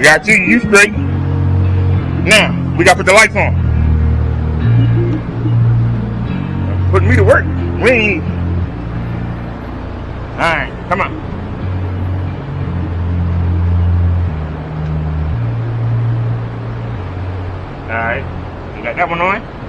We got you straight. Now, we got to put the lights on. Putting me to work. We ain't. Alright, come on. Alright, you got that one on?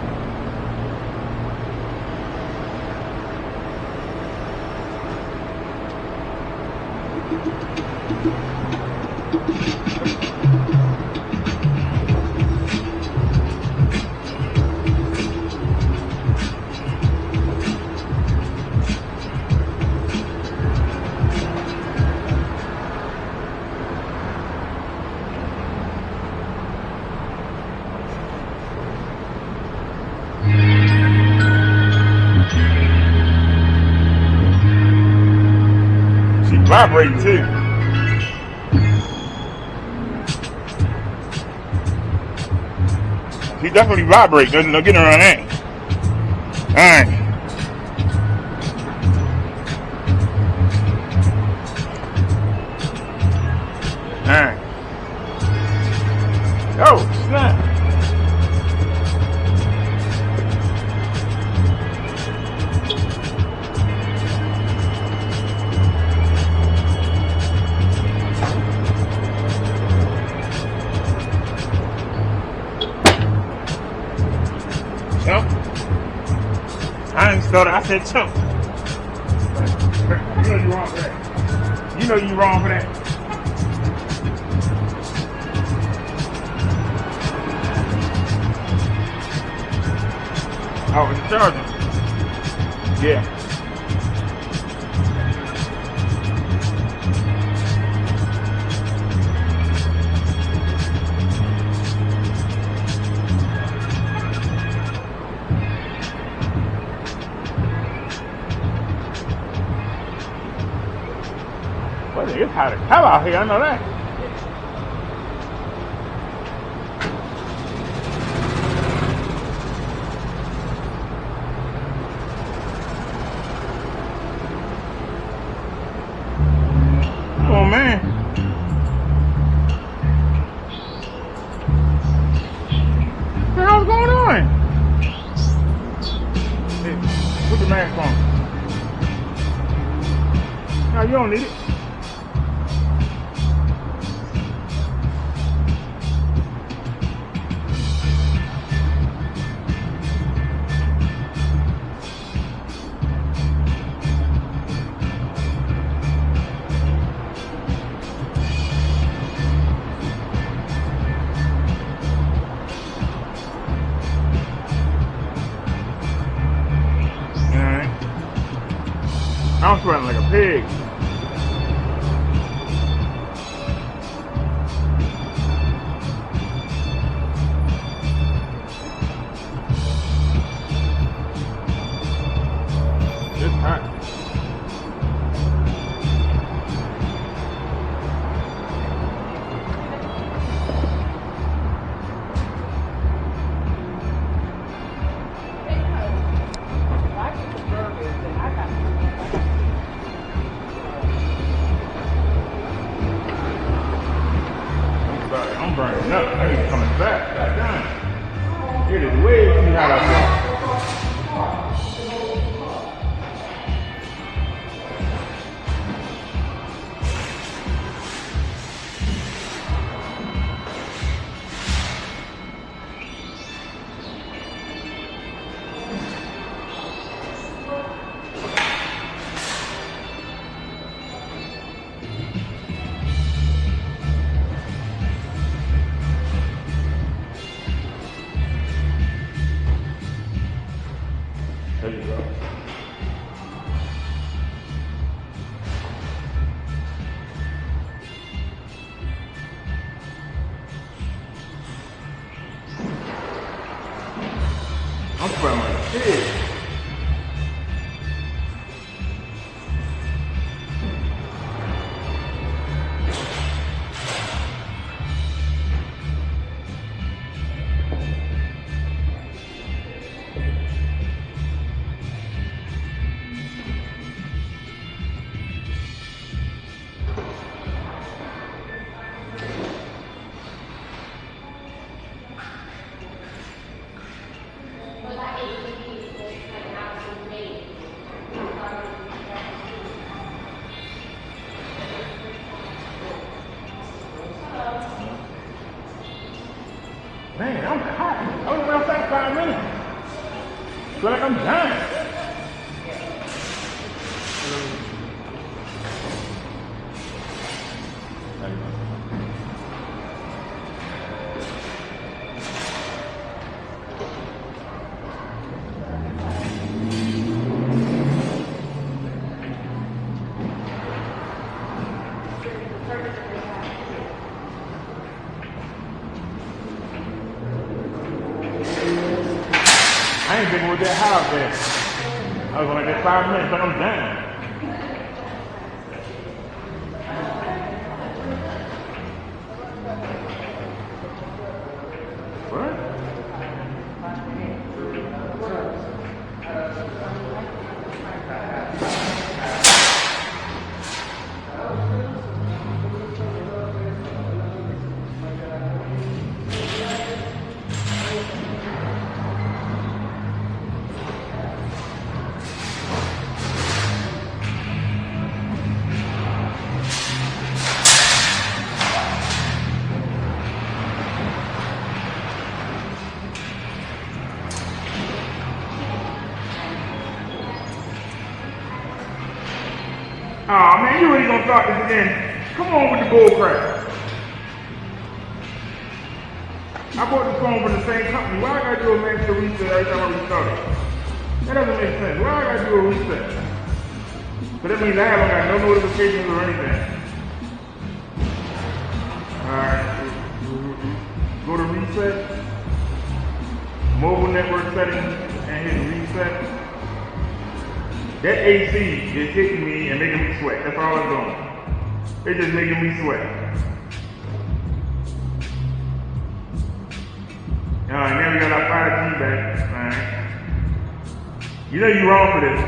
Vibrating too. She definitely vibrates. There's no getting around that. Alright. Alright. Oh, snap. I ain't started. I said chump. You know you wrong for that. You know you wrong for that. Oh, it's charging. Yeah. It's hot as hell out here, I know that. Come on, man. What the hell's going on? Hey, put the mask on. No, you don't need it. I'm sweating like a pig. It's hot. I'm burning up. I need to come back. God damn. It is way too hot outside. feel like I'm dying. I ain't been with that house there. I was only there 5 minutes, but I'm down. What? Oh man, you really gonna start this again? Come on with the bull crap. I bought the phone from the same company. Why I gotta do a master reset every time I restart it? That doesn't make sense. Why I gotta do a reset? But that means I haven't got no notifications or anything. Alright. Go to reset. Mobile network settings and hit reset. That AC is hitting me and making me sweat. That's all it's doing. It's just making me sweat. Alright, now we got our 5G back. Alright. You know you're wrong for this.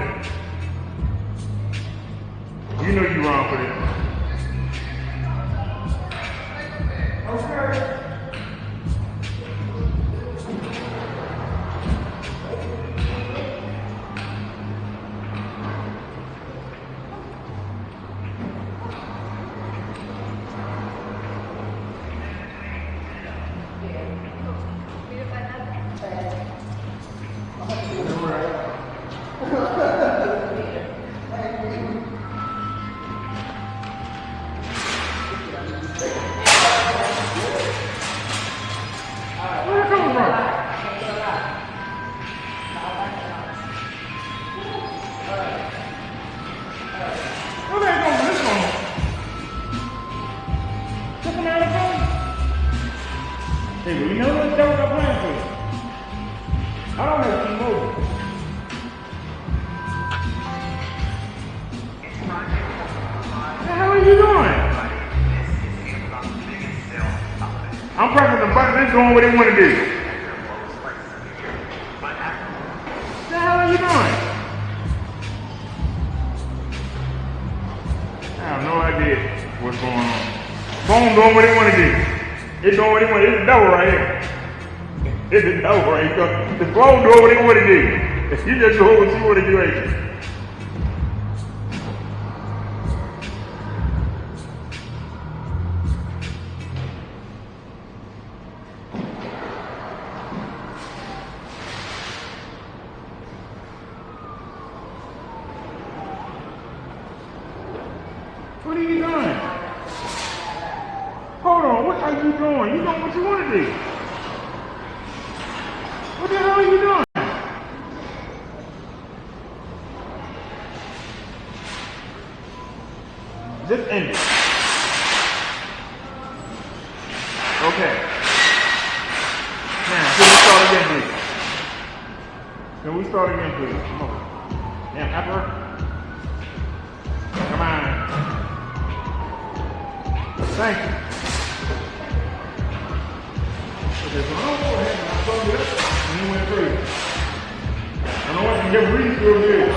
You know you're wrong for this. Okay. Hey, but you know what? That's what I'm playing for. I don't have T-Mobile. What the hell are you doing? I'm pressing the button, it's doing what they want to do. What the hell are you doing? I have no idea what's going on. Phone doing what they want to do. It's doing what they want to do. It's the devil right here. It's the devil right here. The phone doing what they want to do. You just go and see what they do right here. What are you doing? Hold on, what are you doing? You know what you want to do. What the hell are you doing? Just end it. Okay. Now, can we start again, please? Can we start again, please? Come on. Damn, Pepper. Come on. Thank you. Okay, so I'll go ahead and I'll plug it up and you went through. I don't know what to get read through here.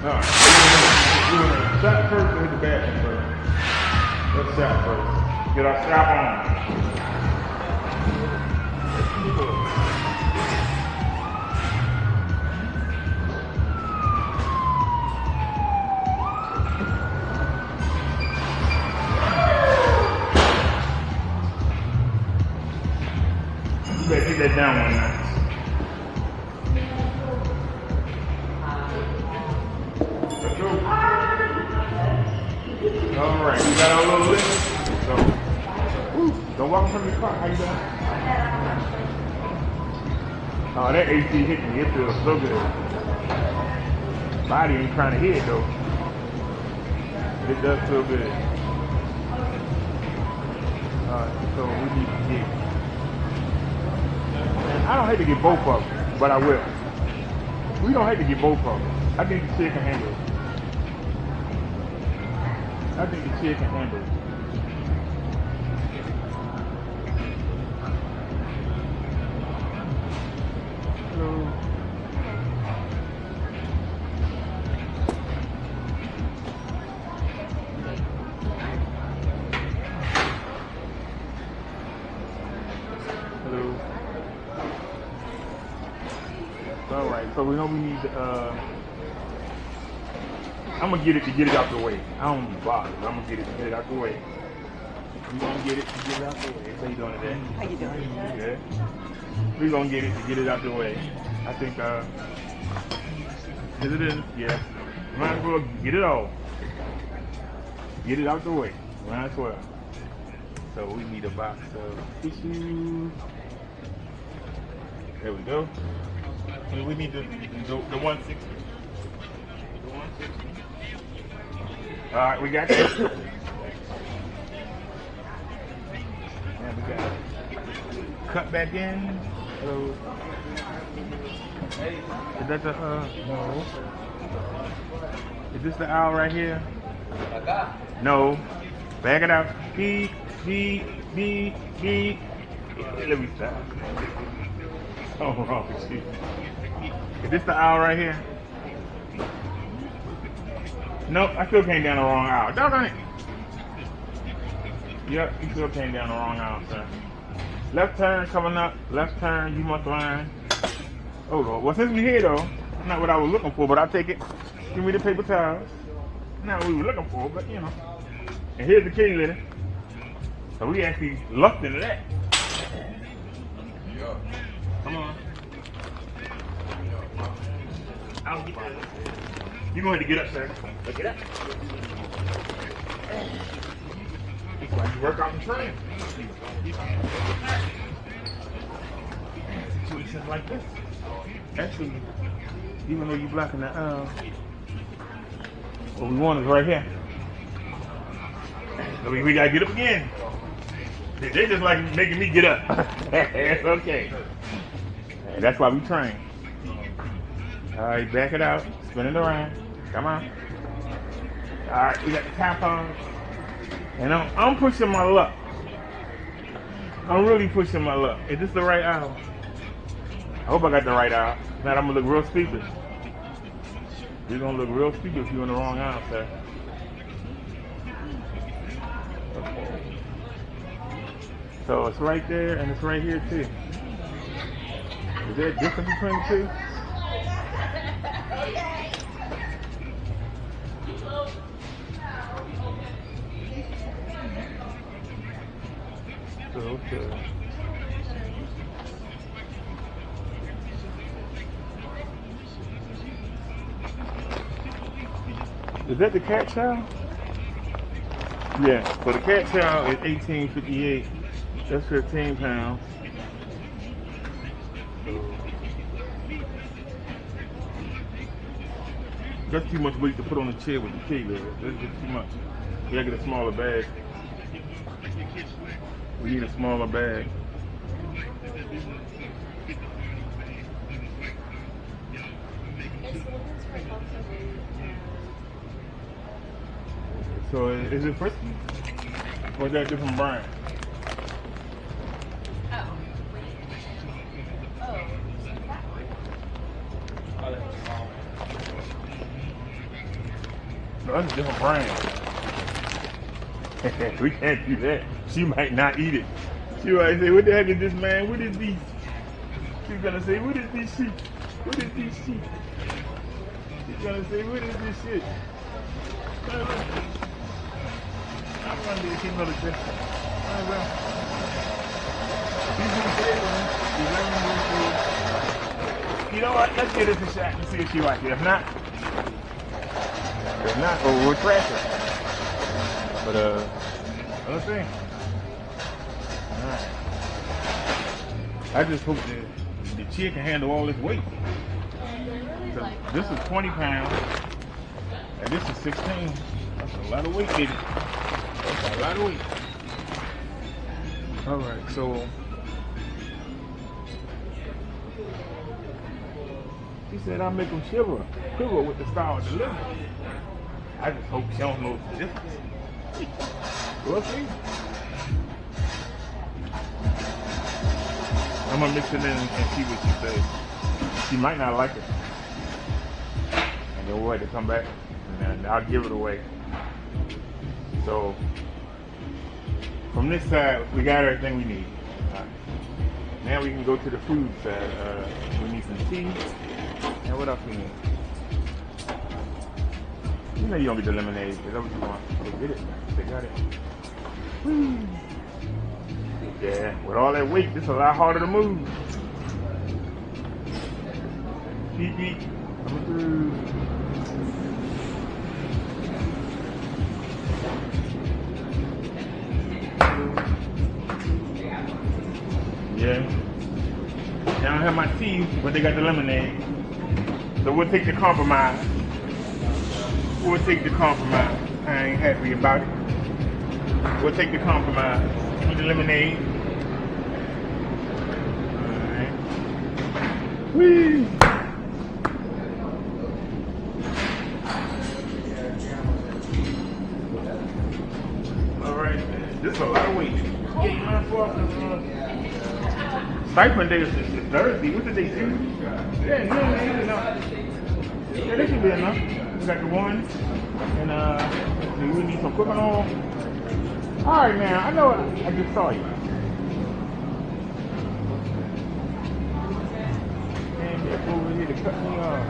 Alright, we're going to stop first and hit the bathroom first. Get our strap on. You better get that down one now. Let's go. All right, we got our little lift. So, don't walk in front of the car. How you doing? Oh, that AC hit me. It feels so good. Body ain't trying to hit it though. It does feel good. So we need to get. I don't hate to get both of them, but I will. We don't hate to get both of them. I think the chick can handle it. I think the chick can handle it. Hello. Hello. All right, so we know we need to, I'm gonna get it to get it out the way. I don't bother, but I'm gonna get it to get it out the way. We gonna get it to get it out the way. How you doing today? How you doing? Good. We gonna get it to get it out the way. I think, is it in? Yeah. Might as well get it all. Get it out the way. Might as well. So we need a box of tissues. There we go. And we need the 160. The 160. All right, we got that. And we got it. Cut back in. So, is that the no? Is this the owl right here? No. Back it out. Beep, beep, beep, beep. Let me stop. Oh, wrong. Excuse me. Is this the owl right here? Nope, I still came down the wrong aisle. Doggone it. Yep, you still came down the wrong aisle, sir. Left turn coming up. Left turn, you must line. Oh, Lord. Well, since we're here, though, not what I was looking for, but I'll take it. Give me the paper towels. Not what we were looking for, but, you know. And here's the kitty litter. So we actually lucked into that. Come on. I'll get that. You go ahead and get up, sir. Get up. That's why you work out and train. Situations like this. Actually, even though you're blocking the what we want is right here. So we gotta get up again. They just like making me get up. It's okay. And that's why we train. All right, back it out. Spin it around. Come on. All right, we got the tap on. And I'm pushing my luck. I'm really pushing my luck. Is this the right aisle? I hope I got the right aisle. If not, I'm gonna look real stupid. You're gonna look real stupid if you're in the wrong aisle, sir. Okay. So it's right there and it's right here too. Is there a difference between the two? Okay. Is that the cat chow? Yeah, so the cat chow is $18.58. That's 15 pounds. That's too much weight to put on the chair with the kitty litter. That's just too much. We gotta get a smaller bag. We need a smaller bag. So is it frisky? Or is that a different brand? No, that's a different brand. We can't do that. She might not eat it. She might say, what the heck is this, man? What is these? She's gonna say, what is this shit? What is this shit? She's gonna say, what is this shit? I wonder if she knows this. You know what? Let's give this a shot and see if she likes it. If not, we'll trash her. But let's see. Alright. I just hope that the chick can handle all this weight. This is 20 pounds, and this is 16. That's a lot of weight, baby. That's a lot of weight. Alright, so she said I make them quiver with the style of delivery. I just hope she don't know the difference. We'll see. I'm gonna mix it in and see what she says. She might not like it. And then we'll have to come back and I'll give it away. So from this side, we got everything we need. Now we can go to the food side. We need some tea. And what else we need? You know you don't get the lemonade. Is that what you want? They get it. They got it. Woo. Yeah, with all that weight, this is a lot harder to move. Beep, beep. Coming through. Yeah. They don't have my tea, but they got the lemonade. So we'll take the compromise. We'll take the compromise. I ain't happy about it. We'll take the compromise. Give me the lemonade. Alright. Whee! Alright, this is a lot of weight. Stipend day is Thursday. What's the day? Tuesday? Yeah, enough. Yeah, this should be enough. We got the one. And we need some cooking oil. Alright, man, I know I just saw you. And they're over here to cut me off.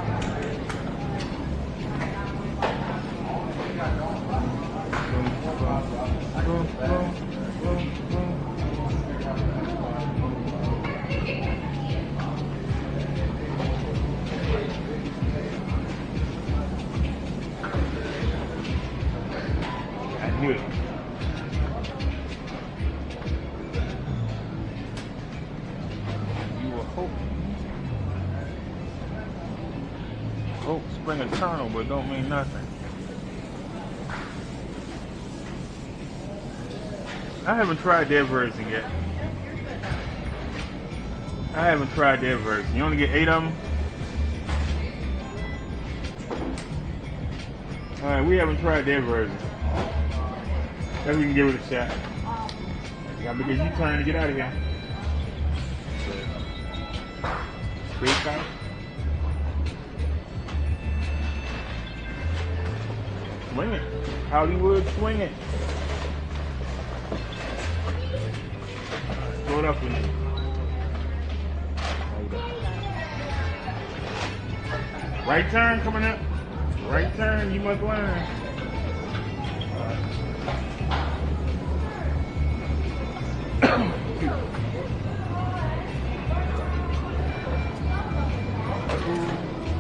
Boom, boom, boom, boom. I knew it. Hope spring eternal, but don't mean nothing. I haven't tried their version yet. You only get 8 of them. Alright, we haven't tried their version. Maybe we can give it a shot. Yeah, because you trying to get out of here. Straight out. Swing it. Hollywood, swing it. Throw it up with me. Right turn coming up. Right turn, you must learn.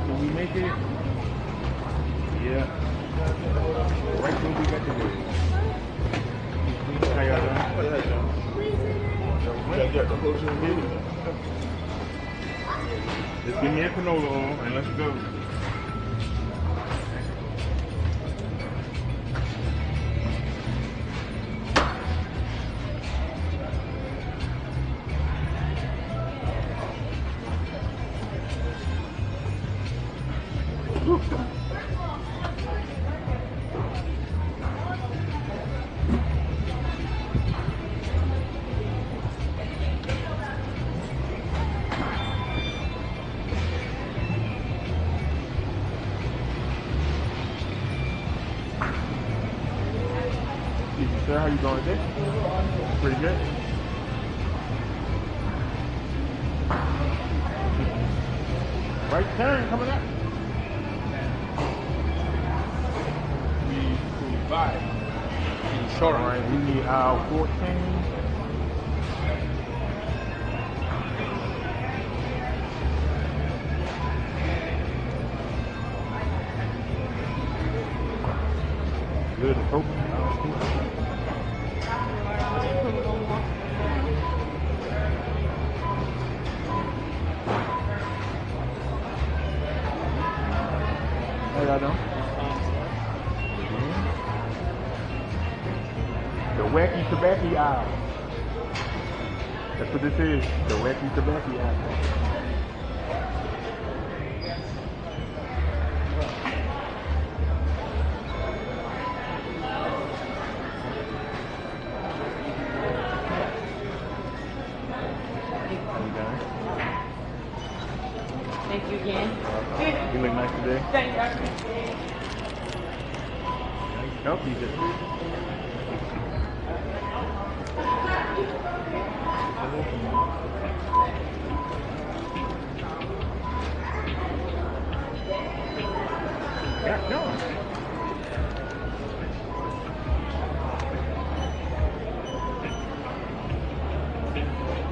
Can we make it? Yeah. Right where we got to do. How y'all doing? Just give me a canola oil and let's go. Sir, how you doing today? pretty good. Right turn coming up. 325. Short. All right, we need aisle 14. Good approach. How y'all doing? The wacky tobacco aisle. That's what this is. The wacky tobacco aisle. Thank you again. You look nice today. Thank you. Help you just. Yeah, no.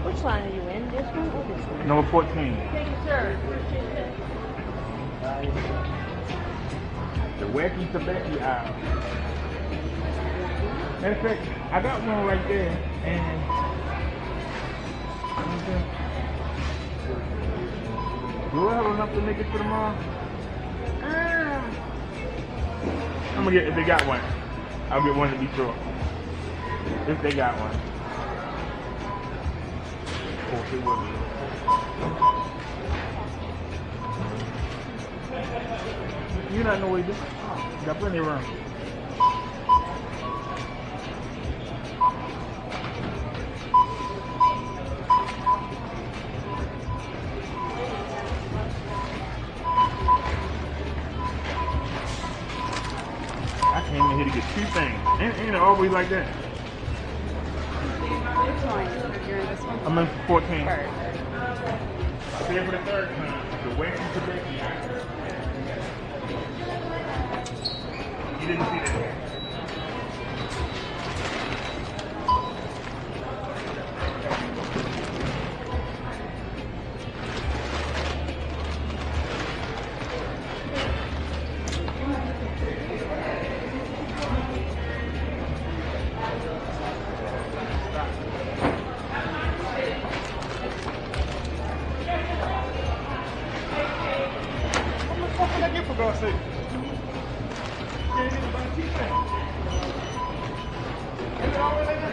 Which line are you in? This one or this one? Number 14. Thank you, sir. The wacky tobacco aisle. Matter of fact, I got one right there, and do I have enough to make it for tomorrow? I'm gonna get, if they got one, I'll get one to be sure. If they got one. Of course it wasn't. You're not in the way, dude. You got plenty of room. I came in here to get two things. Ain't it always like that? Which line? You're in this one? I'm in 14. Perfect. Here for the third time. The wacky tobacco. You didn't see that. What did I get for God's sake? Can't even buy two things. Is it all like that?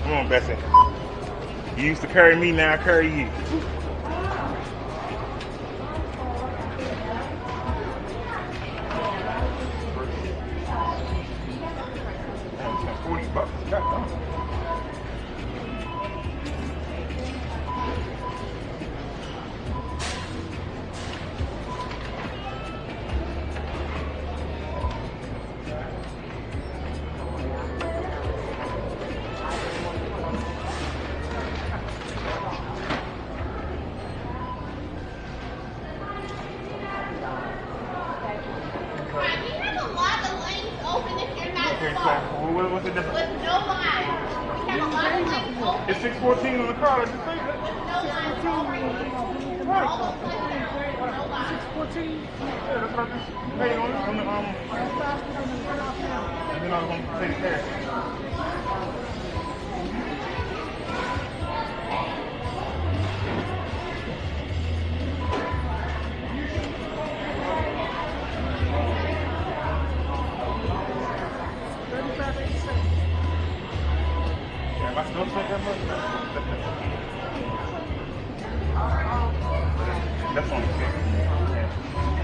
Come on, Bessie. You used to carry me, now I carry you. $40. God damn. It's 6:14 on the car. Did you say? 614. Yeah, that's what I just paid on the and then I was gonna pay the cash. Yeah, my stuff take that much. That's on the ticket. Yeah.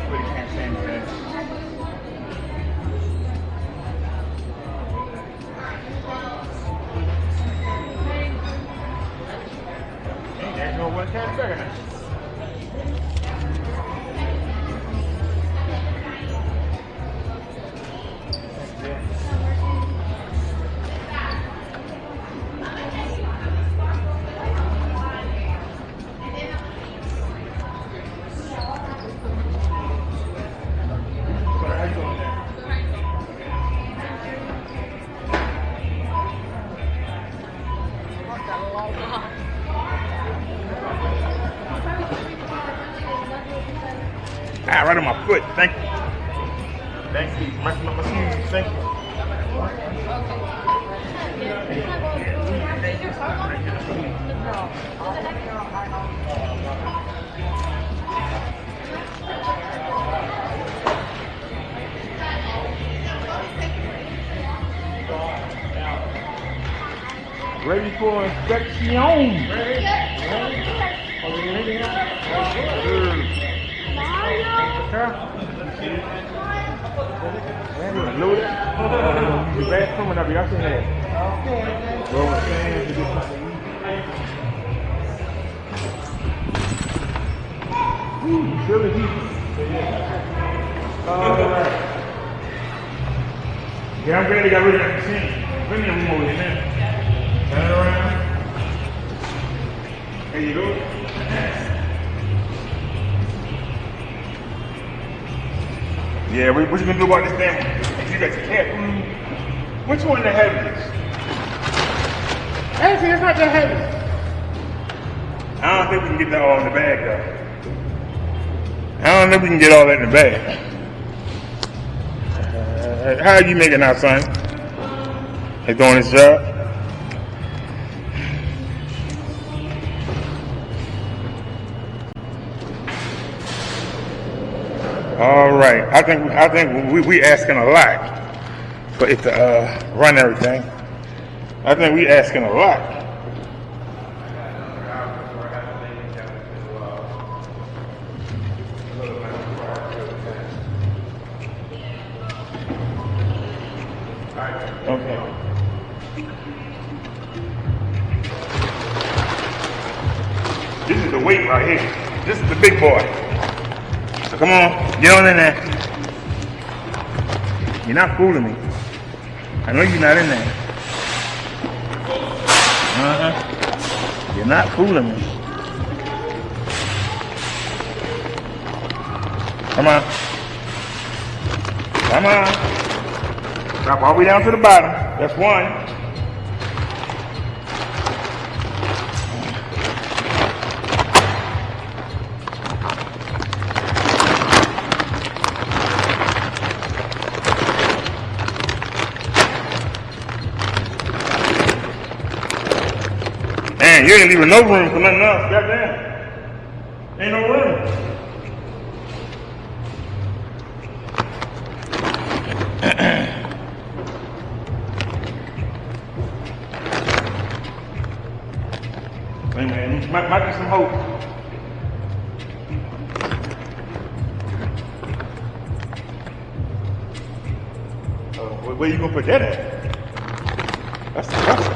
But you can't change that. Ain't no one cash back in there. Ah, right on my foot. Thank you. Thank you. My shoes. Thank you. Ready for inspection. Load it. The back coming up, y'all see that? Well, we're saying to do something. Really deep. Alright. Yeah, I'm glad they got rid of that machine. Bring me a remote in there. Turn it around. There you go. Yeah, what you gonna do about this damn? You got your cat food. Which one the heaviest? Actually, it's not that heavy. I don't think we can get that all in the bag though. I don't think we can get all that in the bag. How are you making out, son? He's doing his job. All right. I think we asking a lot for it to run everything. I think we asking a lot. Okay. This is the weight right here. This is the big boy. So come on, get on in there. You're not fooling me. I know you're not in there. You're not fooling me. Come on. Come on. Drop all the way down to the bottom. That's one. Man, you ain't leaving no room for nothing else. Goddamn. Ain't no room. Hey man, might be some hope. Where you gonna put that at? That's the question.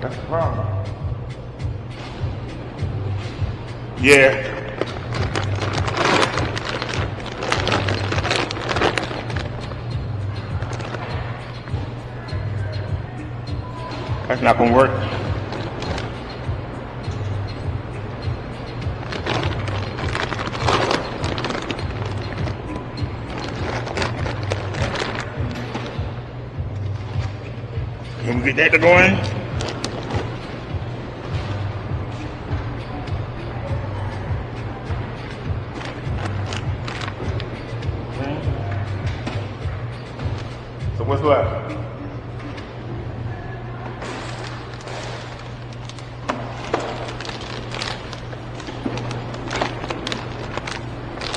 That's the problem. Yeah. That's not gonna work. Can we get that to go in? So what's left?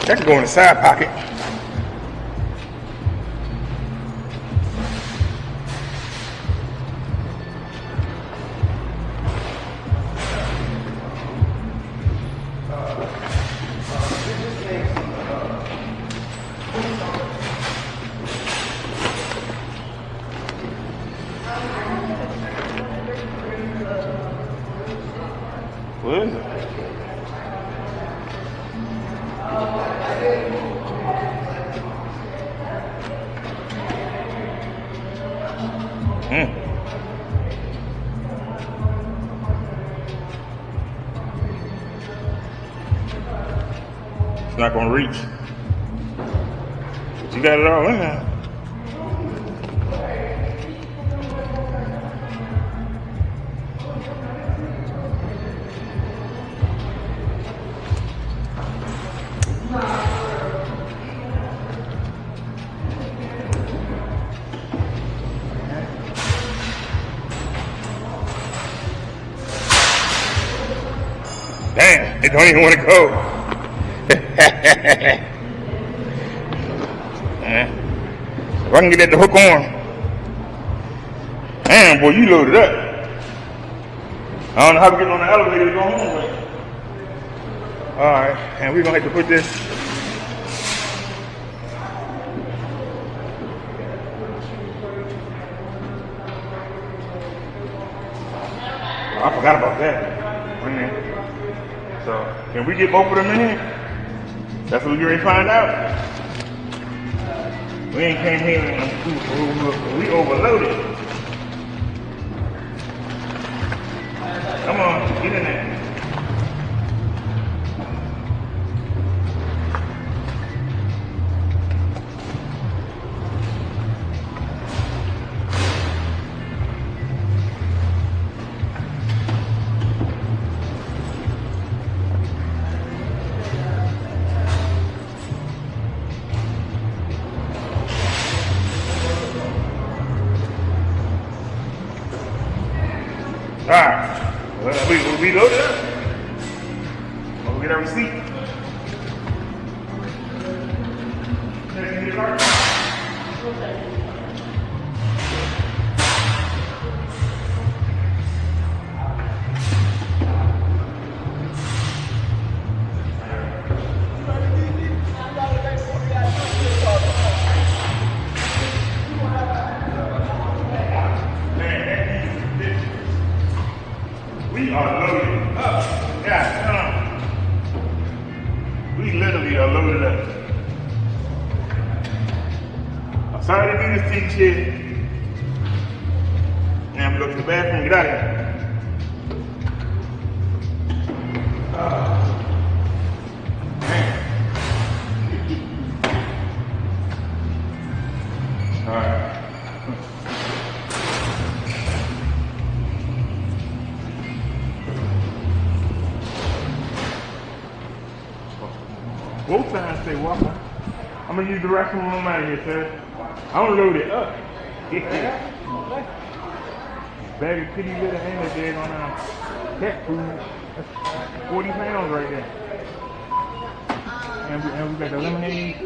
That could go in the side pocket. What is it? It's not gonna reach. But you got it all in there. Damn, it don't even want to go. If I can get that to hook on. Damn, boy, you loaded up. I don't know how to get on the elevator to go home with. Alright, and we're going to have to put this. I forgot about that. So, can we get both of them in here? That's what we're going to find out. We ain't came here and we overloaded. Come on, get in there. Alright, well, we loaded up. We'll get our receipt. Can you get a card? We are loaded up. Yeah, we literally are loaded up. I'm sorry to do this to you, shit. Now I'm gonna go to the bathroom and get out of here. Alright. Both sides say walking. I'm gonna use the restroom when I'm out of here, sir. I'm gonna load it up. Bag of kitty litter and a bag on cat food. That's 40 pounds right there. And we got the lemonade.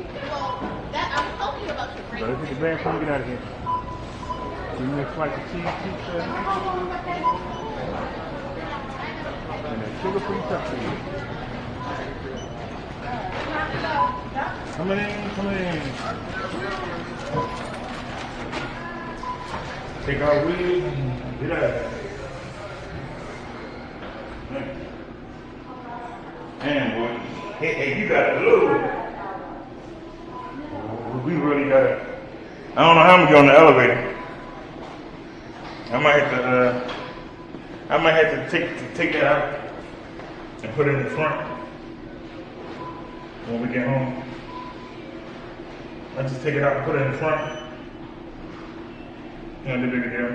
So let's hit the bathroom and get out of here. Give me a slice of cheese pizza. And a sugar-free pepsi. Coming in. Take our wheel and get out. Man, boy. Hey, you got a load. We really got it. I don't know how I'm gonna get on the elevator. I might have to take that out and put it in the front when we get home. I just take it out and put it in the front. You know, the bigger deal.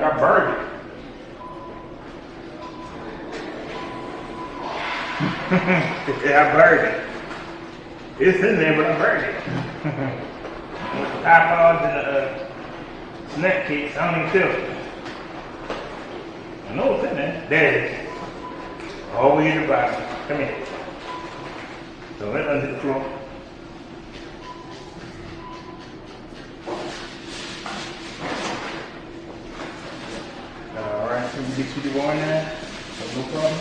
I burned it. Yeah, I burned it. It's in there, but I burned it. With the iPods and the snack cakes, I don't even tell it. I know it's in there. There it is. All the way in the bottom. Come here. So let under the floor. Alright, so we get you the one now. No problem.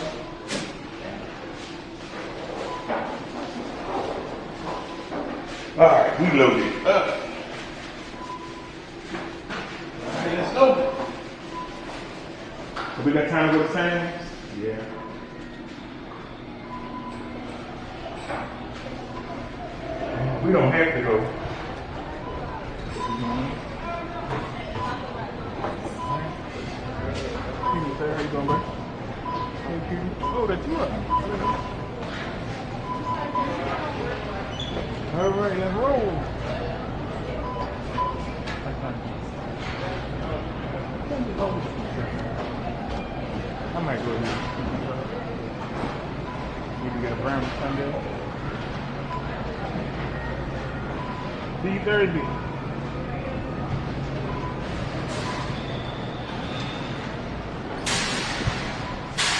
Alright, we loaded it up. Alright, let's load it. We got time to go to Sam's? Yeah. We don't have to go. How you doing, bro? Thank you. Oh, that's you up. All right, let's roll. I might go here. Maybe get a brown Sunday. See you Thursday.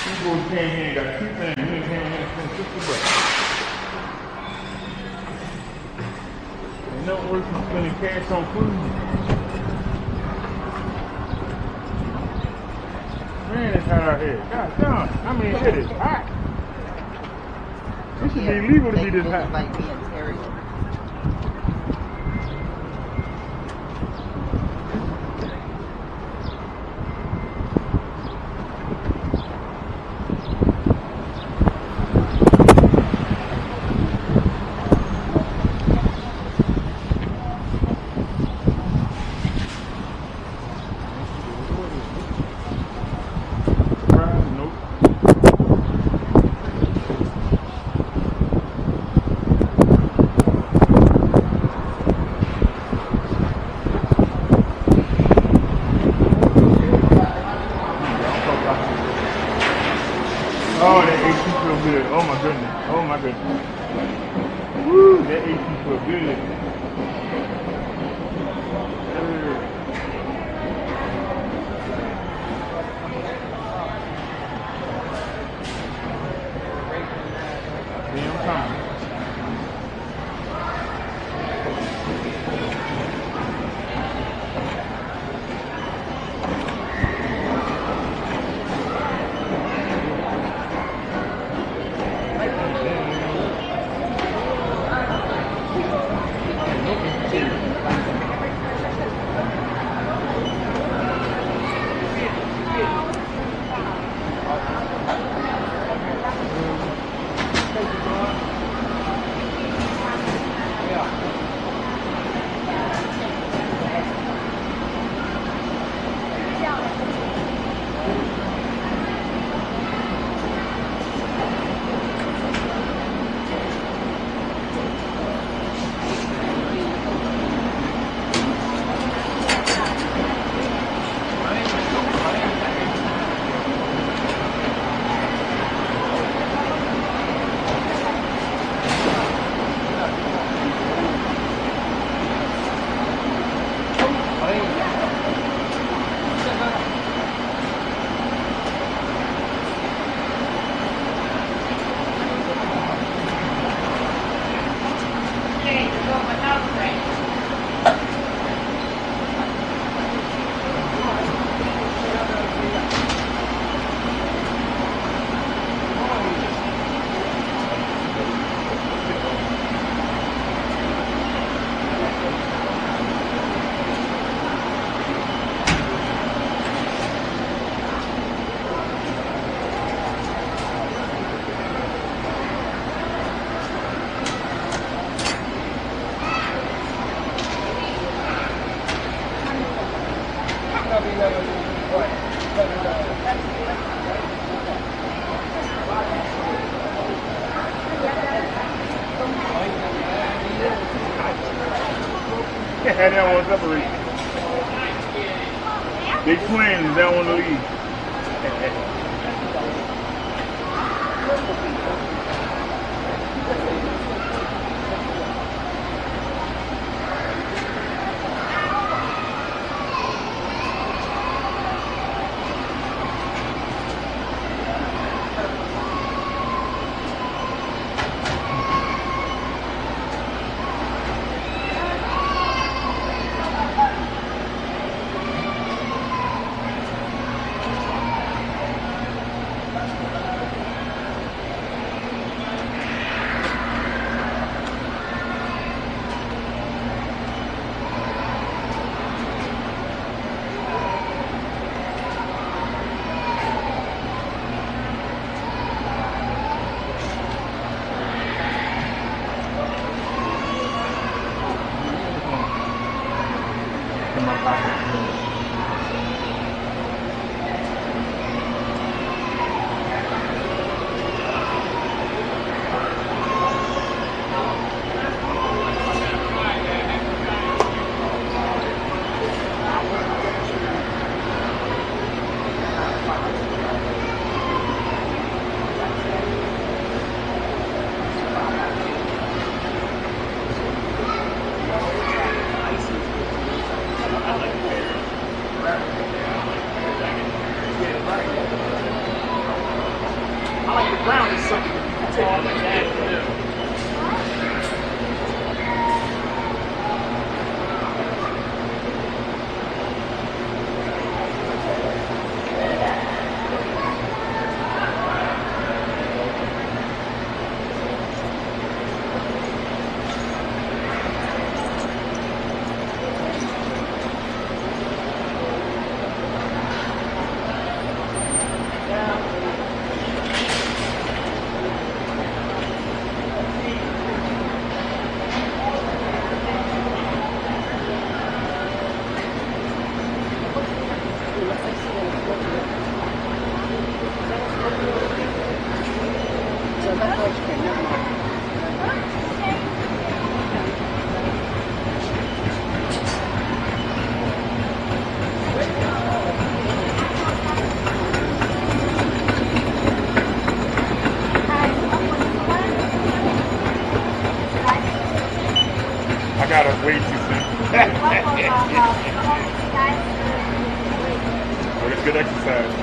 People came here and got 2 things. You came here and spent $50. Ain't nothing worse than spending cash on food. Man, it's hot out here. God damn. I mean, it is hot. It should be illegal to be this hot. Like me and Terry. Oh, that AC feel good. Oh my goodness. Oh my goodness. Woo, that AC feel good. Damn time. That won't separate. They twins that want to leave. In my pocket. I like the brown is something you can take on like that. I got a way too soon. But it's good exercise.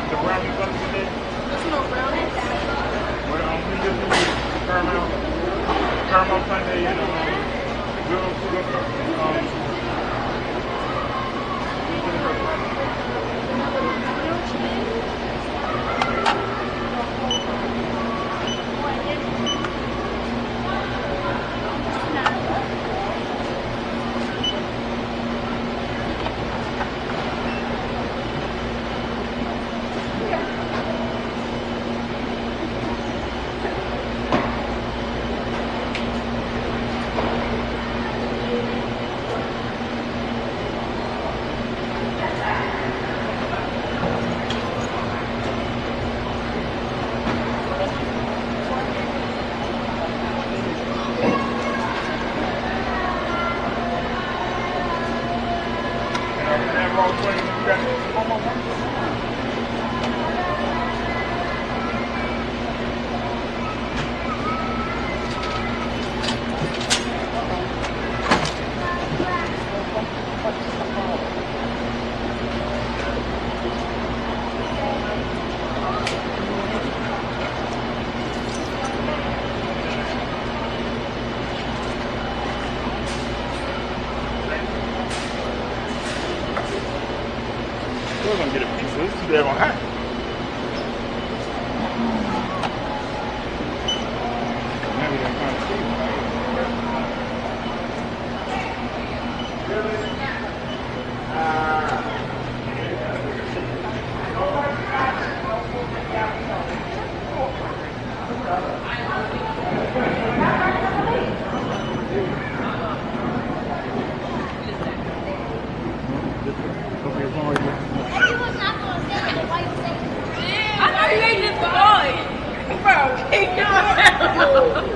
The brownie something today? There's no brownies. But we just do caramel sundae and They're gonna happen. Maybe they're trying to see. I know you ain't this boy. Bro, kick your ass.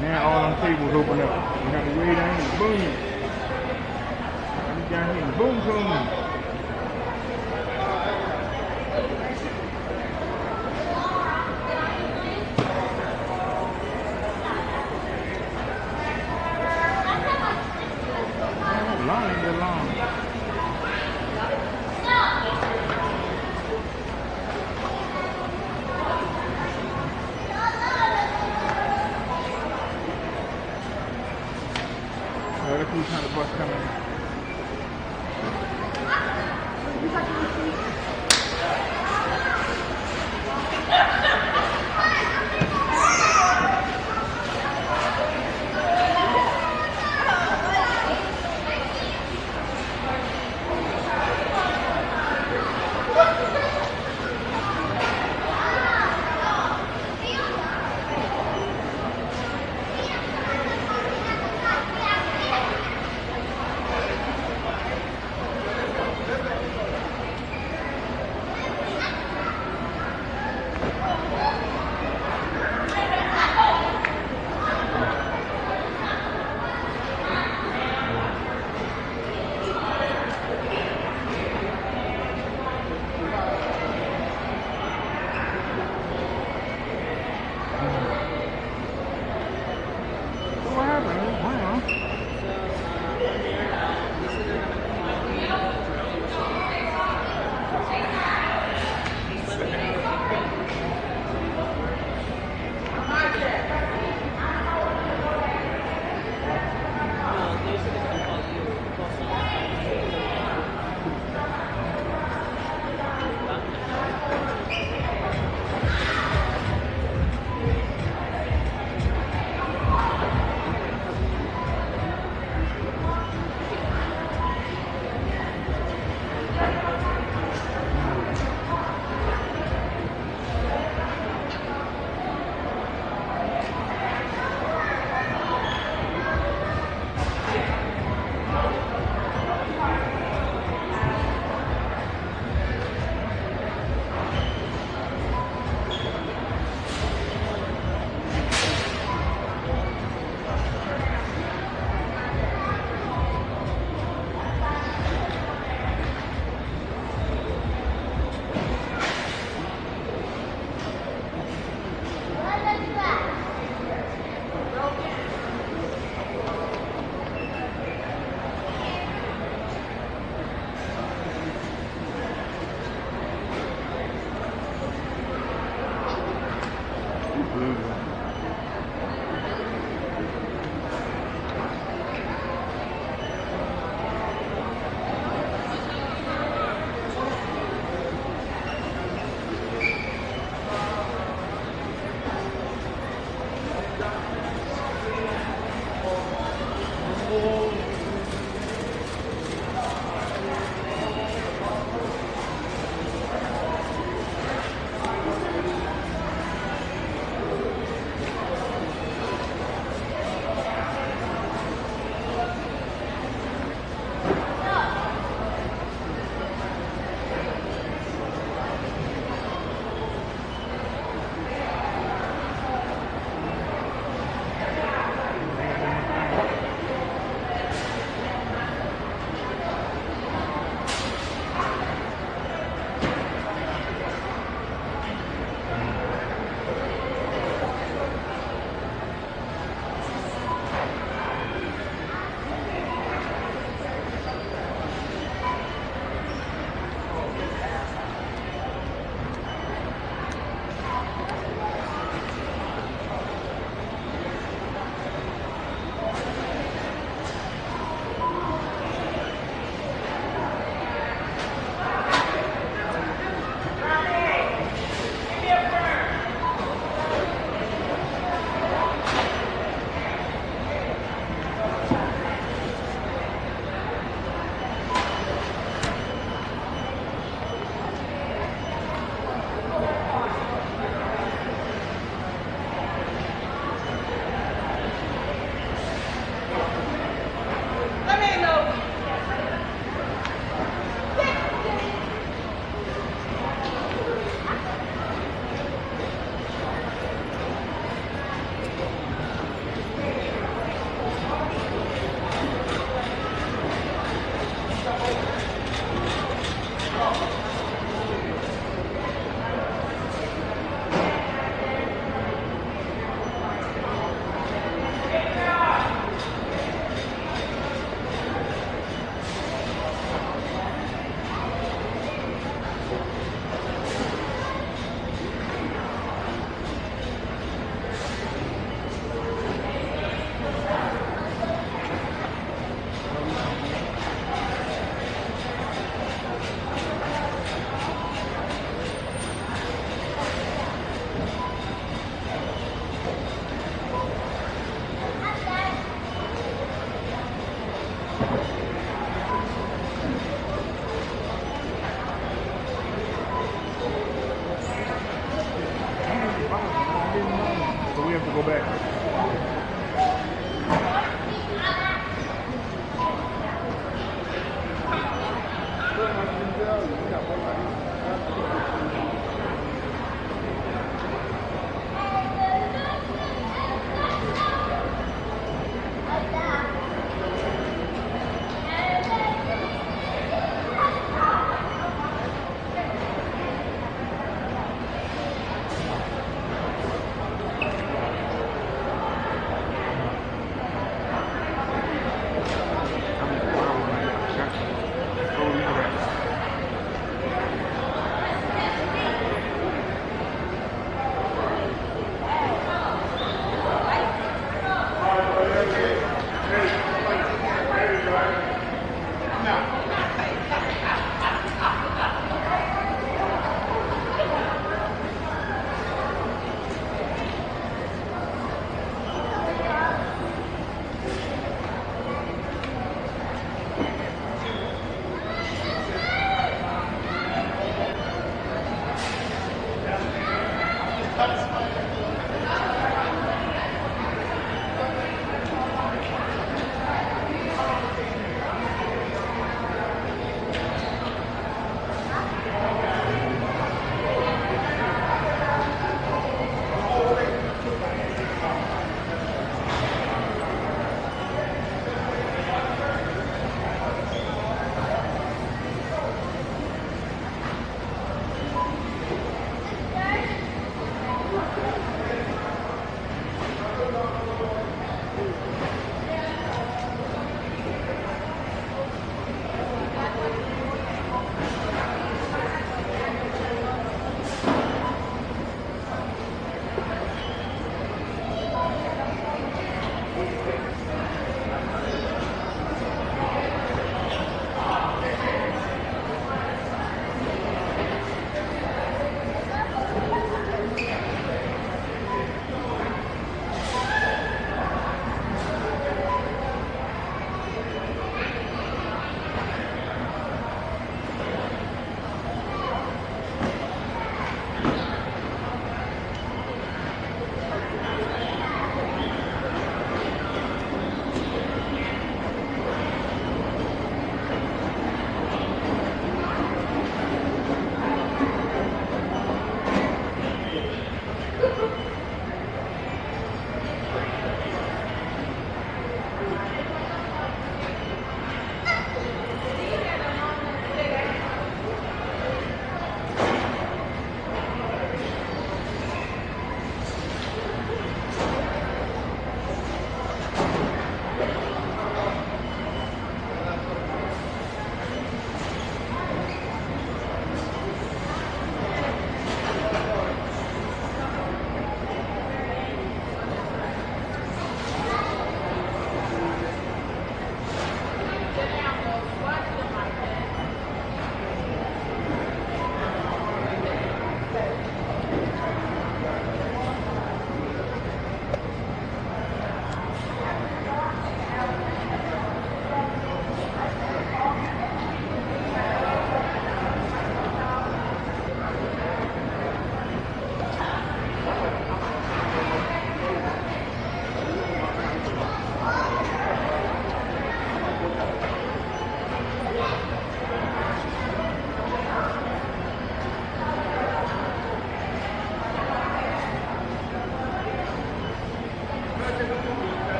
Now all them tables open up. You got to way down and boom. You down here and boom, boom. Line ain't that long. Let's see what kind of bus coming. to go back.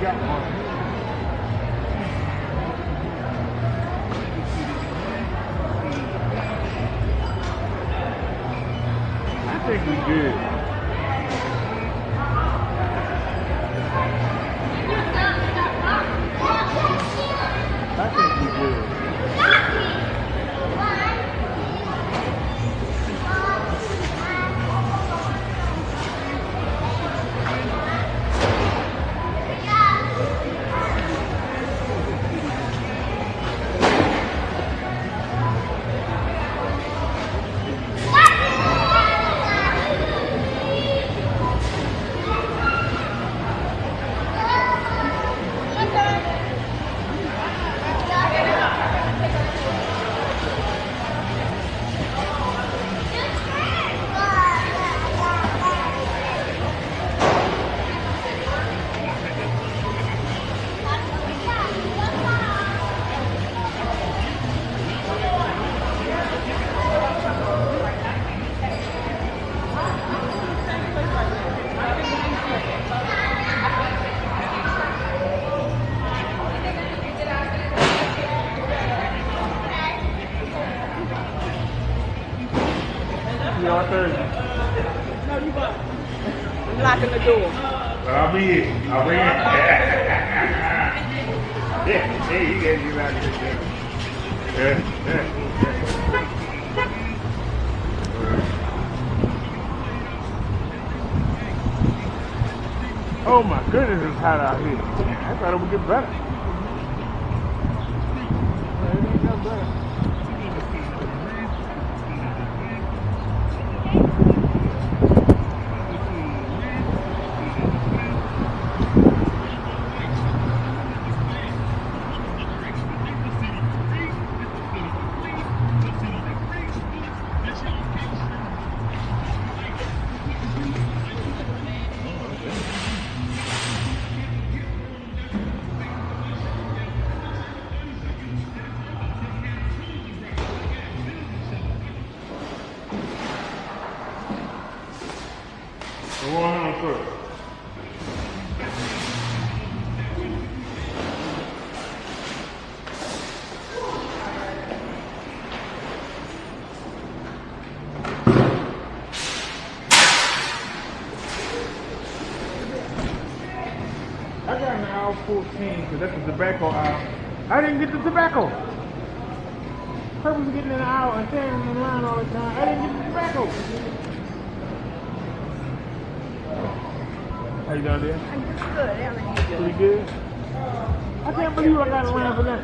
got one. I think we good. I think we good. Y'all Thursday. No, you won't. I'm locking the door. But I'll be here. I'll be here. Yeah, hey, you guys get out of here. Oh my goodness, it's hot out here. I thought it would get better. Well, it ain't no better. I got an hour 14 because that's the tobacco aisle. I didn't get the tobacco. Purpose of getting an hour and standing in line all the time. I didn't get the tobacco. How you doing there? I'm just good. Everything's good. Pretty good? I can't believe I got a line for that.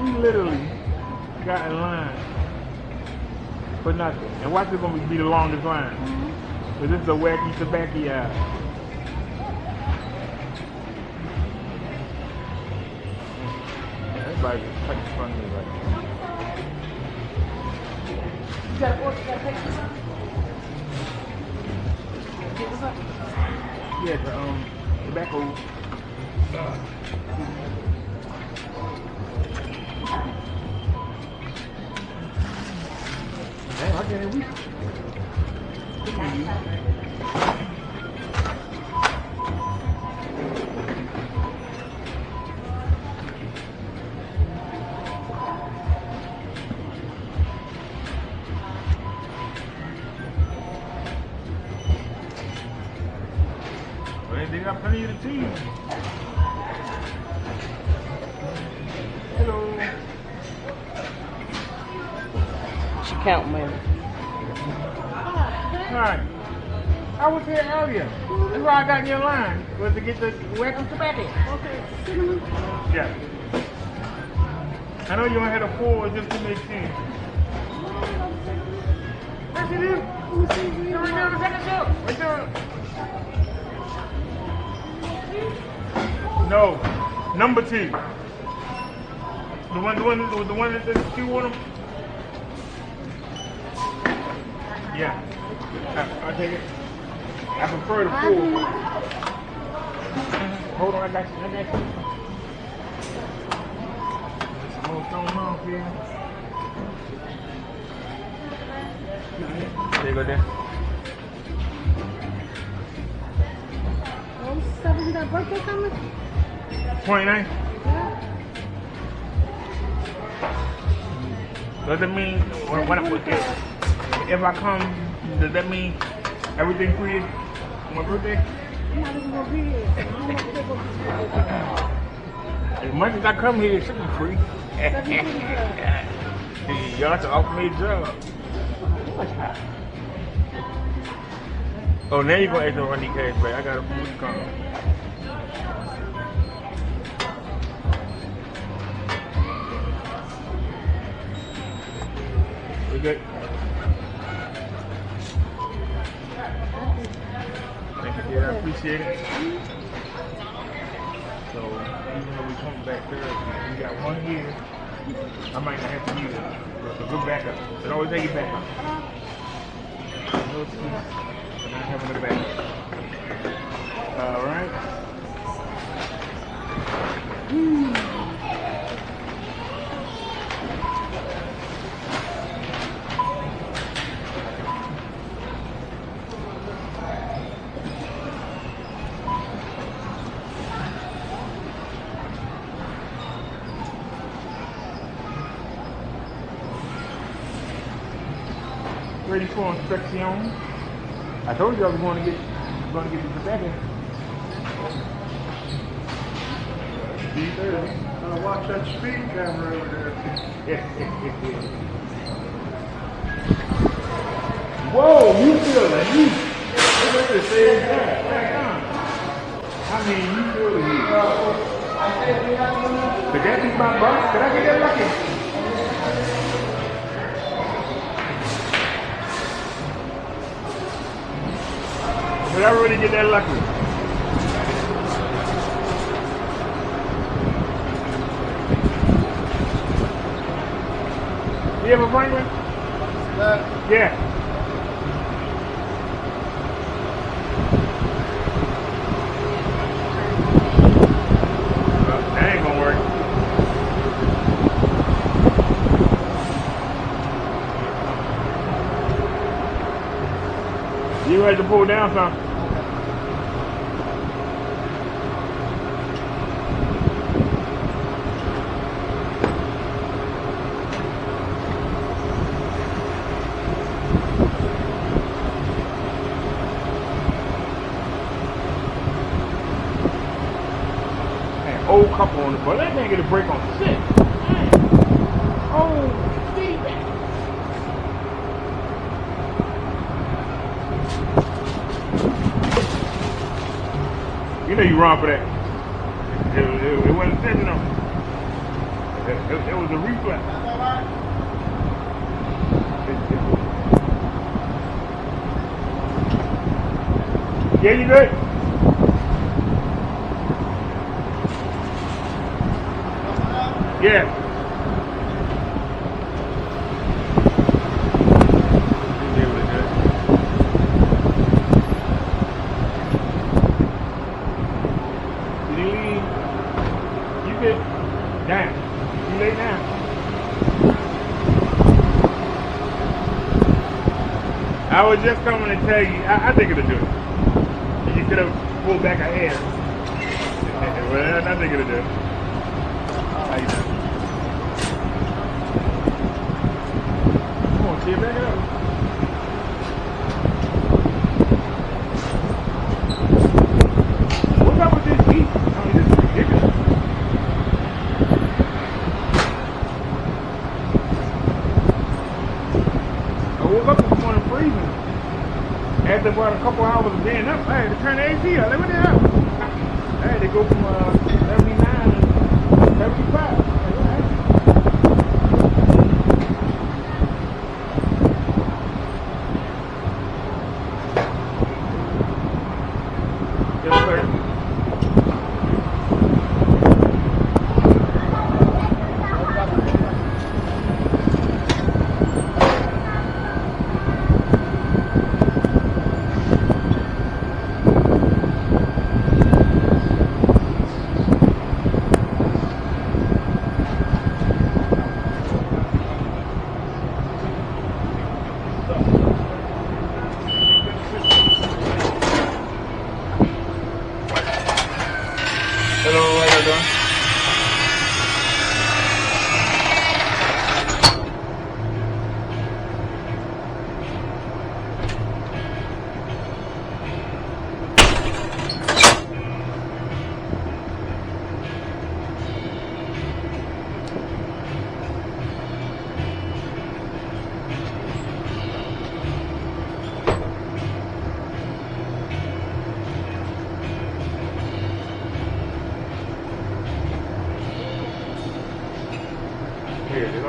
We literally got in line for nothing. And watch it's going to be the longest line. Because this is a wacky tobacco aisle. Everybody's just touching front of me right now. You got a fork? You got a plate? Yeah, the tobacco. Damn, I can't reach. They got plenty of the cheese. Hello. She counting, man. Hi. I was here earlier. That's why I got in your line. Was to get the welcome tobacco. Okay. Yeah. I know you only had a 4 just to make sense. Yes, it is. You're right down the second shelf. Right there. No, number 2. The one that says Q on them. Yeah, I'll take it. I prefer the 4. Hold on, I got you. What's going on here? There you go there. You got a birthday coming? 29? Yeah. Does that mean if I come, does that mean everything free on my birthday? I'm not even gonna be here. I don't want to take over the As much as I come here, it should be free. Y'all have to offer me a job. Oh, now you're gonna ask me if I need cash back. I got a food coming. We good? Thank you, dear. I appreciate it. So, even though we come back there, we got one here. I might not have to use it. So, good backup. It always take it back up. No excuse for not having a backup. All right. Ready for inspection. I told you I was going to get the tobacco. D30. Watch that speed camera over there. Whoa, you feel the heat. Look at the same time. I mean, you feel the heat. Did that be my box? Did I get that lucky? Did I really get that lucky? You have a Franklin? Yeah. Well, that ain't gonna work. You had to pull down some. Old couple on the bus. That thing get a break on 6. Oh, see that. You know you wrong for that. It wasn't sitting on. It was a reflex. Yeah, you good? Yeah. Did you leave? You good? Damn. You late now? I was just coming to tell you, I think it'll do it. You could have pulled back a hair. Well, I think it'll do it. How you doing? Come on, kid, back it up. What's up with this heat? I mean, this is ridiculous. I woke up this morning freezing. After about a couple hours of being up, I had to turn the AC on. Like, what the hell? I had to go from 79 to 75. Yes, sir.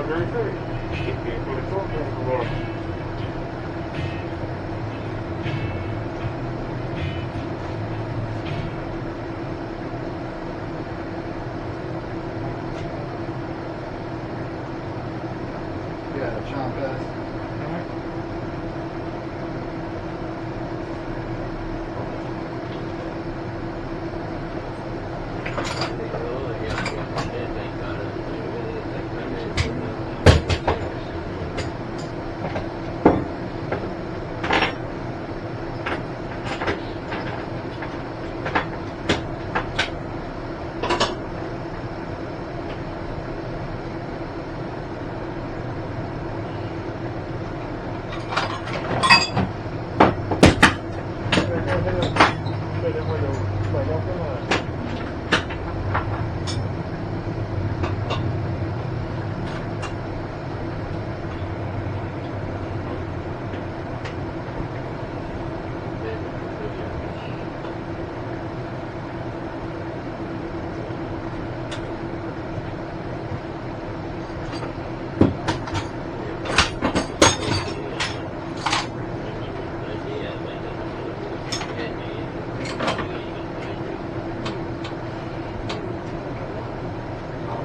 very good. For the short term for Yeah, Sean Pass.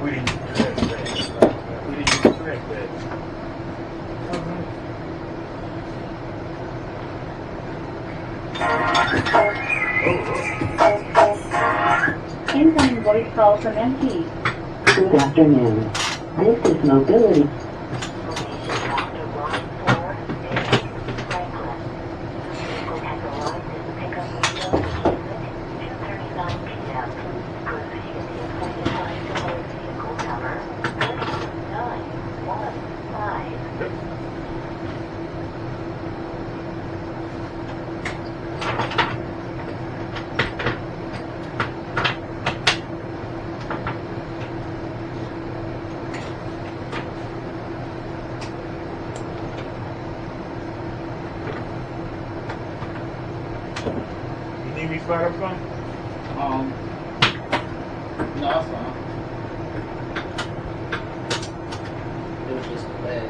we didn't use trash bags. We didn't use trash bags. Incoming voice call from MT. Good afternoon. This is Mobility. You need me to slide up some? No, that's fine. It was just bad.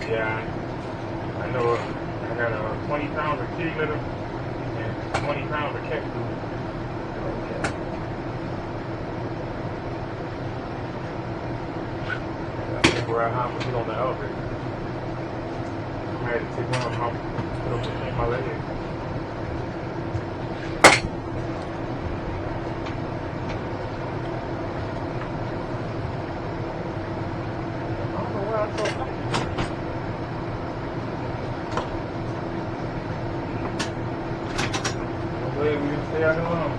Yeah, I know. I got 20 pounds of kitty litter and 20 pounds of cat food. Okay. I think we're at home. We get on the elevator. I had to take one of them out, put them between my legs. I don't know why I'm so funny. I'm glad we didn't stay out alone.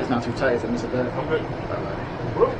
It's not too tight, so I miss it better. I'm good. Bye-bye. Whoop.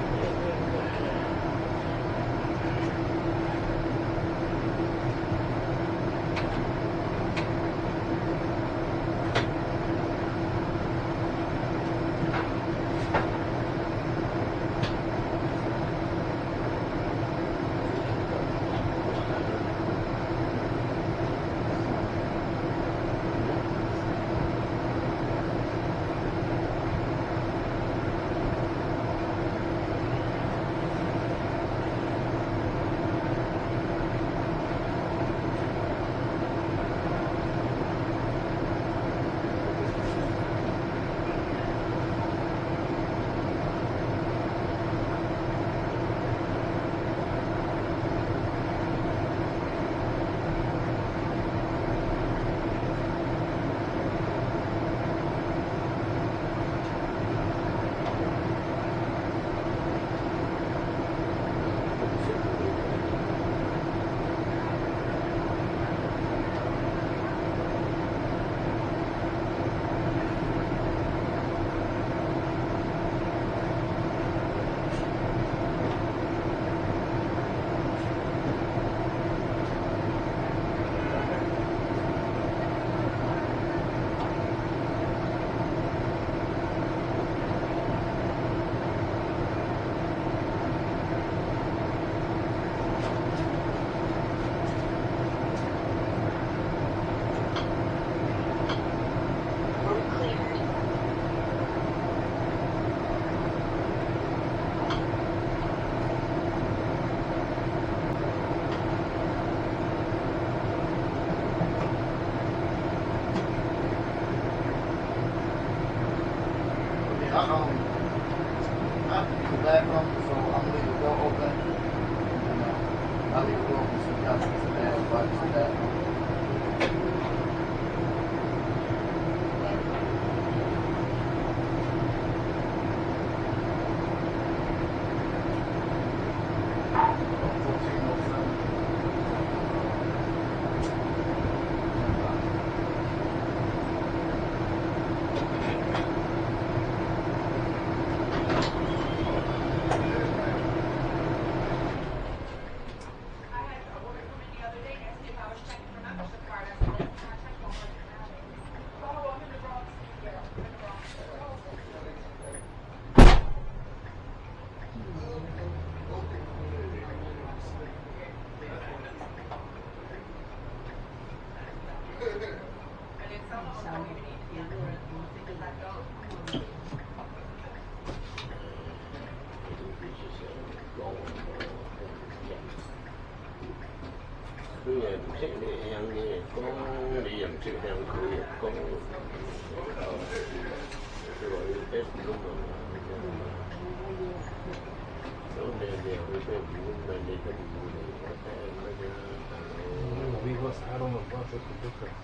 like that. We was out on the bus at the difference.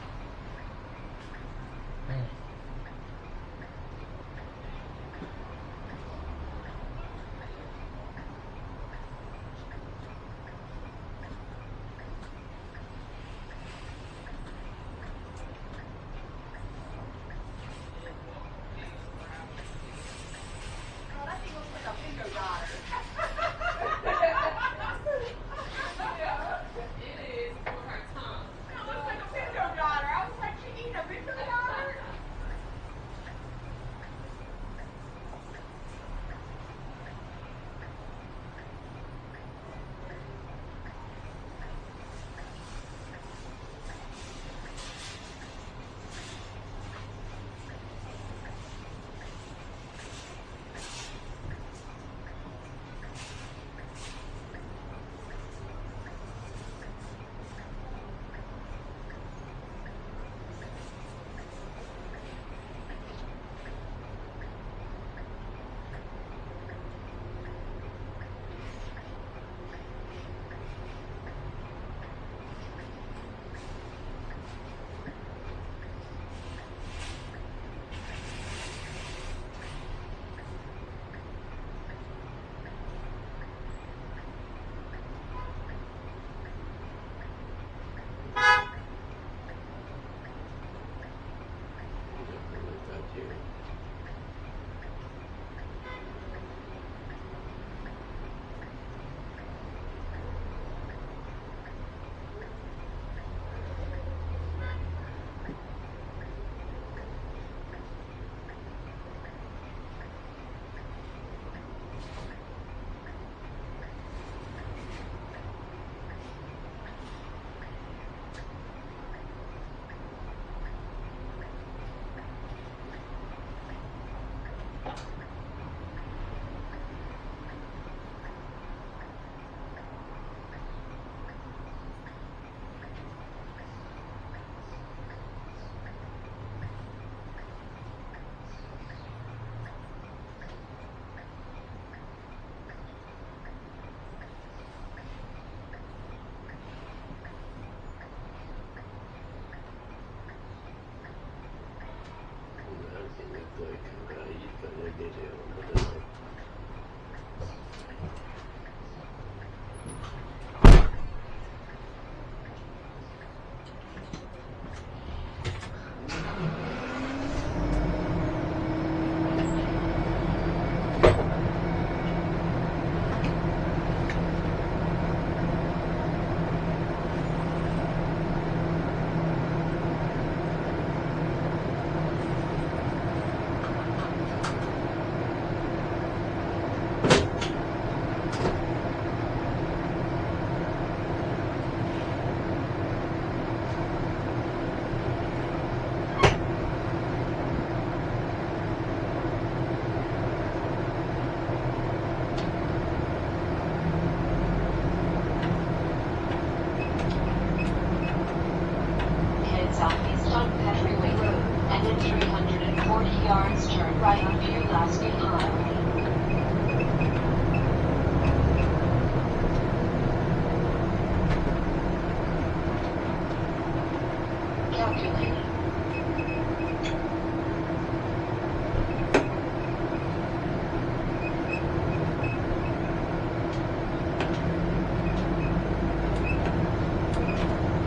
Calculating.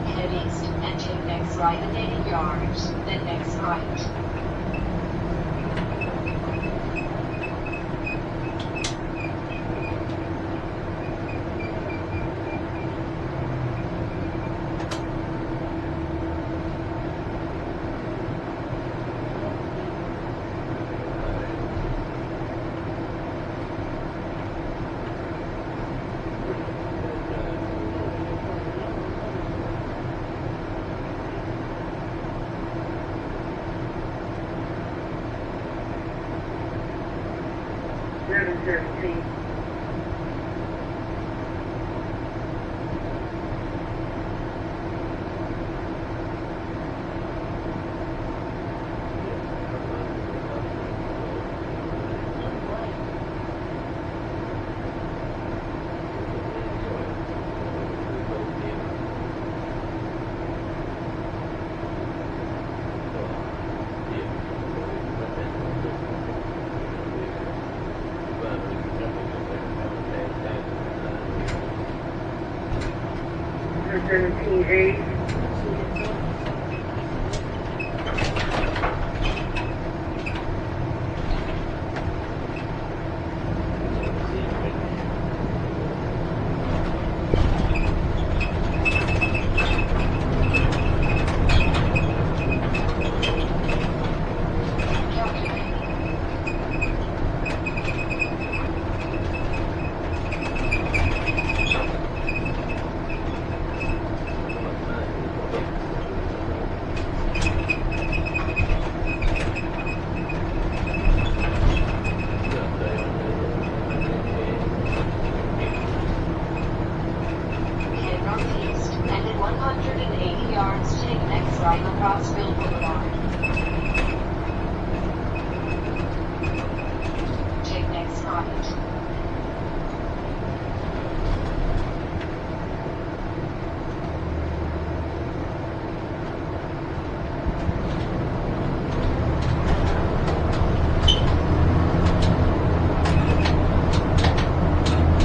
Head east and take next right at 80 yards, then next right. Head northeast and in 180 yards take next right on Rossville Boulevard. Take next right.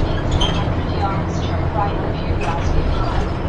Next 100 yards turn right on Curiosity Highway.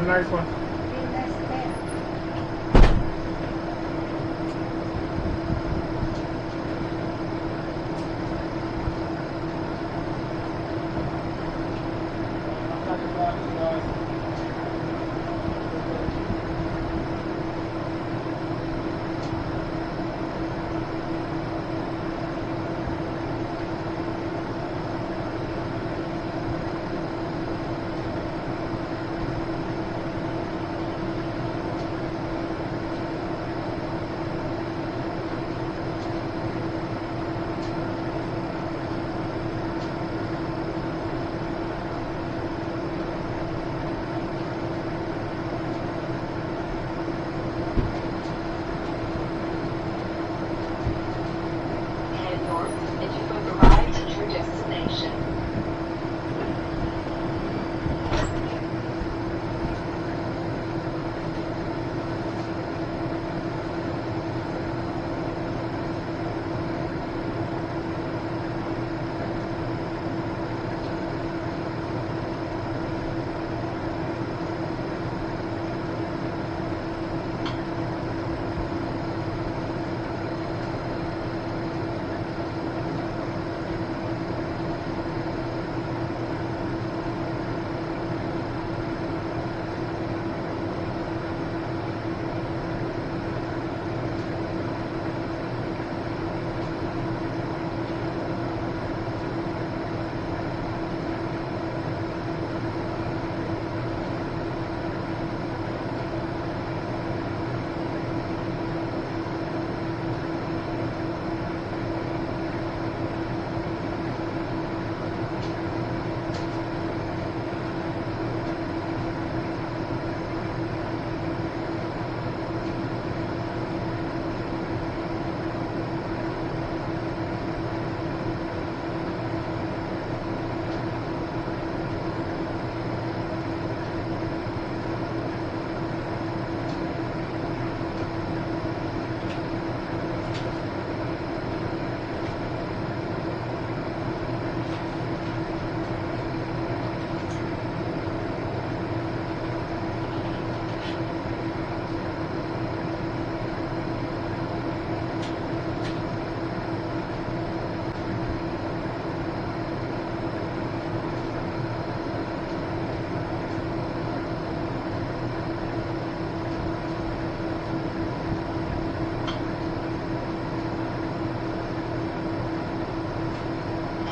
nice one. Yeah, that's that. Head north and you book a ride to your destination.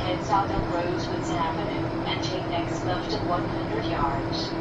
Head south on Rosewoods Avenue and take next left at 100 yards.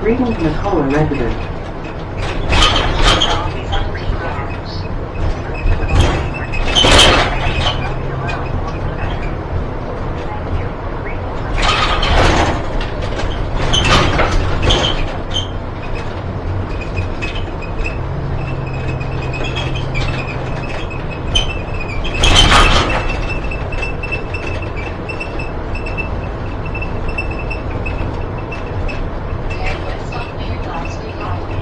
Greetings, Nicola residents. West on New York State Highway.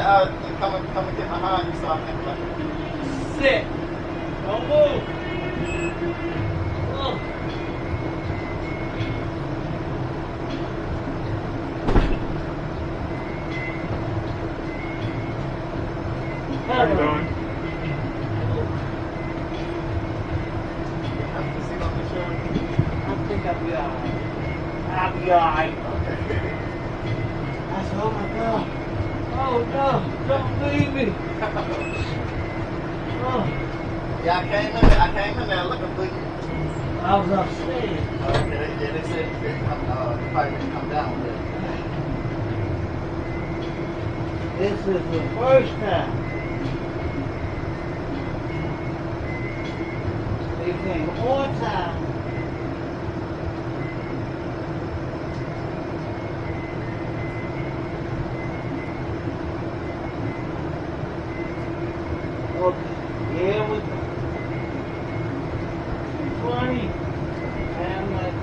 come and get behind you so I can like. Sit. Don't move. Oh. How you doing? Have to sit on the shoulder. I think I'll be alright. I'll be alright. I said, oh my God. Oh no, don't leave me. Oh, Yeah, I came in there looking for you. I was upstairs. Okay, yeah, they said you didn't come, you probably didn't come down with it. This is the first time they came on time. Okay, here we go. 20 and like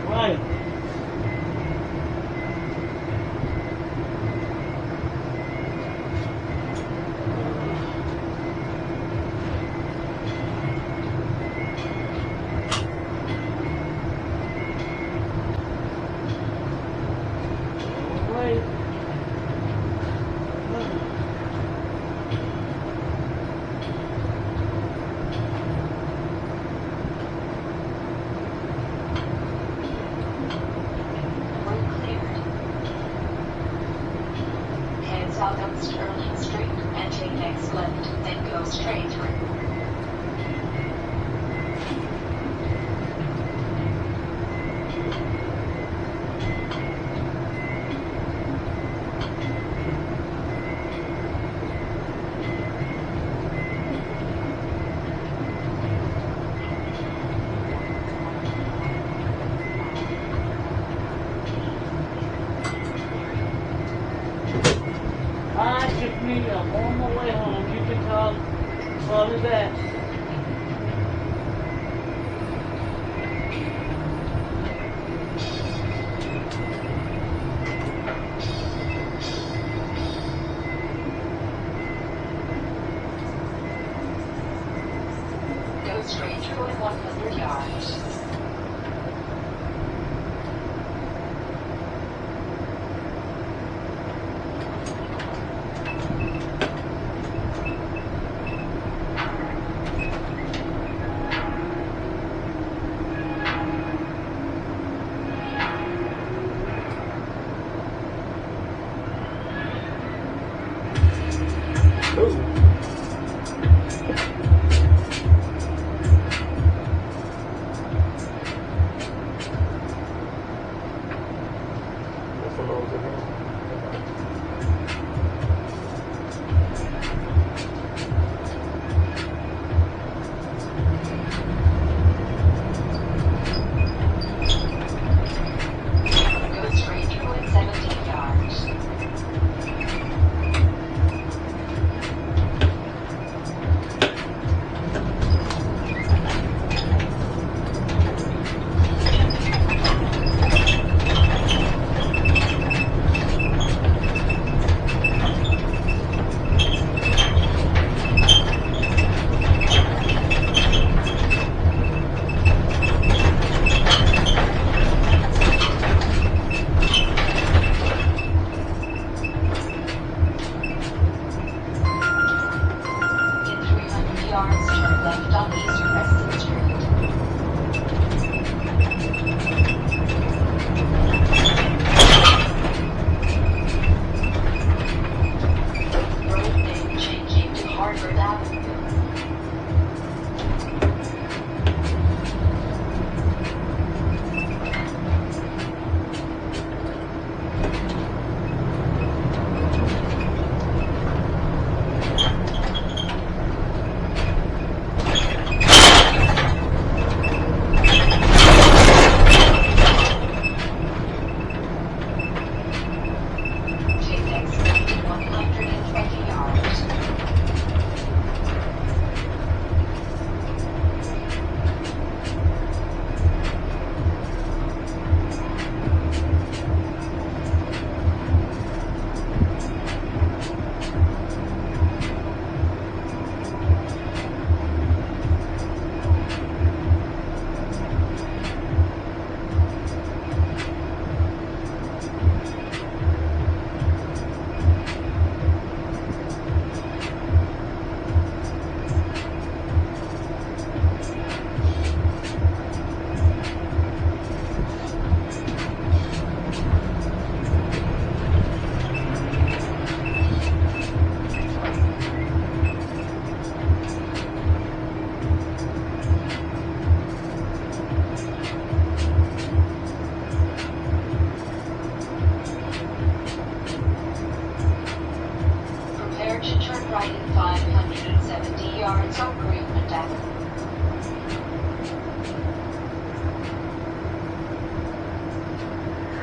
right. Wait. Road cleared. Head south on Sterling Street and take next left, then go straight through. I just me, I'm on my way home. You can talk.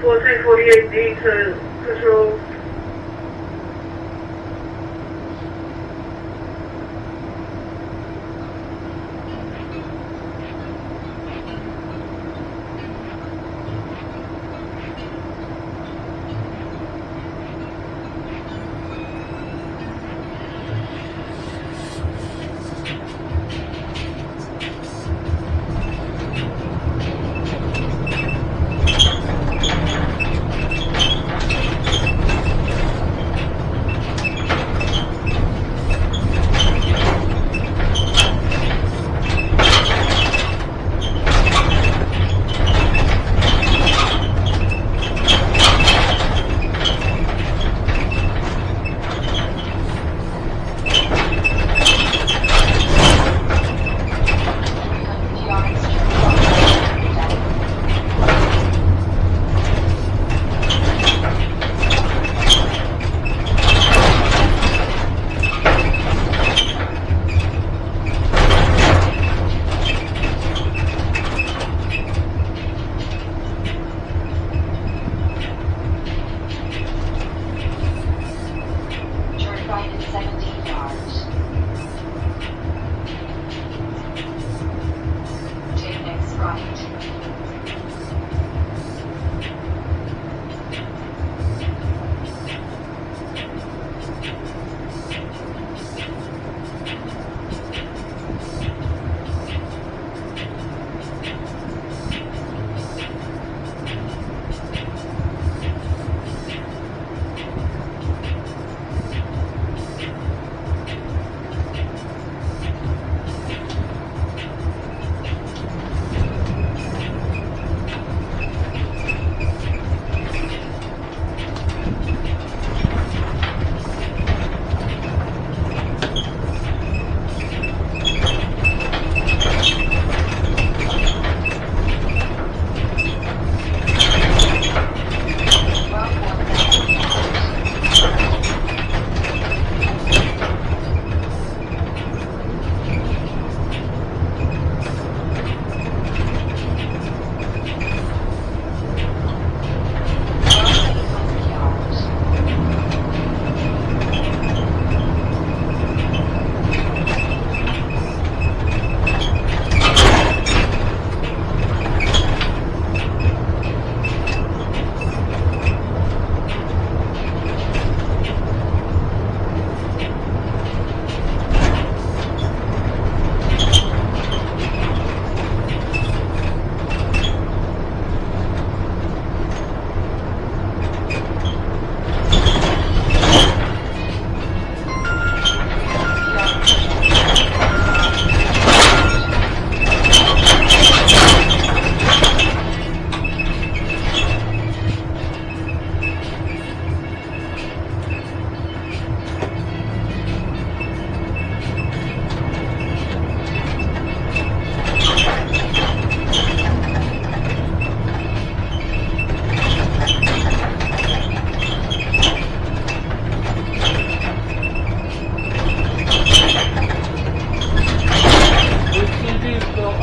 1448D to control.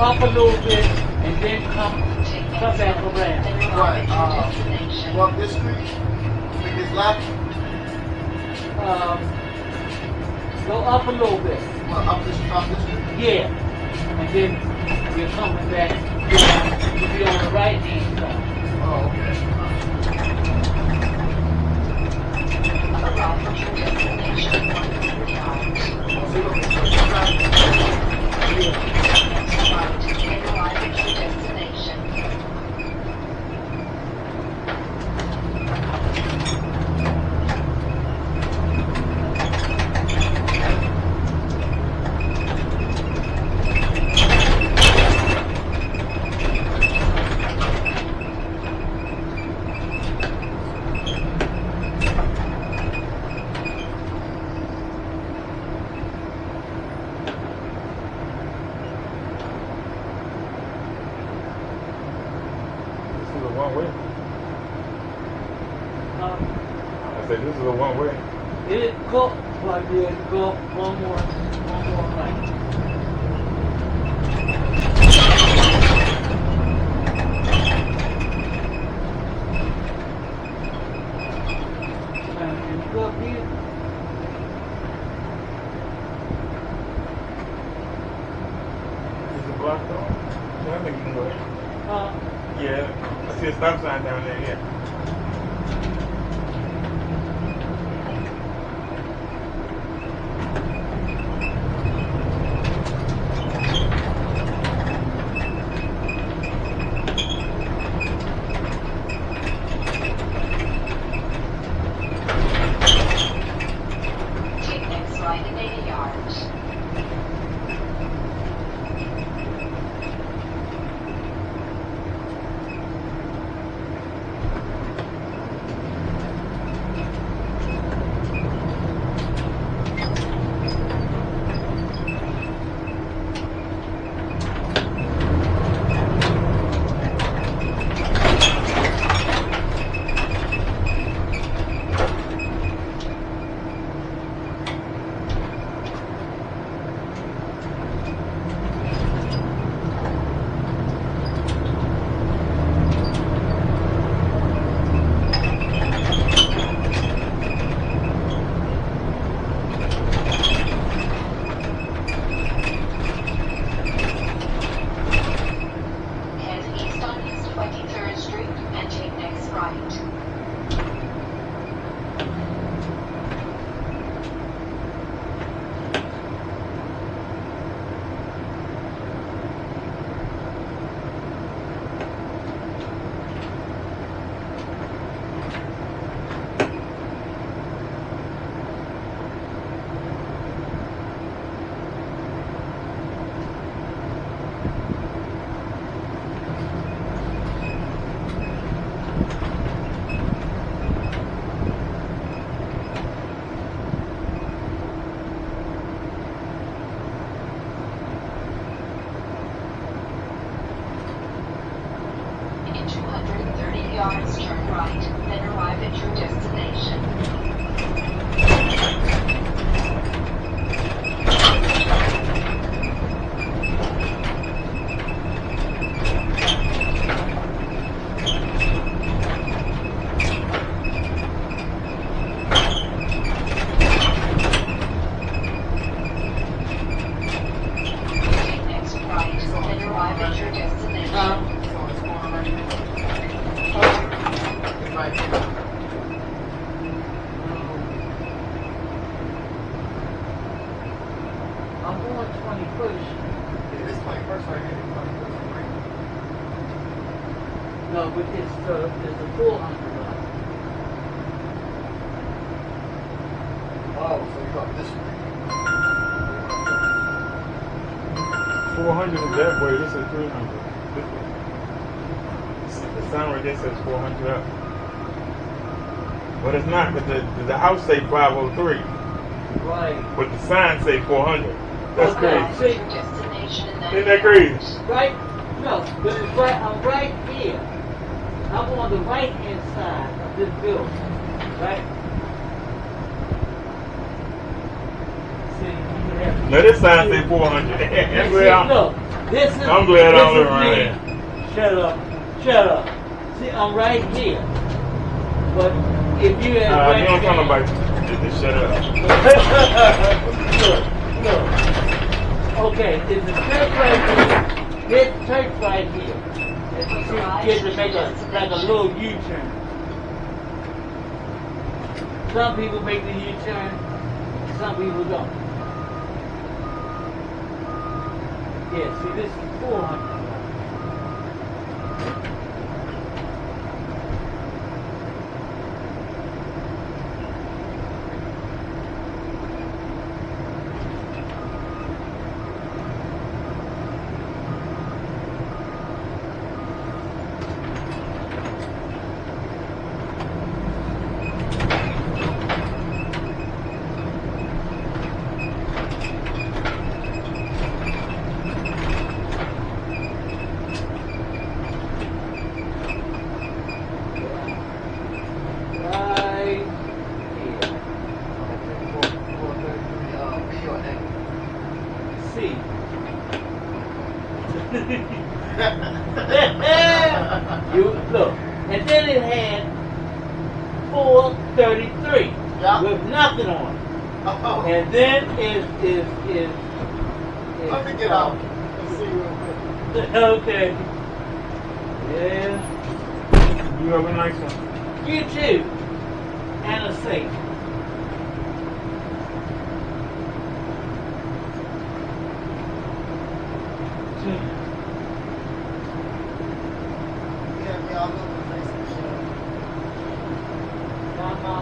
up a little bit and then come back around. Right. Walk this street. Make this left. Go up a little bit. Well, up this street. Yeah. And then you're coming back. You'll be on the right hand side. Oh, okay. Arrive at your destination 100 yards. So you don't get Next right, then arrive at your destination. This is a one way. I said this is a one way. It go like this, go one more right. think you can go ahead. Yeah, I see a stop sign down there, yeah. Take next right in 80 yards. Head east on East 23rd Street and take next right. In 230 yards, turn right, then arrive at your destination. Take next right, then arrive at your destination. So it's going on right here. It's right here. I'm going 21st. Yeah, it's 21st right here. 21st right here. No, but it's the 400 line. Oh, so you got this way. 400 is that way, this is 300. This way. The sign right there says 400 up. But it's not, because the house say 503, Right. but the sign say 400. That's Okay. crazy. Arrive at your destination in Isn't that crazy? Right? No, but it's right. I'm right here. I'm on the right hand side of this building. Right? See, you can have. Now this sign say 400. That's where I'm- Look, this is. I'm glad I don't this live is around me. here. Shut up. Shut up. See, I'm right here. But if you had. You don't tell nobody just shut up. Look. Okay, there's a church right here. This church right here. And you get to make like a little U-turn. Some people make the U-turn, some people don't. Yeah, see, this is 400. Right here. 433 B or A? See. You look, and then it had 433 Yeah. with nothing on it. Oh, And then is let me get out and see real quick. Okay. Yeah. You have a nice one. You too. And a safe. Yeah, me all over the place and Not my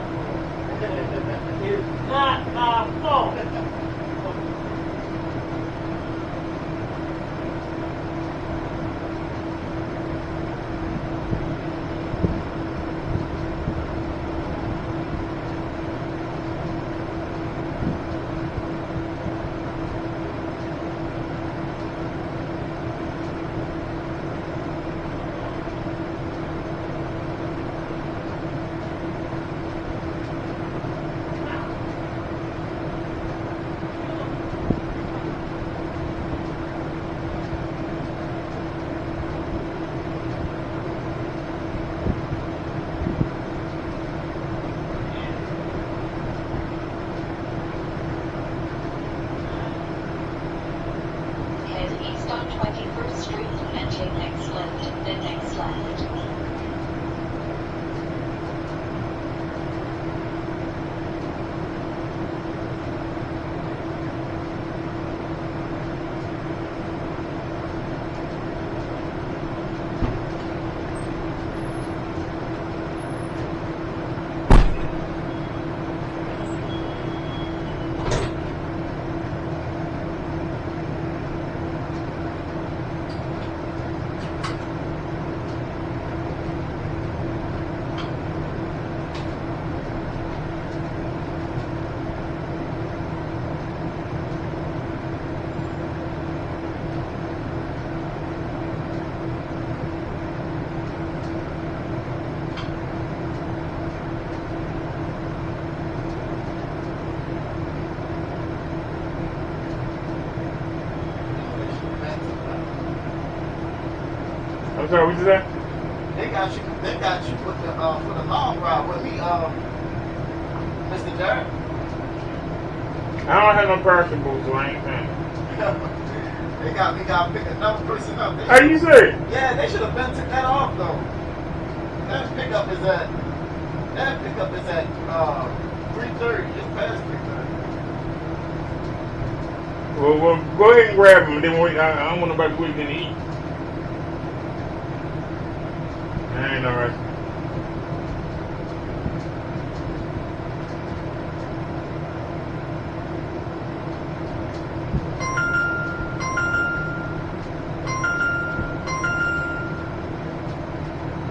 fault. It's not my fault. Head east on 21st Street and take next left, then next left. I'm sorry, what you say? They got you for the long ride with me, Mr. Derrick. I don't have no perishable, so I ain't saying. They got pick another person up. Are you serious? Yeah, they should have been took that off though. That pickup is at 3:30, just past 3:30. Well, go ahead and grab them. Then wait. I don't want nobody waiting to eat. I ain't alright.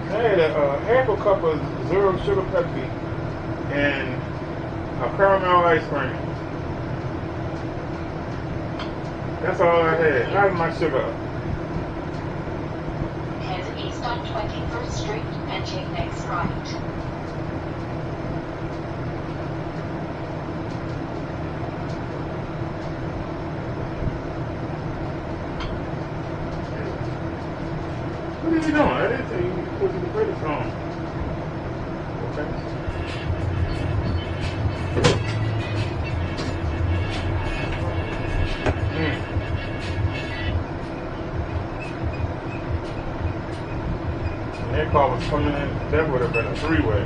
I had a half a cup of zero sugar Pepsi and a caramel ice cream. That's all I had. How's my sugar? Head east on 21st Street and take next right. What are you doing? I didn't tell you you put the credits on. Okay. When that car was coming in, that would have been a three-way.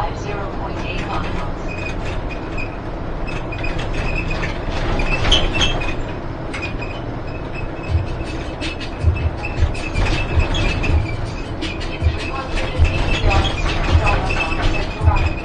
drive 0.8 miles. In 380 yards, turn right on Center Right.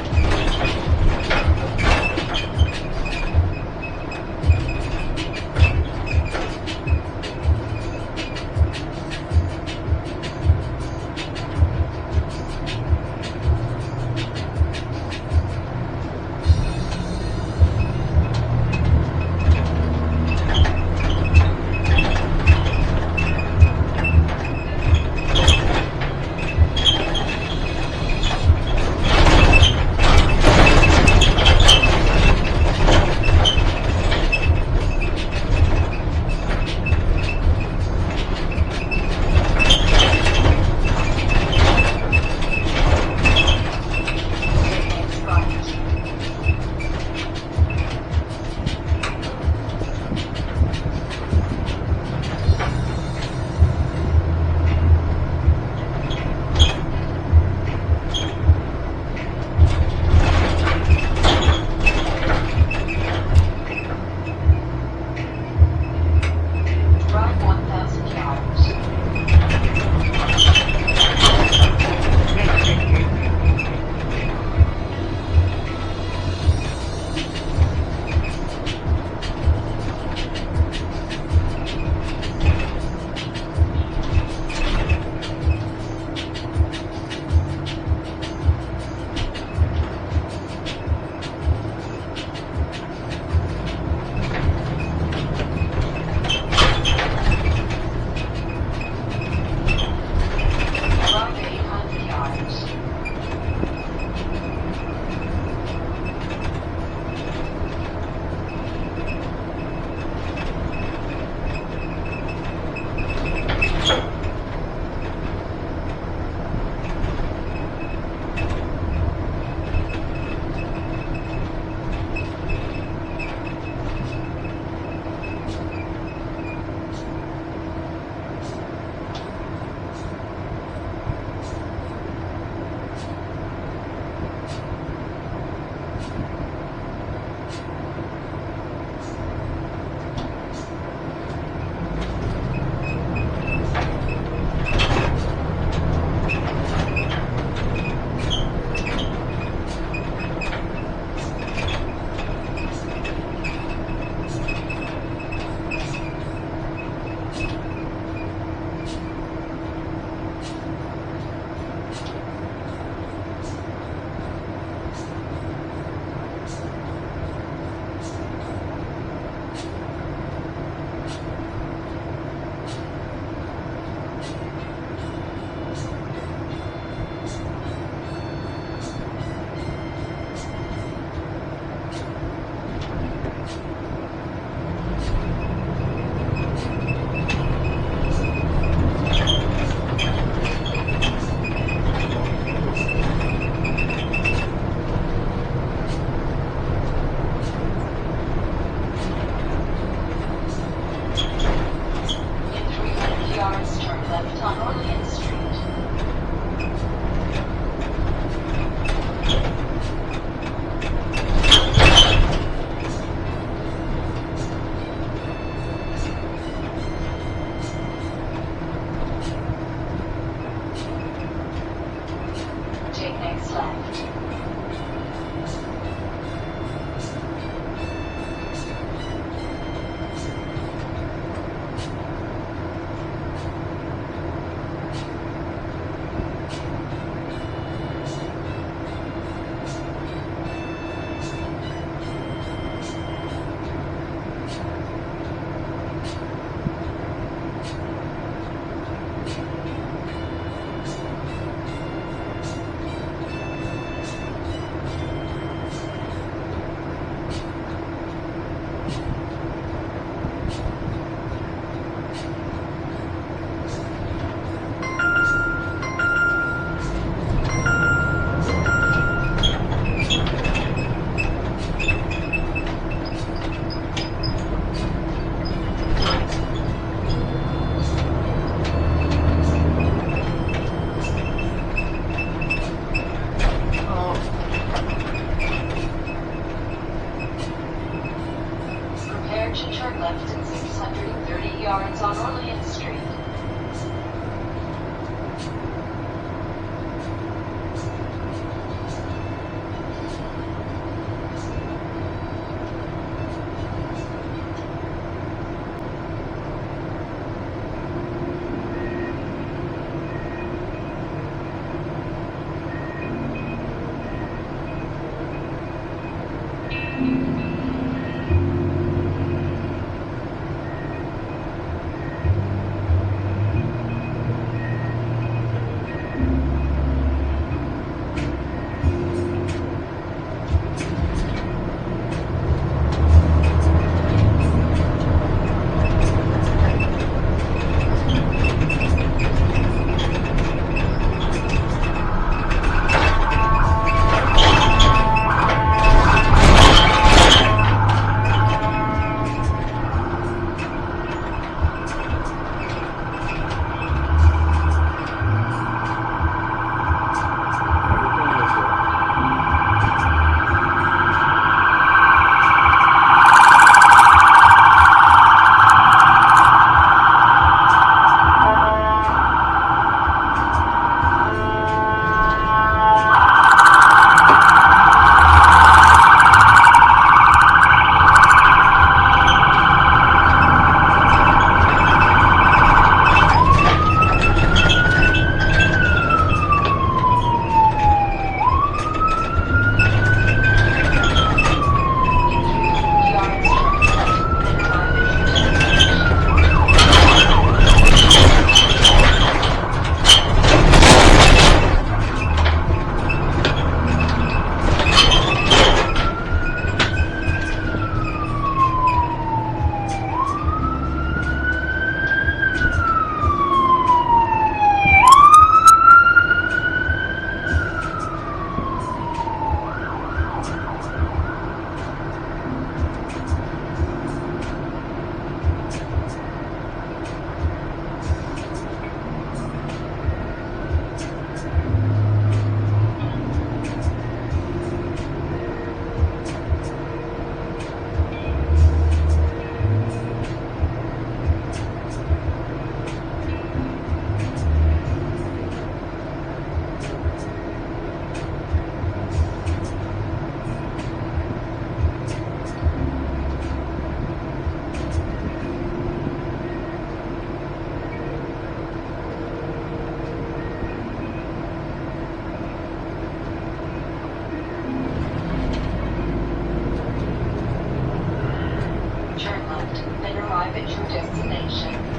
destination.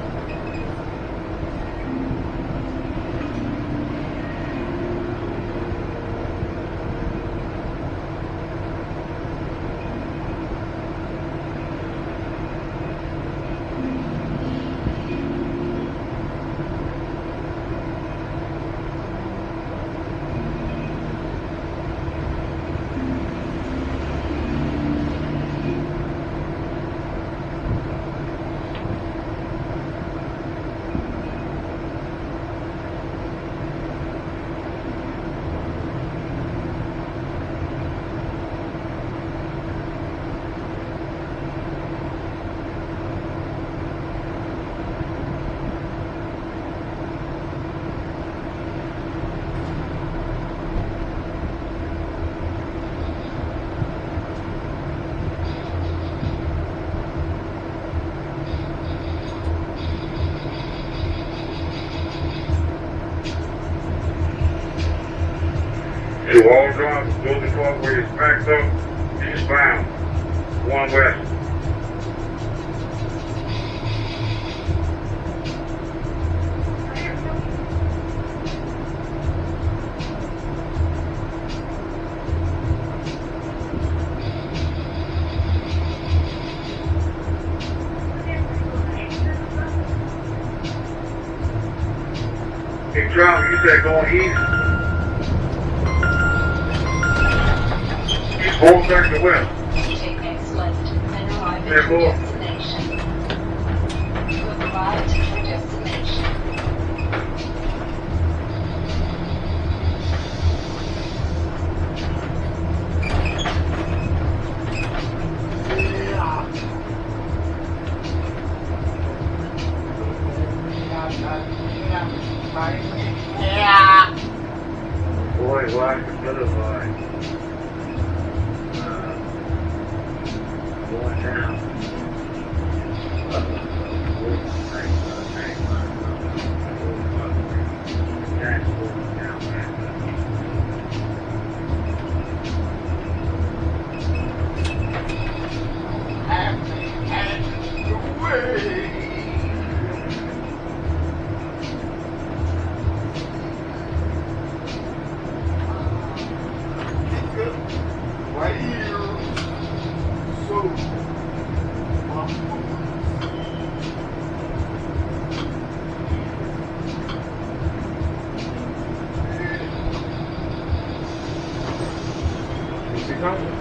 To all drivers, go to the truck where it's backed up, eastbound, 1 west. Hey, driver, you said going east? East 430 west. Take next left, then arrive at Yeah, your boy. destination. You have arrived at your destination. Boy, why the butterfly? Going down. Right here. So. You see something?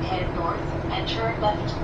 Head north and turn left.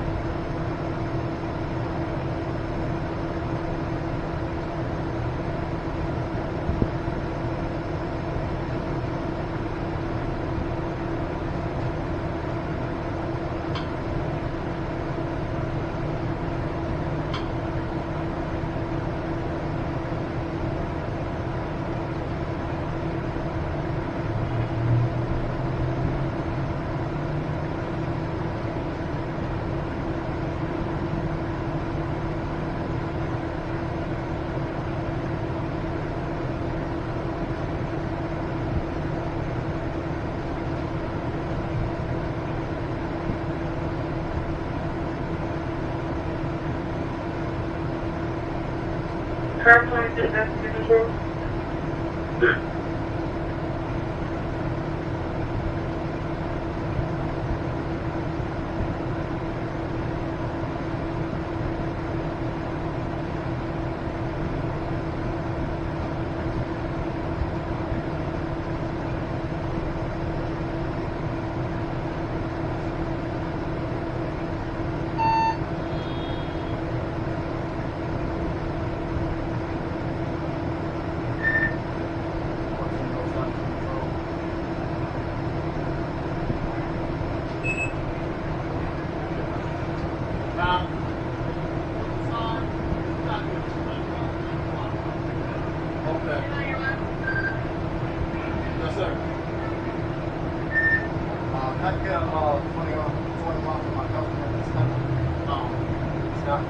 Airplane to destination. Yes, sir. I get 20 off for my customer and stuff. Scott?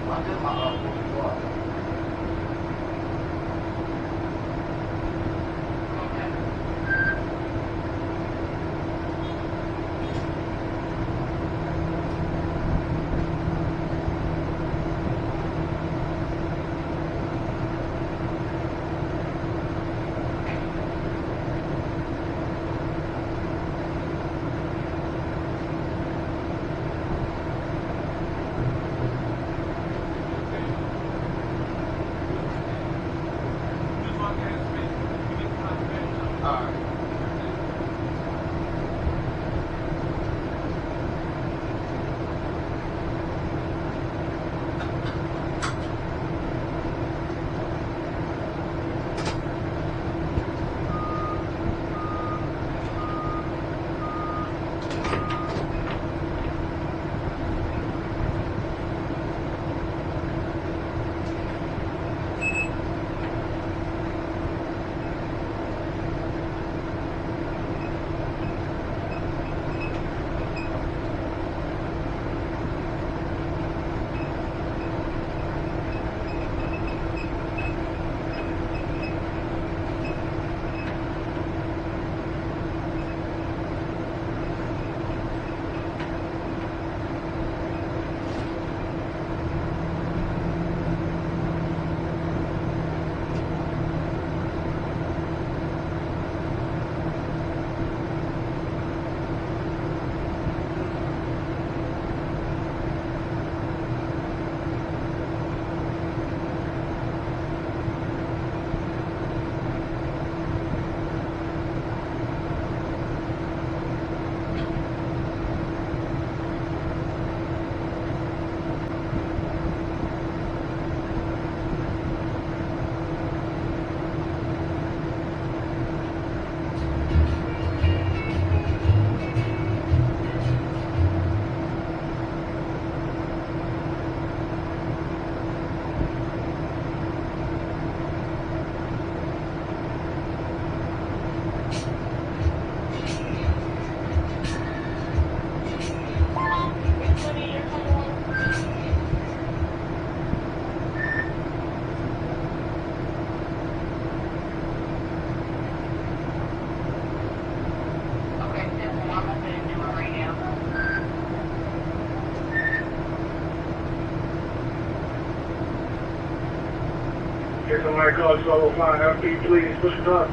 I did my Get somebody call 1205 LP, please. Push it up.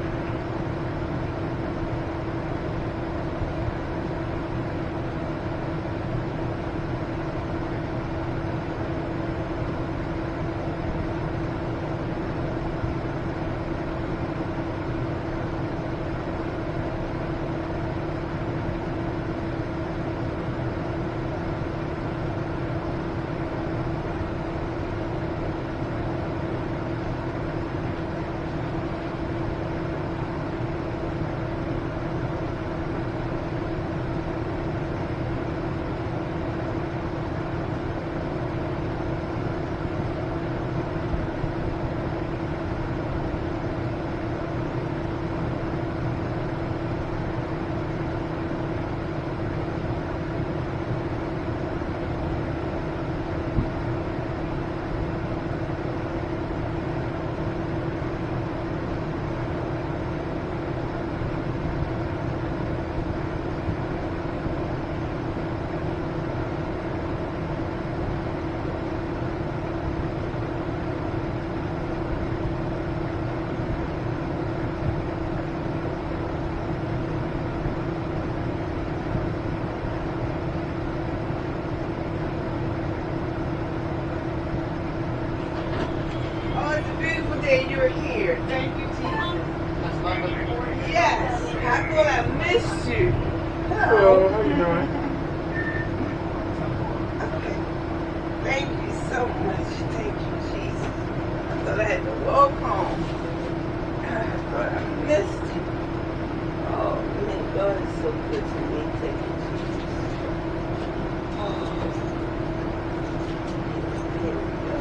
Oh, it's a beautiful day you're here. Thank you, Jesus. Yes. I thought I missed you. Hello, how you doing? Okay. Thank you so much. Thank you, Jesus. I thought I had to walk home. I thought I missed you. Oh, man, God is so good to me. Thank you, Jesus. Oh. Here we go.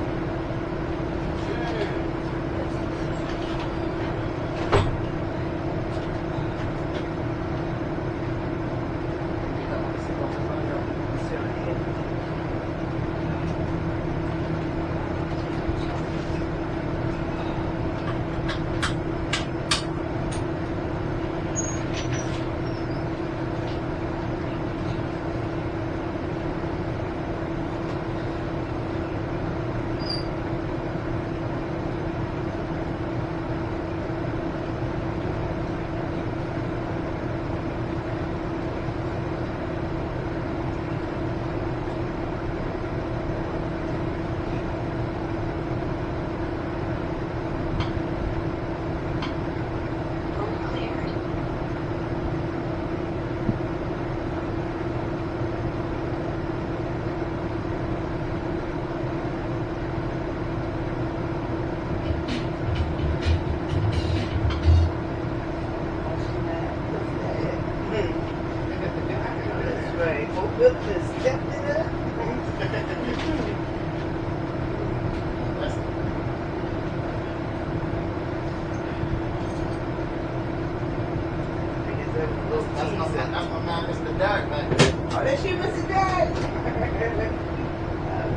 That's my man, Mr. Derrick, man. Oh, that's you, Mr. Dad?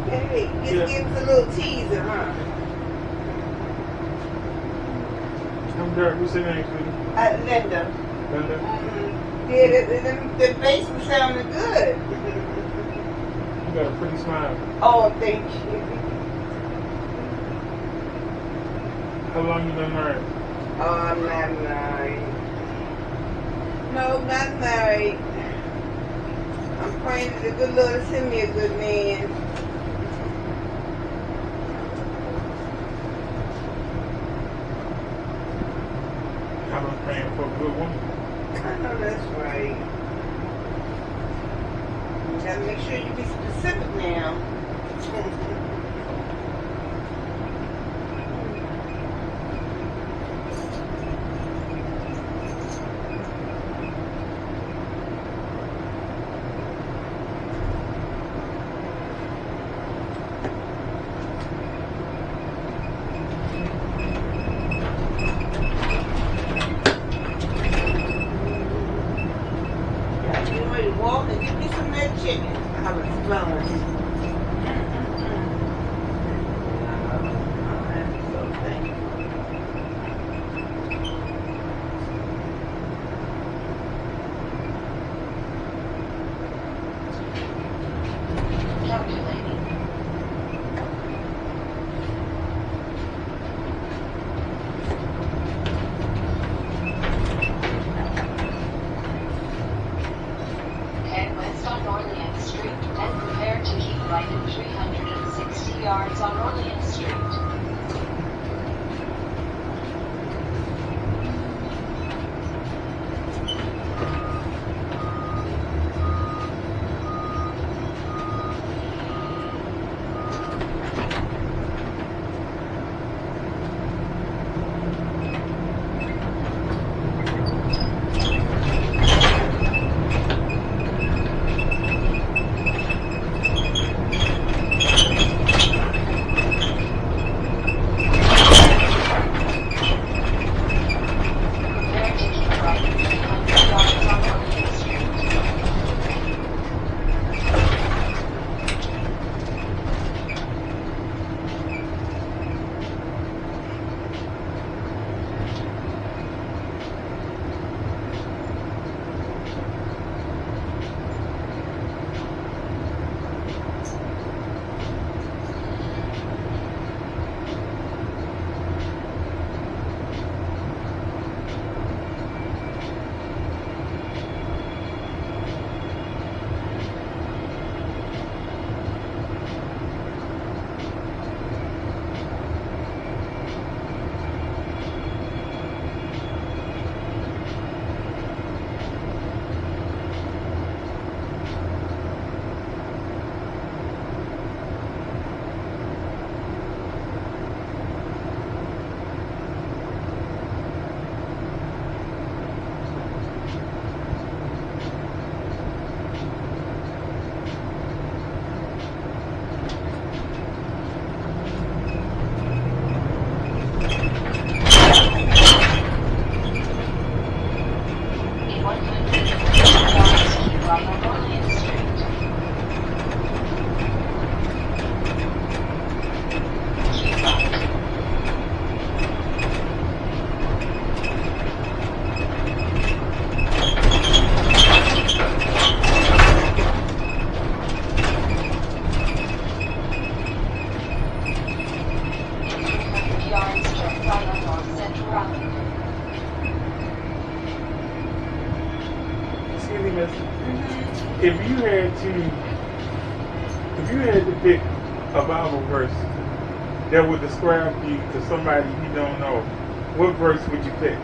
Okay, just give us a little teaser, huh? I'm Derek. What's your name, sweetie? Linda. Linda. Yeah, the bass was sounding good. You got a pretty smile. Oh, thank you. How long you been married? Oh, I'm not married. No, not married. I'm praying that the good Lord send me a good man. I'm praying for a good woman. I know that's right. You gotta make sure you be specific now. Walk and give me some of that chicken. I was flowing. if you had to pick a Bible verse that would describe you to somebody you don't know, what verse would you pick?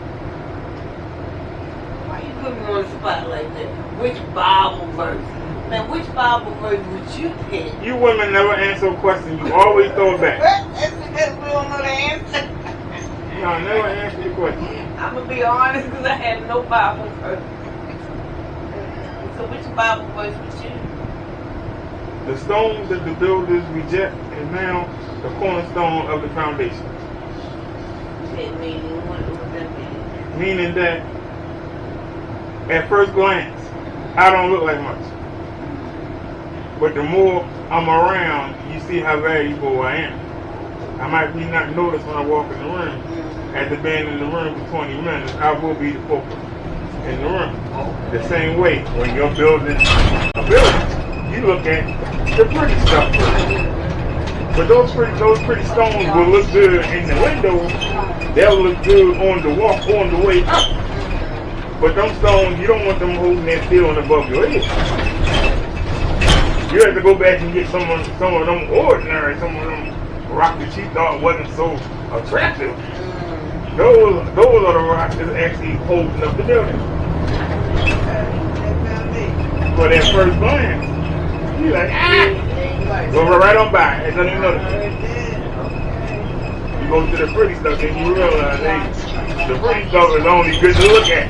Why you put me on the spot like that? Which Bible verse? Man, which Bible verse would you pick? You women never answer a question. You always throw it back. That's because we don't know the answer. No, I never answer the question. I'm going to be honest because I have no Bible verse. So which Bible verse would you? The stone that the builders reject is now the cornerstone of the foundation. Okay, meaning what that mean? Meaning that at first glance, I don't look like much. But the more I'm around, you see how valuable I am. I might be not noticed when I walk in the room. After being in the room for 20 minutes, I will be the focus in the room. The same way, when you're building a building, you look at the pretty stuff first. But those pretty stones will look good in the window. They'll look good on the walk, on the way up. But them stones, you don't want them holding that ceiling above your head. You have to go back and get some of them ordinary, some of them rocks that you thought wasn't so attractive. Those are the rocks that actually holding up the building. But at first glance, you're like, go right on by. It's not even notice. You go to the pretty stuff and you realize, hey, the pretty stuff is only good to look at.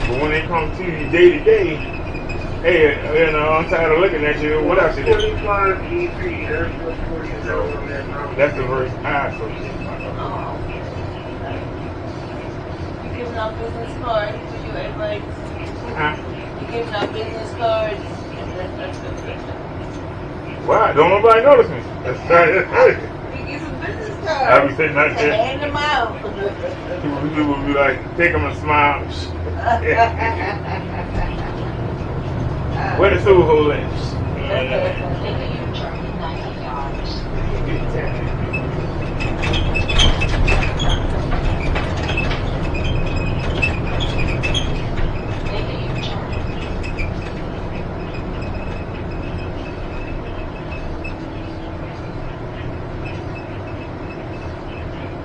But when it comes to you day to day, hey, I'm tired of looking at you. What else you do? That's the verse I associate. You giving out business cards for you, everybody? Huh? You giving out business cards? Why? Don't nobody notice me. That's You get some business cards. I'll be sitting out there. Hand them out. People will be like, take them and smile. Where the soul hole is? Take a U-turn in 90 yards. Take a U-turn.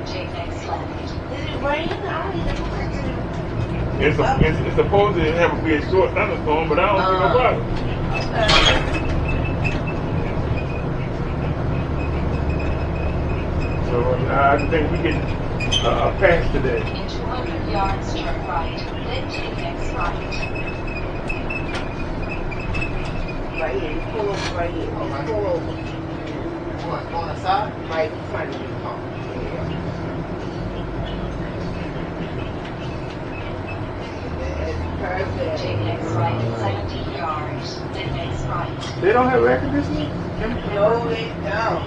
Take next left. Did it rain? I don't even know. It's supposed to have to be a short thunderstorm, but I don't see no problem. So I think we get a pass today. In 200 yards, turn right. Then take next right. Right here. You pull over right here. Just pull over. What, on the side? Right in front of you. Perfect. Take next right 70 yards. Then next right. They don't have air conditioning? No, they don't.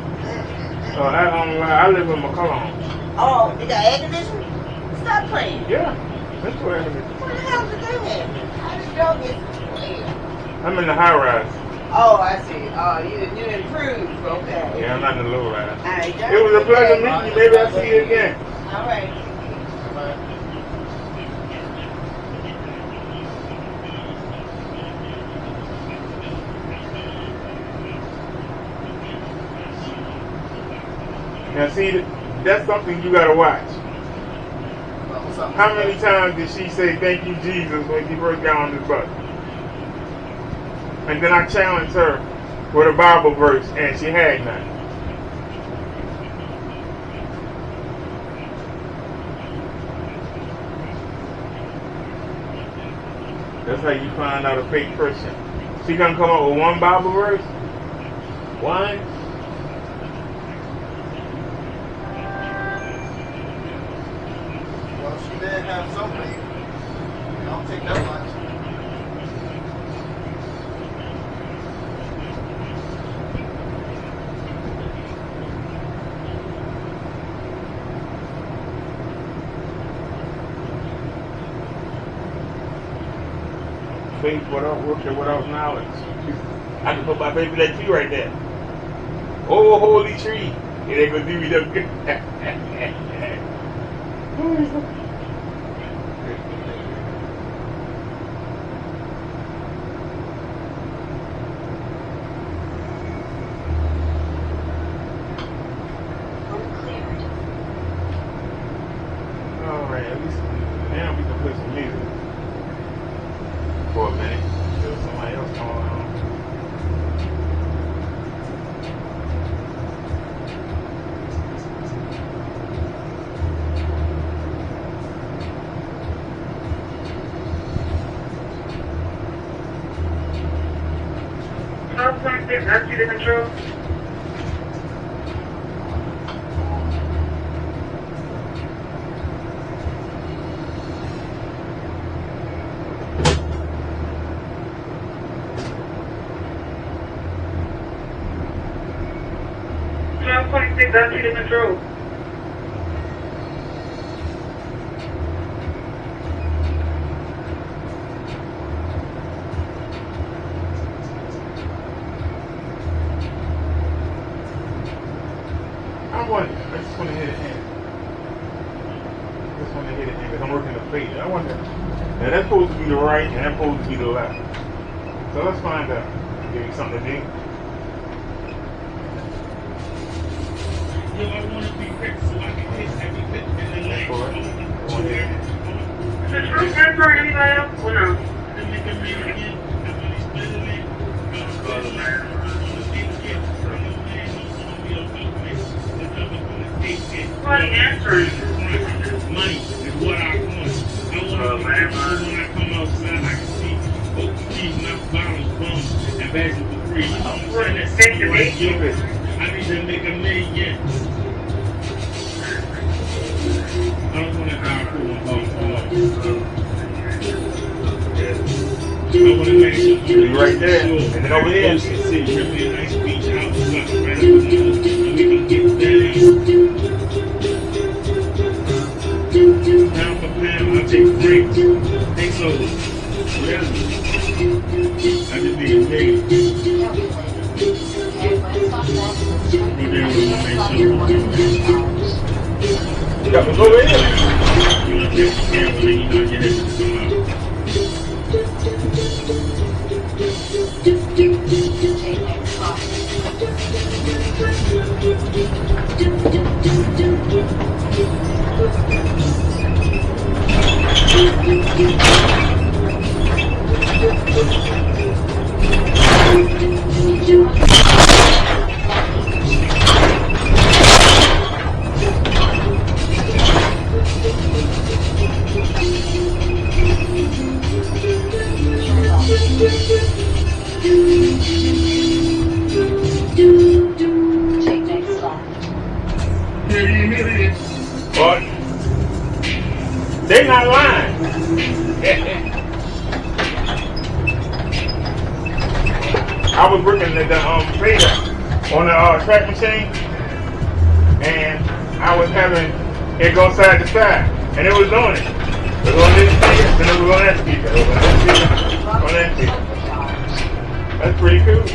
I live in McCollum. Oh, they got air conditioning? Stop playing. Yeah, that's where air conditioning. What the hell did they have? How did y'all get air? I'm in the high rise. Oh, I see. Oh, you improved. Okay. Yeah, I'm not in the low rise. All right, It was a pleasure meeting you. Maybe I'll see you again. All right. Now see, that's something you gotta watch. What's up? How many times did she say thank you Jesus when she first got on this bus? And then I challenged her with a Bible verse and she had none. That's how you find out a fake Christian. She gonna come up with one Bible verse? One? Well, she did have something. It don't take that much. Faith without worship, without knowledge. I can put my faith in that tree right there. Oh, holy tree. It ain't gonna do me no good. at least now we can play some music for a minute until somebody else comes along. That's you to control. That's you to control. I just want to hit it in. Just want to hit it in because I'm working the plate. I wonder. Now that's supposed to be the right and that's supposed to be the left. So let's find out. Give me something to do. Yo, I want to be quick so I can hit every bit in the leg. Is the truth good for anybody else? Or no? Nobody answers. Money is what I want. I want to when I come outside, I can see both these mouth bottles, bums, and bags for free. What, take the bait? I need to make $1 million. I don't want to hire for one boss. I want to make sure you're right there. And then over there, you can see. Really a nice beach house, right up the road, and we can get down. Pound for pound, I take breaks. Take over. Really. I just need $1 million. Go there with my man, you got to go in. you know, just careful, you know, your head to come out. But they're not lying. I was working at the trader on the track machine, and I was having it go side to side, and it was doing it. It was on this speaker, then it was on that speaker, it was on that speaker, on that speaker. That's pretty cool.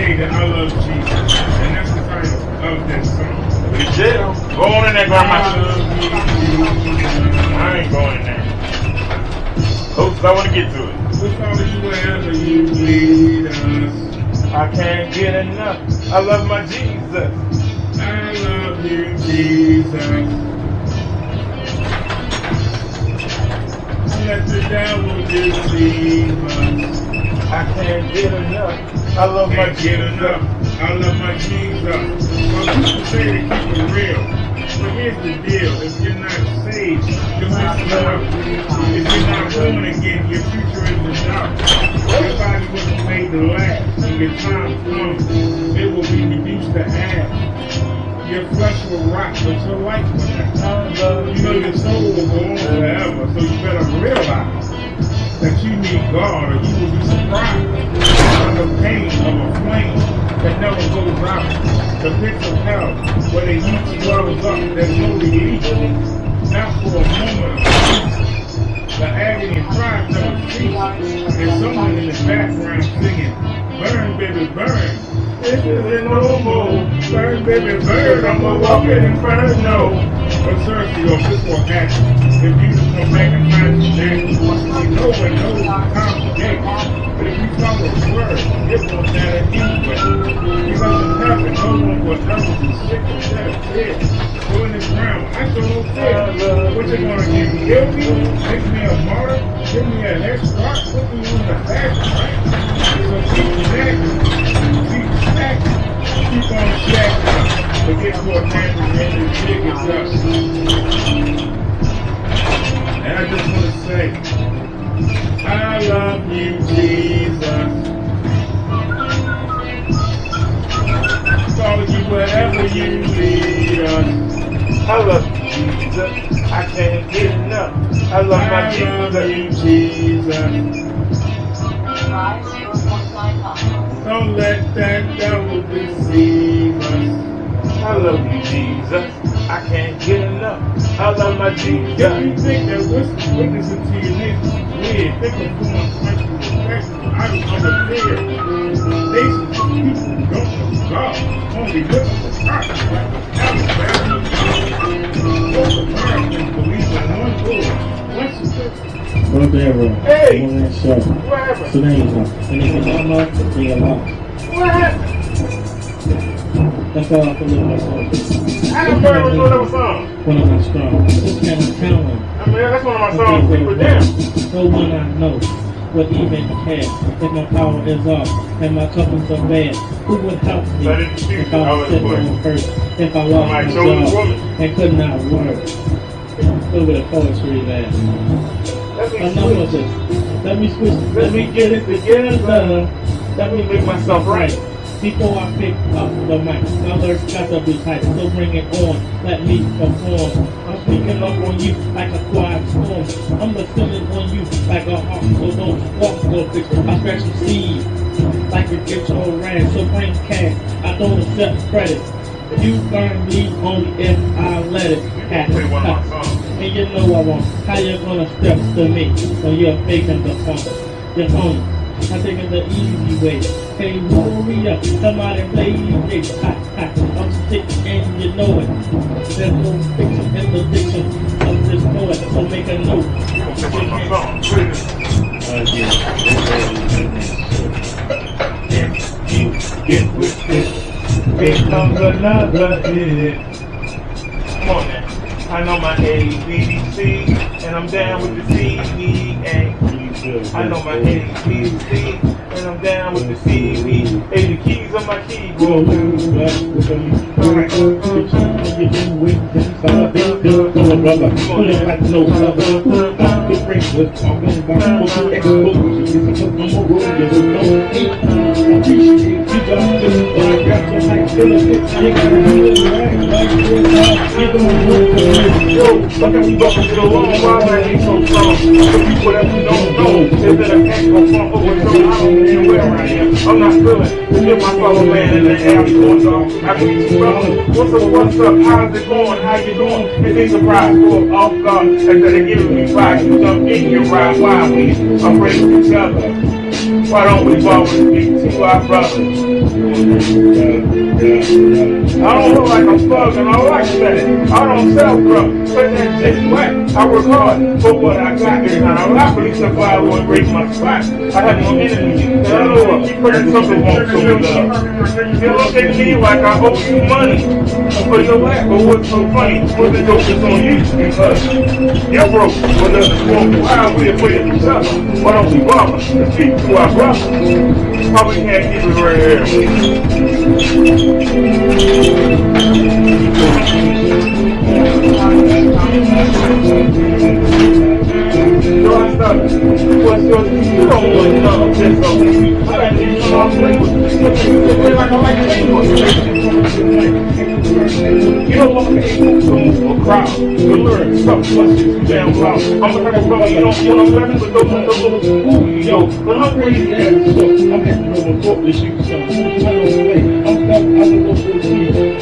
That I love Jesus, and that's the title of that song. You did. Go on in there, Grandma. I ain't going in there. Oops, I want to get to it. Which one do you wherever you lead us? I can't get enough. I love my Jesus. I love you, Jesus. Let the devil deceive us. I can't get enough. I love my Jesus. I love my Jesus. Well, people say to keep it real. But here's the deal. If you're not saved, you're messing up. If you're not born again, your future is in dark. Your body wasn't made to last. When your time comes, it will be reduced to ash. Your flesh will rot, but your life will not. You know your soul will go on forever, so you better realize that you need God, or you will be surprised by the pain of a flame that never goes out. The pits of hell, where the heat swells up, there's no relief. Not for a moment of peace. The agony and cries never cease. There's someone in the background singing, burn, baby, burn. This isn't no more. Burn, baby, burn. I'm a walking inferno. But seriously, though, this will happen. If you come back and find you there, no one knows the time of day. But if you follow the word, it won't matter anyway. Because in heaven, no one will ever be sick instead of dead. So in this realm, I show no fear. What you gonna do? Kill me? Make me a martyr? Give me a head start? Put me on the back, right? So keep stacking. Keep stacking. Keep on stacking. But get to a time when the big is up. And I just want to say, I love you, Jesus. Follow you wherever you lead us. I love you, Jesus. I can't get enough. I love my Jesus. Rise 0.95. Don't let that devil deceive us. I love you, Jesus. I can't get enough. I love my Jesus. If you think that witnessing to your neighbor is weird, they can form special respect out of other fear. Nations of people who don't know God, only live for God. Most Americans believe in one Lord. BROTHADERRICK. Hey! On that show. What happened? Today's one. And if you don't know, then you're lost. What happened? That's all I can live myself. I don't remember what that was song. One of my strong. This kind of talent. I mean, that's one of my songs. People down. No one I know would even care if my power is off and my troubles are bad. Who would help me That is the if I I was was sitting put. on first? If I lost My my chosen job woman. and could not work? Look at the poetry there. Let me Enough of switch. this. Let me switch. Let me get it together. Let me make myself right. Before I pick up the mic, my words got to be tight, so bring it on. Let me perform. I'm speaking up on you like a quiet storm. I'm listening on you like a hawk, so don't walk no fix. I scratch the seed like a guitar ran, so bring cash. I don't accept credit. You burn me only if I let it happen. Play one of my songs. And you know I want how you gonna step to me when you're faking the funk. You're home. I'm taking the easy way. Hey, warrior, somebody play DJ. I'm sick and you know it. There's no fiction in the diction of this poet, so make a note. You gonna play one of my songs. You get with this. Here comes another hit. Come on now. I know my A, B, C, and I'm down with the C, D, A. I know my A, B, C, and I'm down with the C, D, A. The keys on my keyboard. Yo, look at me walking to the long why I ain't so strong. For people that we don't know, is that I can't go from over, so I don't even know where I am. I'm not feeling to get my fellow man in the alley going off. I can see brother, what's up, how's it going, how you doing? And they surprised for off guard, and then they giving me five, you jump in your ride, why we afraid of each other. Why don't we always speak to our brothers? I don't look like I'm thugging, I like that. I don't sell drugs, but that shit's whack. I work hard for what I got this time. I believe that's why I won't break my spot. I have no enemies. And I know what, there's something wrong with me, love. You look at me like I owe you money for your lack, but what's so funny? What's the joke is on you? Because you're broke, but doesn't smoke. Why are we afraid of each other? Why don't we bother to speak to our brothers? Probably can't keep it right here. So I start What's your, you don't want none of this stuff. I got these come off language. They're like I like language. You don't want to be able to a crowd to learn stuff plus it's too damn loud. I'm the type of brother you don't want to learn with those little yo. But I'm crazy at it. I'm having to report this shit. So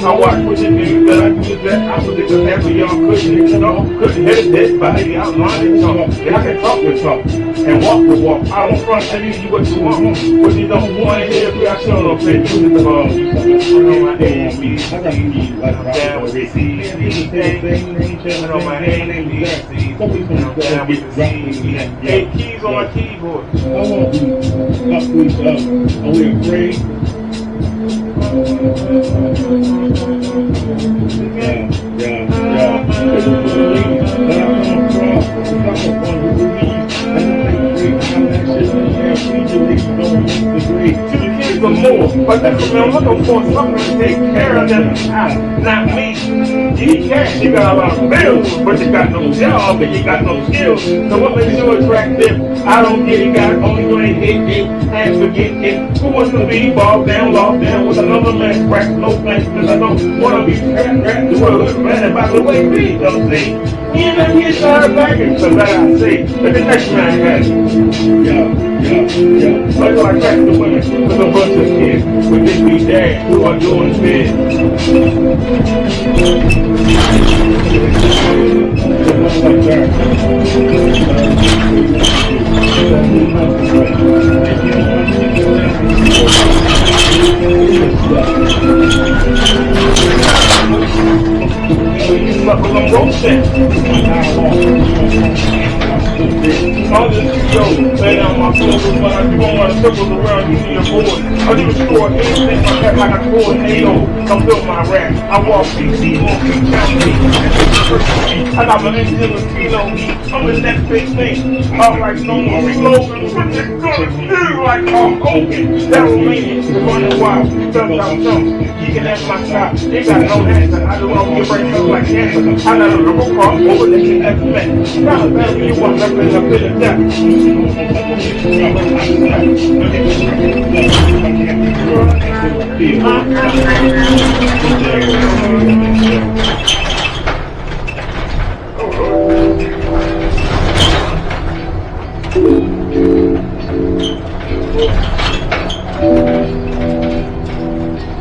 I watch what you do that I do that I was just happy y'all couldn't hit a dead body out line and talk. Yeah, I can talk the talk and walk the walk. I don't front tell you what you want. What you don't want to hear if you got shown up and do the I know my name be down with the C. I know my name be down with the C. Hey, keys on my keyboard. I want to talk to each other. Are we afraid? More, but that's what I'm looking for, something to take care of them. Not me. You cash, you got a lot of bills, but you got no job and you got no skills. So what makes you attractive? I don't get it, got only going to hit it, and forget it. Who wants to be bogged down, locked down with another man's crack, no thanks, because I don't want to be trapped to a hood man. And by the way, please don't say, you know, you start backing, so that I say, but the next man has it. Like I track the women with a bunch of kids with this be dads who are doing big. You suck on them roasting. All this yo, lay down my clothes, but I don't want to circle around you to your board. I do score anything like that, like I scored NATO. Come build my rap. I walk PC, won't be counting. I got my engine with Kilo. I'm the next big thing. I'm like no more slogans. What you gonna do? Like Hulk Hogan. That'll mean it. Running wild. Stuff out jump. You can have my shot. They got no answer. I do all your brain up like cancer. I got a little cross over that you never met. Not a bad when you want to represent a bit of death.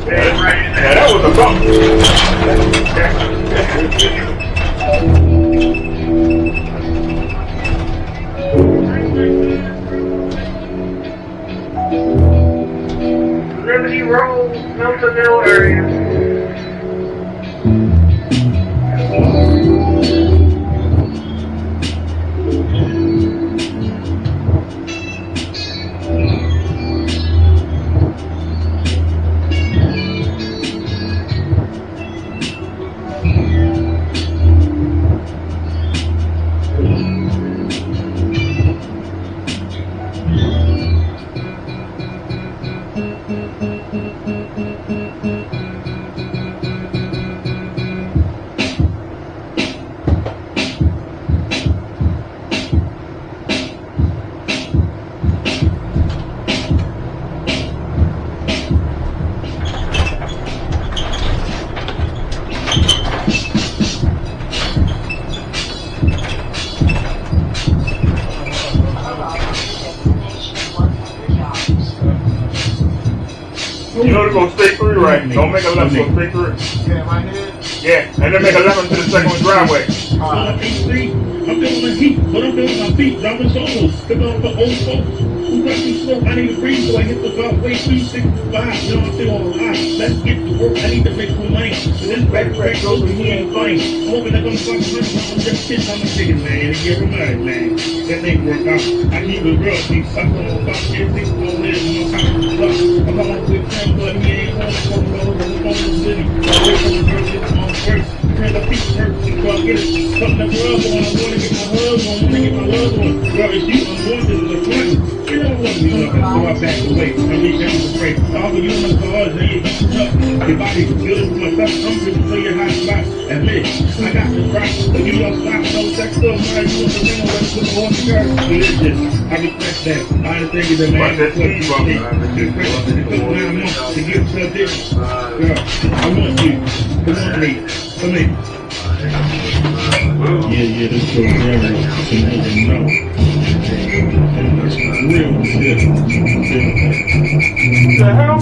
Yeah, that was a bump. Liberty Road, Miltonville area. You know they're gonna stay through, right? Don't make a left, go stay through. Yeah, right here. Yeah, and then make a left into the second driveway. I'm feeling my heat, but I'm feeling my feet, dropping solos, picking up the old folks. Who got too slow? I need to breathe, so I hit the beltway 265. You know I'm still alive. Let's get to work. I need to make more money. So this backpack goes to me and fine. I'm hoping they're gonna fuck money. I'm just shitting on the chicken, man. And get reminded, man. That ain't work out. I keep it real. Keep sucking on top. Get things on live. You know how to rock. I'm on with him, but he ain't on the phone. I'm on the city. I'm away from the girl, it's on first. because the feet hurt. So I get it. Something to rub on. I want to get my hug on. I want to get my love on. Girl, if you unborn, this is a front. You don't want to be loving, so I back away. And we never afraid. All of you on the cars, and you beat up. Your body's good as my stuff. I'm going to tell you hot spot. Admit, I got the rock. So you don't stop, no sex, no mind. You want the ring, let's put the horse skirt. Religion. I respect that. I understand you're the man. It took 9 months to get to this. Girl, I want you. Come on, me. Come in. Yeah, this so very amazing. No. Real shit. The hell?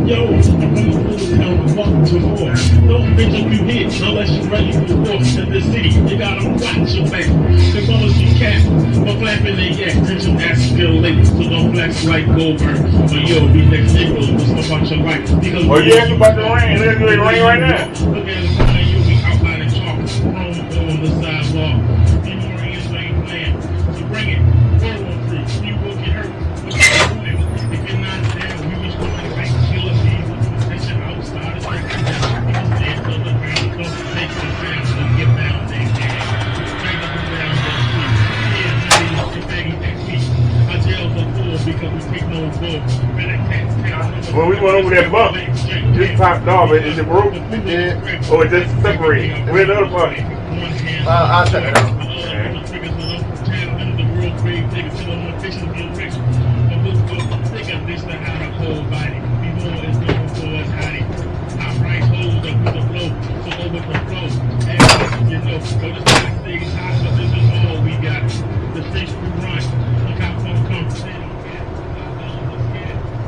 Yo, I'm gonna pull it down and walk to more. Don't bitch if you hit unless you're ready for war. In this city, you gotta watch your back. As long as you can, but flapping their yak, tension escalate. So don't flex like Goldberg. But yo, these next niggas will stop out your life. Because well, yeah, it's about to rain. Look at it rain right now. Look at it, man, you'll be outlining chalk. Chrome on the sidewalk. You know where you ain't playing. So bring it. Go on through. You will get hurt. But if you're not down, we was going back to kill a season. That shit outside is like that. People stand to the ground. Don't take the ground. So get down there. Straight up and down that street. Yeah, man, it's baggy that week. I jail before because we take no bull. Better cats down. When we went over that bump, just popped off. Is it broke? It did. Or it just separated? Where's the other part? I'll check it out.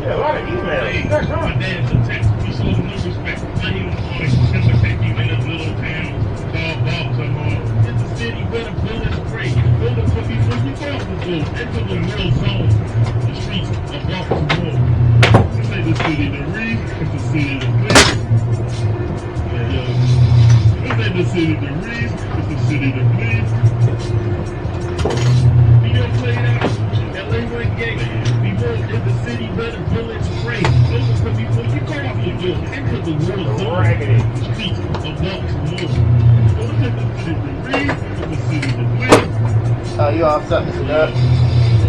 Yeah, a lot of emails. That's My right. dad's a text. He showed no respect. Now he was on it. Just protect you in this little town. Dog balls are on. It's a city where the bullets break. Buildings for people you go to go. Enter the real zone. The streets of Baltimore. This ain't the city to read. It's the city to live. Yeah, yo. This ain't the city to read. It's the city to live. You don't play that. LA went gay. We work in the city where the bullets spray. Those are before you go off your door. Enter the world zone. The streets of Baltimore. So this ain't the city to read. It's the city to live. You all set, Mr. Dub?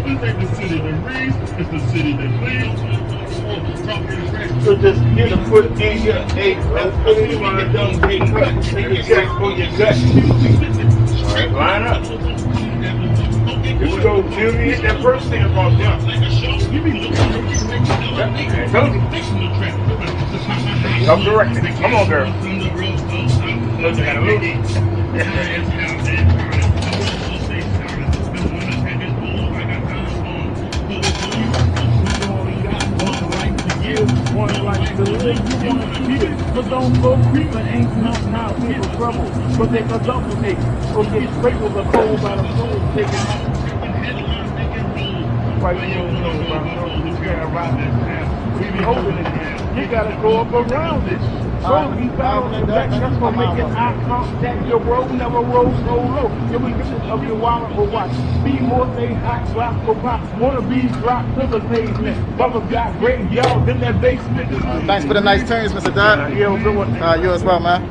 This ain't the city to read. It's the city to live. So just get a foot in your eight. Put it in your dumb eight cut. Take a check for your gut. Alright, line up. Here we go. Jimmy, hit that first thing about jump. I told you. Come directly. Come on, girl. Look, you got a look. One life to live, you want to keep it, but don't go creeping, ain't nothing how people trouble, but they can duplicate, or get straight with a cold by the soul, taking right you don't know about those, you gotta ride this path, we be holding it, you gotta go up around it, so we bound to back, that's gonna make it eye contact, your road never rolls so low, your weakness of your wallet will watch, be more they hot, drop for pop, wanna be dropped to the pavement, Bubba got great y'all in that basement. Thanks for the nice turns, Mr. Dub. Yeah, we'll do it. You as well, man.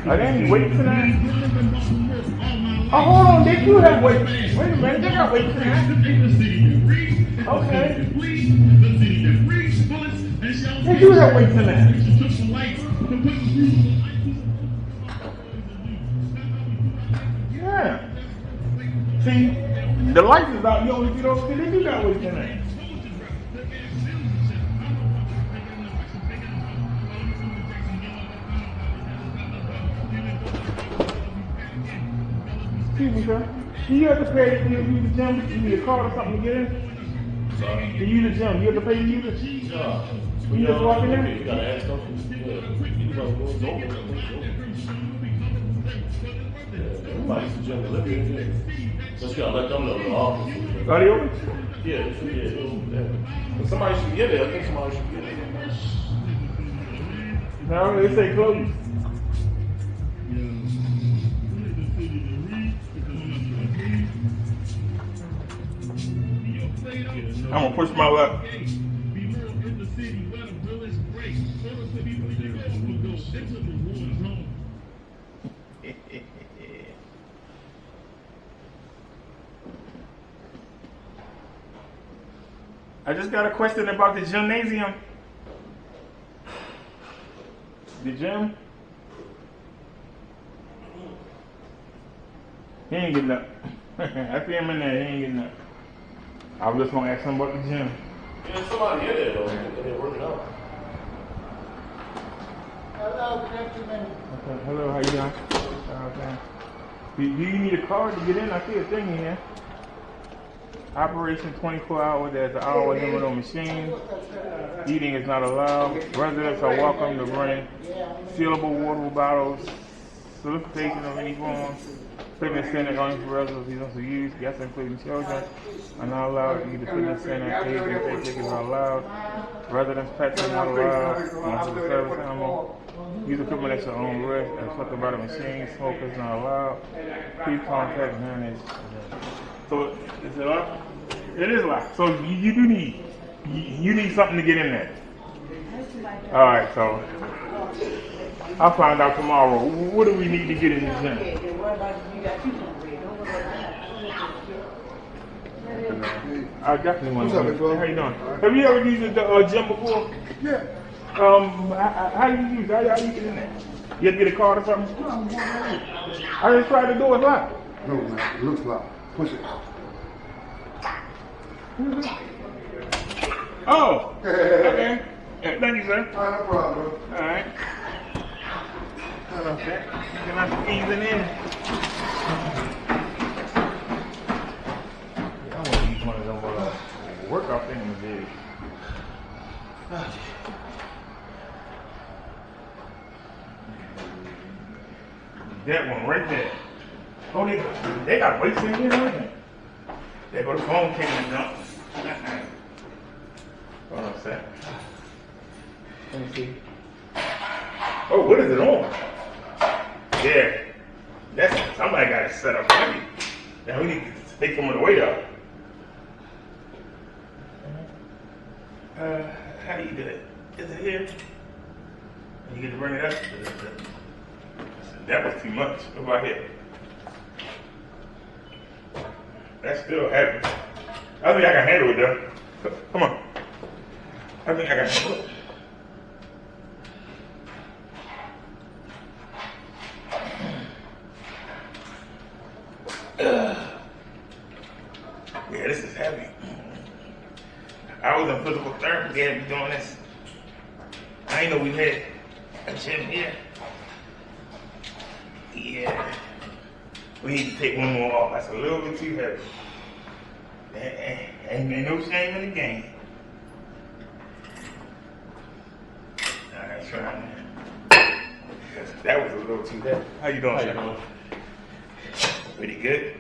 Are they any weights tonight? Oh, hold on, they do have weights. Wait a minute, they got weights tonight. Okay. They do have weights tonight. Yeah. See, the lights is out, you only see those, they do got weights tonight. Excuse me, sir. Do you have to pay to use the gym? You need a card or something to get in? To use the gym, you have to pay to use it? No. When you just walk in there? You gotta ask them. You gotta go over. Everybody's the gym. Just gotta let them know the office. Are they open? Yeah, yeah. Somebody should get it. I think somebody should get it. No, they say close. I'm gonna push my luck. I just got a question about the gymnasium. The gym? He ain't getting up. I see him in there, he ain't getting up. I was just gonna ask him about the gym. Yeah, somebody in there though. They're working out. Hello, good afternoon. Okay, hello, how you doing? Do you need a card to get in? I see a thing here. Operation 24 hours, there's an hour limit on machines. Eating is not allowed. Residents are welcome to bring sealable water bottles, solicitation of any form. Fitness center only for residents who use. Guests, including children, are not allowed to use the fitness center. Age and paycheck is not allowed. Residents' pets are not allowed. Unless it's a service animal. Use equipment at your own risk. Instructed by the machine. Smokers not allowed. Please contact manage. So, is it locked? It is locked. So, you do need, you need something to get in there. Alright, so, I'll find out tomorrow. What do we need to get in the gym? I definitely want to. How you doing? Have you ever used the gym before? Yeah. How do you use it? How you get in there? You have to get a card or something? I just tried to do it locked. No, man, it looks locked. Push it. Oh, okay. Yeah, thank you, sir. All right, no problem. All right. Hold on, sir. Get my keys in there. I want to use one of them workout things, dude. That one right there. Oh, they got weights in here and everything. There go the phone came and dump. Hold on a sec. Let me see. Oh, what is it on? Yeah. That's somebody got it set up right. Now we need to take some of the weight out. How do you do it? Is it here? You get to bring it up? That was too much. What about here? That's still heavy. I think I can handle it though. Come on. I think I can handle it. Yeah, this is heavy. I was in physical therapy, they had me doing this. I didn't know we had a gym here. Yeah. We need to take one more off. That's a little bit too heavy. Ain't no shame in the game. Alright, try that. That was a little too heavy. How you doing, sir? Pretty good.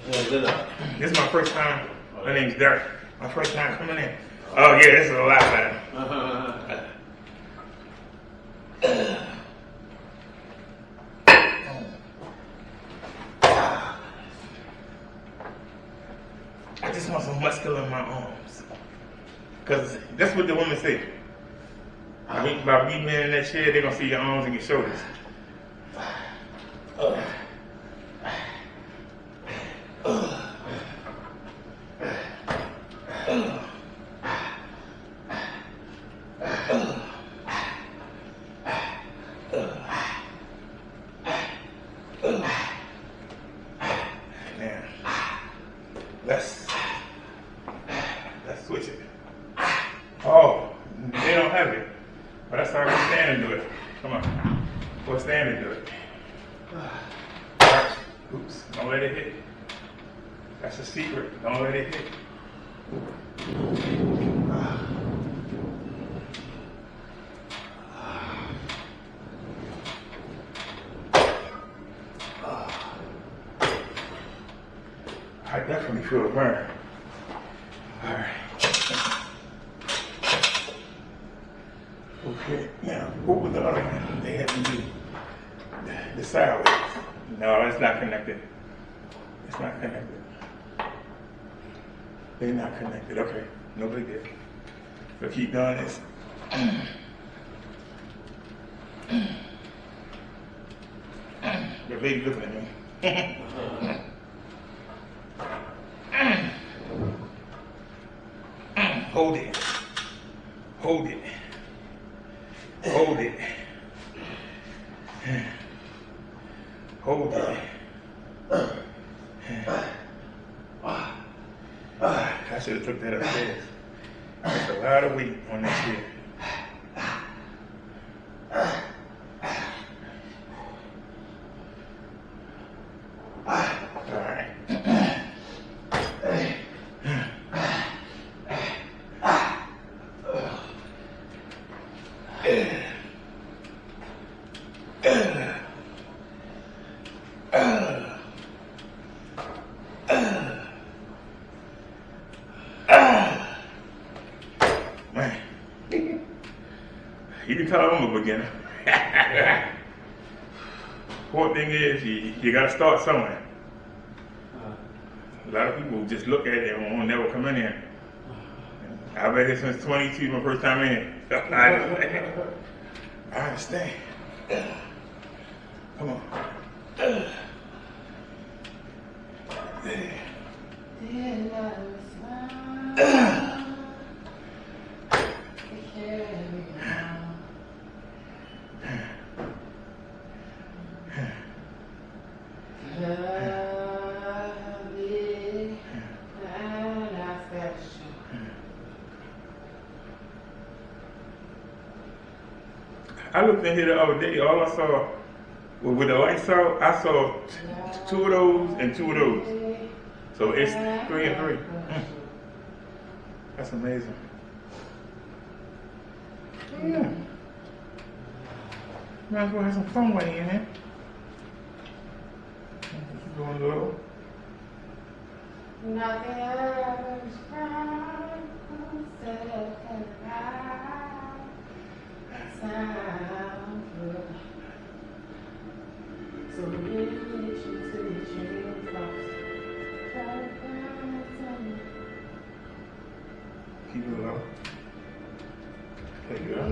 This is my first time. My name's Derek. My first time coming in. Oh yeah, this is a lot better. I just want some muscle in my arms. Because that's what the women say. I mean, by being in that chair, they're going to see your arms and your shoulders. Let's switch it. Oh, they don't have it. But that's how we stand and do it. Come on. We'll stand and do it. Oops, don't let it hit. That's a secret. Don't let it hit. I definitely feel the burn. Lord, they had to do the sideways. No, it's not connected. It's not connected. They're not connected. Okay, no big deal. So keep doing this. Your baby looking at me. Hold it. Hold it. Hold it. Hold it. I should have took that upstairs. There's a lot of weight on that shit. Man, you can tell I'm a beginner. Important thing is you got to start somewhere. A lot of people just look at it and won't never come in here. I've been here since 22, my first time in. I understand. Come on. I looked in here the other day, all I saw was with the lights out, I saw 2 of those and 2 of those. So it's 3 and 3. That's amazing. Yeah. Might as well have some fun while you're in here. Keep going a little. Nothing else found sound good. So many dreams lost. Keep it low. Take it up.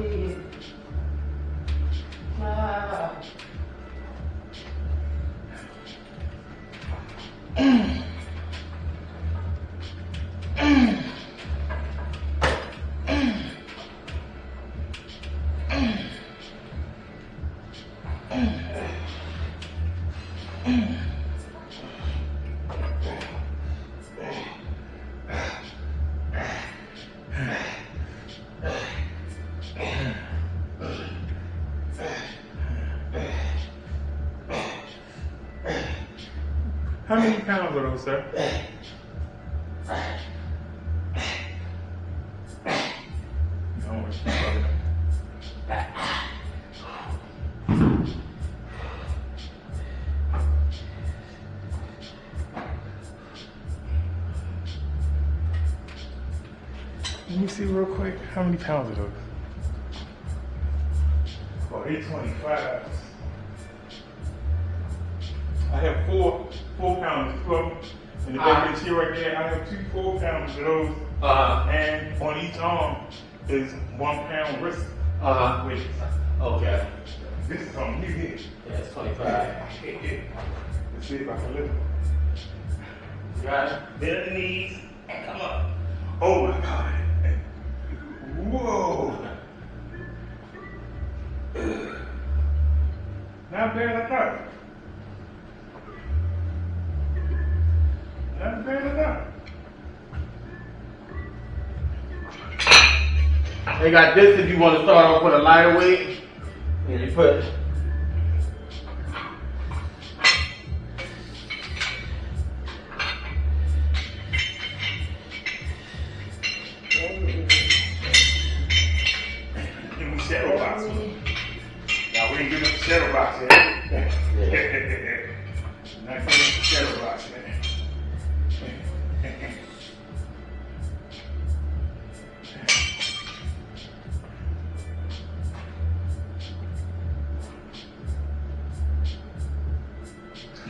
How many pounds are those, sir? No, it's not probably not. Let me see real quick. How many pounds are those? Oh, 825. I have four pounds of in the back of the chair right there. I have 2 4-pounders of those. And on each arm is 1 pound wrist weight. Okay. This is on you here. Yeah, it's 25. Let's see if I can lift it. You got it? Bend the knees and come up. Oh my God. Whoa. Not bad like that. Not bad like that. They got this if you want to start off with a lighter weight. And you put Give me shadow box. Now we ain't giving up the shadow box yet. Not giving up the shadow box yet.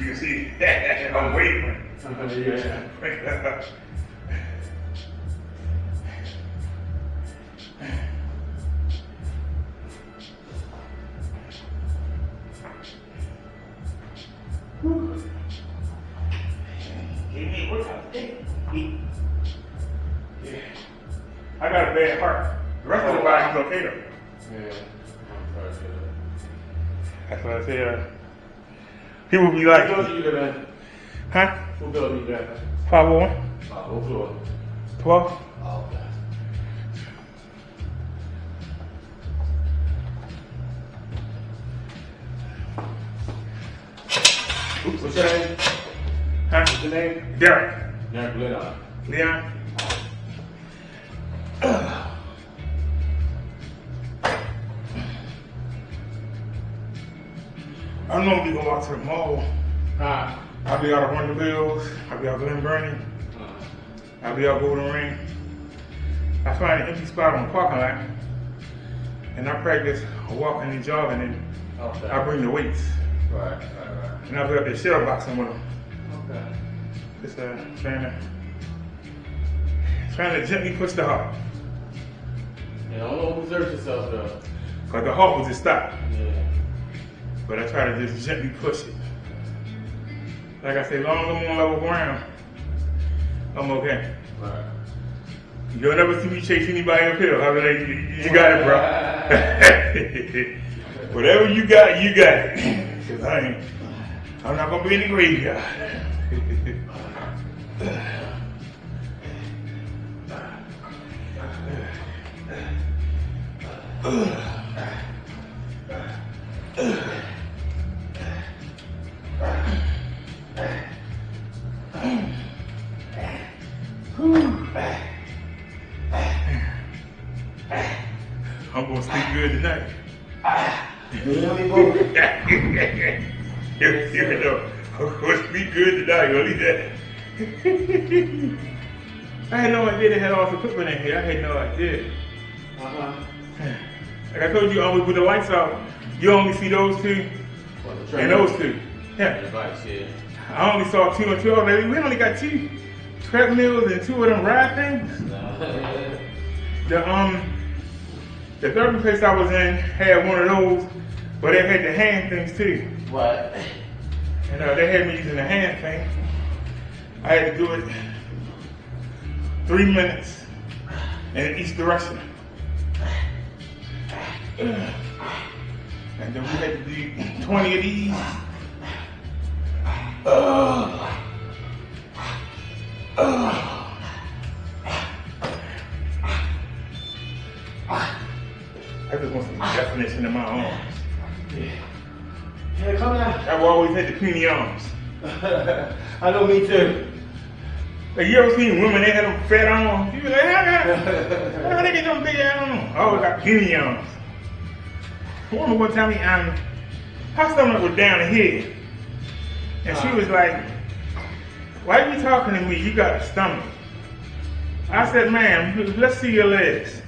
You can see I'm waiting. Yeah. I got a bad heart. The rest of the body's okay though. Yeah. That's what I said. People be like, What building you live in? huh? What building you live in? 501? What floor? 12? Oh, okay. Oops. What's your name? Huh? What's your name? Derek. Derek Leon. Leon? I normally go out to the mall. I'll be out of Wonder Bills. I'll be out Glen Burnie. I'll be out Golden Ring. I find an empty spot on the parking lot, and I practice walking and jogging, and Okay. I bring the weights. Right. And I'll be up there shell boxing with them. Okay. Just trying to gently push the heart. Yeah, don't overexert yourself though. Because the heart will just stop. Yeah. But I try to just gently push it. Like I say, as long as I'm on level ground, I'm okay. Right. You'll never see me chase anybody uphill. I'll be like, you got it, bro. Whatever you got, you got it. Because I'm not going to be in the graveyard. I'm going to sleep good tonight. You know, I'm going to sleep good tonight. Gonna leave that. I had no idea they had all this equipment in here. I had no idea. Like I told you, with the lights out, you only see those two and those two. Yeah. I only saw 2 and 2. We only got 2 treadmills and 2 of them ride things. The third place I was in had one of those, but they had the hand things too. What? And they had me using the hand thing. I had to do it 3 minutes in each direction. And then we had to do 20 of these. I just want some definition in my arms. Yeah, come on. I've always had the puny arms. I know, me too. Like, you ever seen women, they had them fat arms? You be like, how they get them big arms? I always got puny arms. A woman one time, her stomach was down the head. And she was like, why are you talking to me? You got a stomach. I said, ma'am, let's see your legs.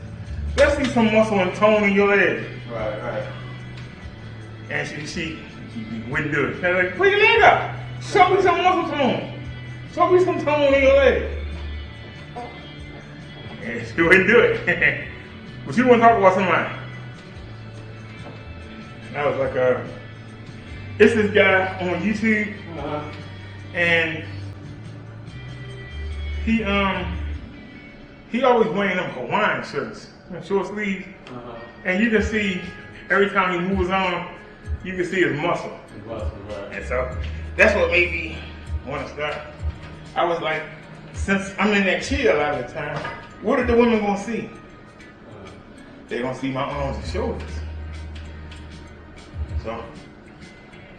Let's see some muscle and tone in your legs. Right. And she wouldn't do it. I was like, put your leg up. Show me some muscle tone. Show me some tone in your leg. And she wouldn't do it. But she wouldn't talk about somebody. And I was like, it's this guy on YouTube. And he always wearing them Hawaiian shirts, short sleeves. And you can see every time he moves on, you can see his muscle. And so that's what made me want to start. I was like, since I'm in that chair a lot of the time, what are the women gonna see? They're gonna see my arms and shoulders. So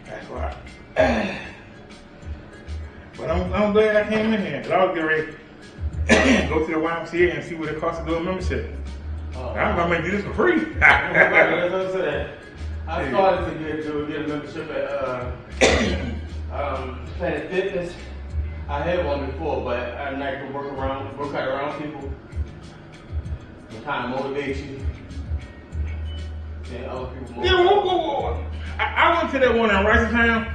that's why. But I'm glad I came in here. Cause I was getting ready to go to the YMCA and see what it costs to do a membership. I'm gonna do this for free. That's what I'm saying. I started to get a membership at Planet Fitness. I had one before, but I like to work out around people. To kind of motivate you. Seeing other people motivate. Yeah, whoa. I went to that one in Ricerstown.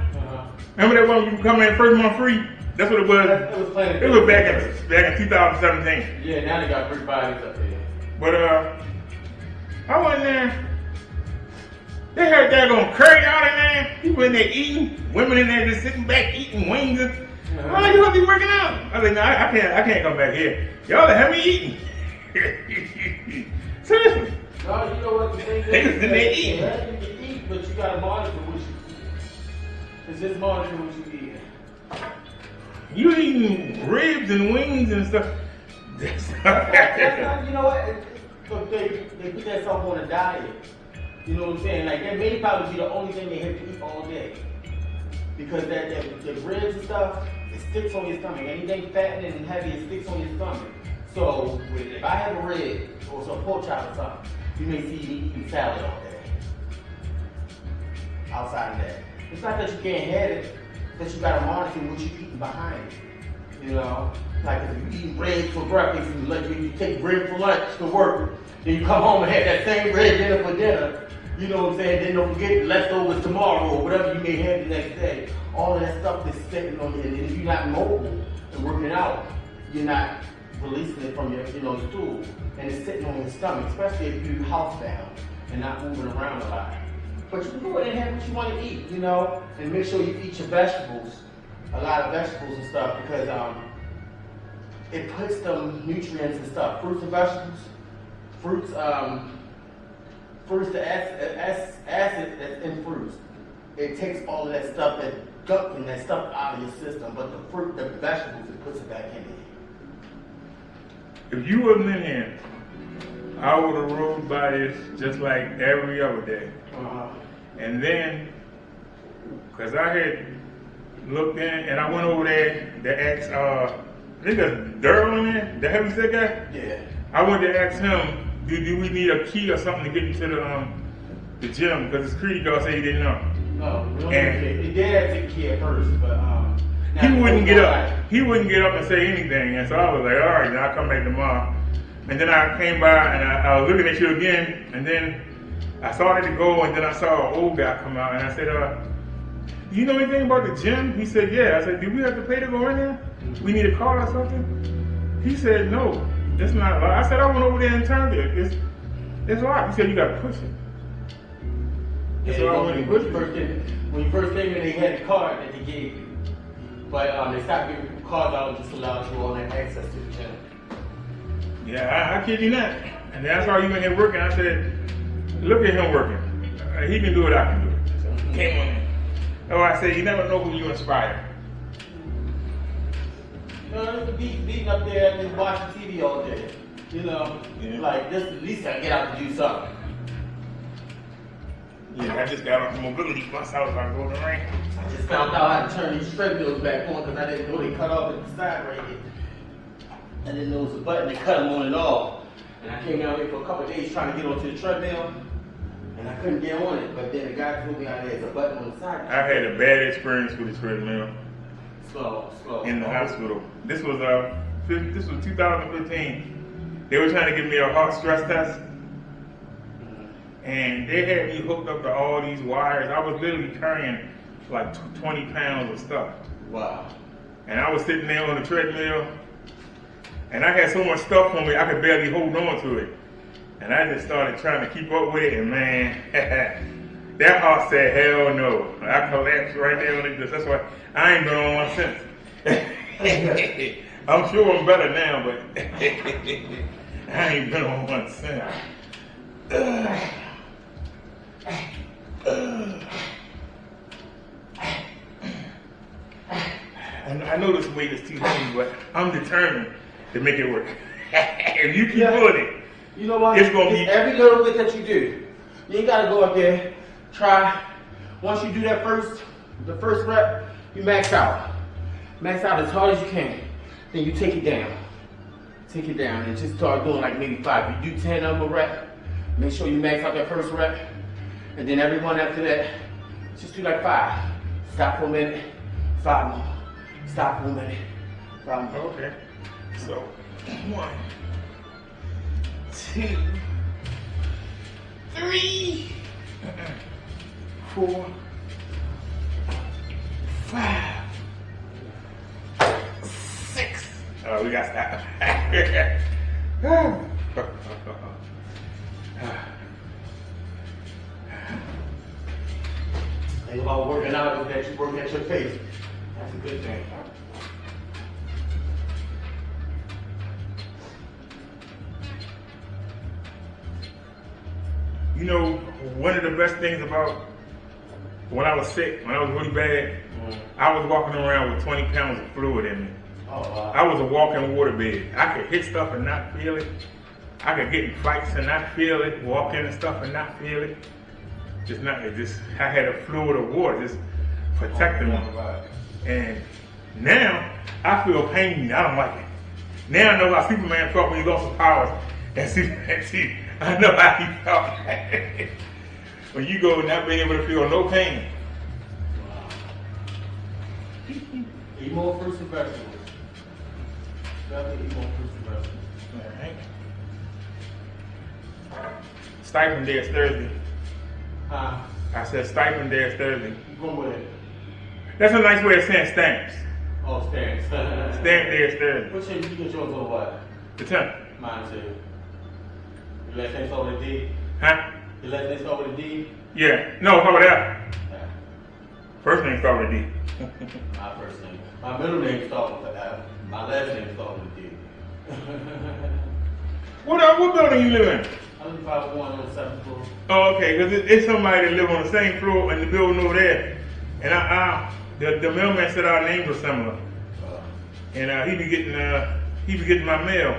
Remember that one you come in first month free? That's what it was. It was Planet It was Fitness. back in 2017. Yeah, now they got free bodies up there. But I went in there. They had that on curry out in there. People in there eating. Women in there just sitting back eating wings. And, I'm like, you gonna be working out? I was like, no, I can't come back here. Y'all have me eating. Seriously. No, you know what the thing is? Niggas in there eating. Yeah, you can eat, but you gotta monitor what you eat. It's just monitor what you eat. You eating ribs and wings and stuff. That's not, you know what? But they put that stuff on a diet. You know what I'm saying? Like that may probably be the only thing they have to eat all day. Because the ribs and stuff, it sticks on your stomach. Anything fattening and heavy, it sticks on your stomach. So if I have a rib or some pork chop or something, you may see me eating salad all day. Outside of that. It's not that you can't have it, that you gotta monitor what you're eating behind it. You know? Like if you eat bread for breakfast and like you take bread for lunch to work, then you come home and have that same bread dinner for dinner. You know what I'm saying? Then don't forget leftovers tomorrow or whatever you may have the next day. All of that stuff is sitting on you. And if you're not mobile and working out, you're not releasing it from your, your stool. And it's sitting on your stomach, especially if you're housebound and not moving around a lot. But you can go ahead and have what you want to eat, and make sure you eat your vegetables, a lot of vegetables and stuff, because it puts them nutrients and stuff. Fruits and vegetables, fruits, the acid that's in fruits. It takes all of that stuff, that gunk and that stuff out of your system, but the vegetables, it puts it back in there. If you wasn't in here, I would have rode by this just like every other day. And then, because I had looked in and I went over there to ask, I think that's Daryl in there, the heavyset guy? Yeah. I went to ask him, do we need a key or something to get you to the gym? Because his security guard said he didn't know. No, we don't need a key. He did have to take a key at first, but he wouldn't get up. He wouldn't get up and say anything. And so I was like, all right, then I'll come back tomorrow. And then I came by and I was looking at you again, and then I started to go, and then I saw an old guy come out, and I said, do you know anything about the gym? He said, yeah. I said, do we have to pay to go in there? We need a card or something? He said, no, it's not locked. I said, I went over there and turned it. It's locked. He said, you got to push it. Yeah, so I went and pushed it. When you first came in, they had a card that they gave you. But they stopped giving people cards out just allowed you all that access to the gym. Yeah, I kid you not. And that's why you in here working. I said, look at him working. He can do it, I can do it. So he came on in. Oh, I said, you never know who you inspire. It's beating up there and just watching TV all day. Like this, at least I get out to do something. Yeah, I just got off the mobility bus. I was about to go to the ring. I just found out how to turn these treadmills back on because I didn't know they cut off at the side right here. I didn't know it was a button to cut them on and off. And I came down here for a couple of days trying to get onto the treadmill, and I couldn't get on it. But then the guy told me there's a button on the side. I had a bad experience with the treadmill. Slow. In the hospital. This was 2015. They were trying to give me a heart stress test. And they had me hooked up to all these wires. I was literally carrying like 20 pounds of stuff. Wow. And I was sitting there on the treadmill, and I had so much stuff on me, I could barely hold on to it. And I just started trying to keep up with it, and man, that heart said, hell no. I collapsed right there on it. That's why I ain't been on one since. I'm sure I'm better now, but I ain't been on one since. I know this weight is too heavy, but I'm determined to make it work. If you keep pulling it, you know what? It's gonna be every little bit that you do. You ain't gotta go up there, try. Once you do the first rep, you max out. Max out as hard as you can. Then you take it down. Take it down and just start doing like maybe 5. You do 10 of them a rep. Make sure you max out that first rep. And then every one after that, just do like 5. Stop for a minute. 5 more. Stop for a minute. 5 more. Okay. So, 1, 2, 3, 4, 5, 6. Oh, we got that. Think about working out that you work at your pace. That's a good thing. You know, one of the best things about when I was sick, when I was really bad, I was walking around with 20 pounds of fluid in me. Oh, wow. I was a walking waterbed. I could hit stuff and not feel it. I could get in fights and not feel it. Walk into stuff and not feel it. I had a fluid of water just protecting me. And now I feel pain. I don't like it. Now I know how Superman felt when he lost his powers. And see, I know how he felt. When you go not being able to feel no pain. Eat more fruits and vegetables. Definitely eat more fruits and vegetables. All right. Stipend day is Thursday. Huh? I said stipend day is Thursday. Go with it. That's a nice way of saying stamps. Oh, stamps. Stamp day is Thursday. What's your, you get yours on what? The 10th. Mine too. Your last name start with a D? Huh? Your last name start with a D? Yeah. No, how about that? Yeah. First name start with a D. My first name. My middle name starts with an F. My last name starts with a D. What building you live in? I live 501 on the 7th floor. Oh, okay, because it's somebody that live on the same floor in the building over there. And the mailman said our names were similar. And he be getting my mail.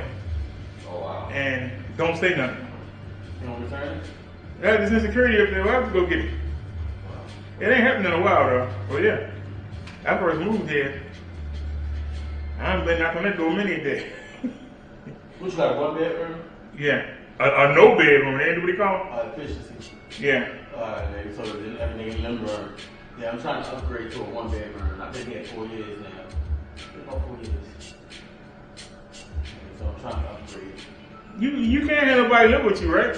Oh, wow. And don't say nothing. You don't return it? There's insecurity up there. We'll have to go get it. It ain't happened in a while though. But yeah, I first moved here. I haven't been knocking that door many a day. What, you got a one bedroom? Yeah, a no bedroom. Ain't what they call it? Efficiency. Yeah. Nigga, so everything in them room. Yeah, I'm trying to upgrade to a one bedroom. I've been here 4 years now. About 4 years. So I'm trying to upgrade. You can't have nobody live with you, right?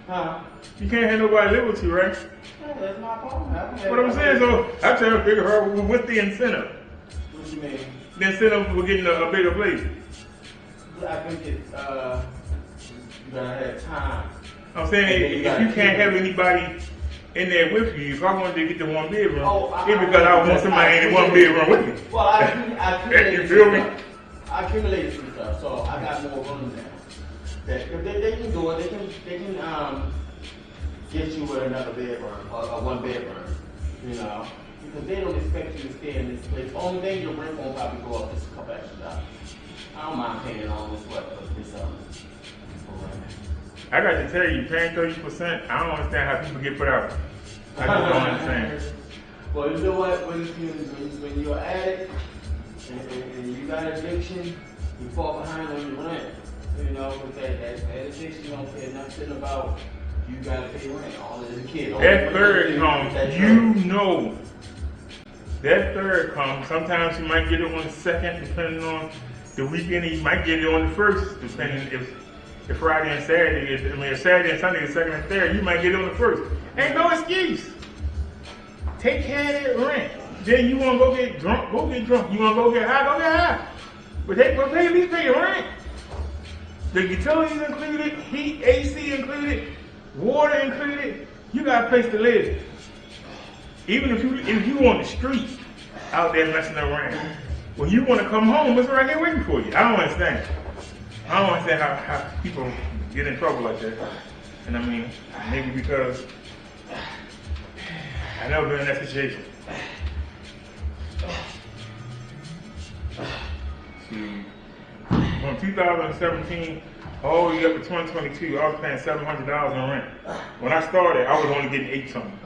Huh? You can't have nobody live with you, right? Yeah, that's my problem. What I'm saying, so I'm trying to figure out what's the incentive. What you mean? The incentive for getting a bigger place. I think it's, you gotta have time. I'm saying if you can't have anybody in there with you, if I wanted to get the one bedroom, it's because I want somebody in the one bedroom with me. Well, I accumulated you feel me? I accumulated some stuff, so I got more room now. They can do it. They can get you with another bedroom, or one bedroom, you know, because they don't expect you to stay in this place. Only thing your rent won't probably go up just a couple extra dollars. I don't mind paying almost what for $3,000. I got to tell you, paying 30%, I don't understand how people get put out. I just don't understand. Well, you know what? When you're an addict and you got addiction, you fall behind on your rent. You know, with that addiction, you don't care nothing about you gotta pay rent. All as a kid. That third comes, you know. That third comes. Sometimes you might get it on the second, depending on the weekend. You might get it on the first, depending if Friday and Saturday is. If Saturday and Sunday is second and third, you might get it on the first. Ain't no excuse. Take care of that rent. Then you want to go get drunk, go get drunk. You want to go get high. But at least pay your rent. The utilities included, heat, AC included, water included. You got a place to live. Even if you on the street out there messing around, when you want to come home, it's right here waiting for you. I don't understand. I don't understand how people get in trouble like that. And I mean, maybe because I've never been in that situation. See, from 2017 all the way up to 2022, I was paying $700 on rent. When I started, I was only getting 8 something.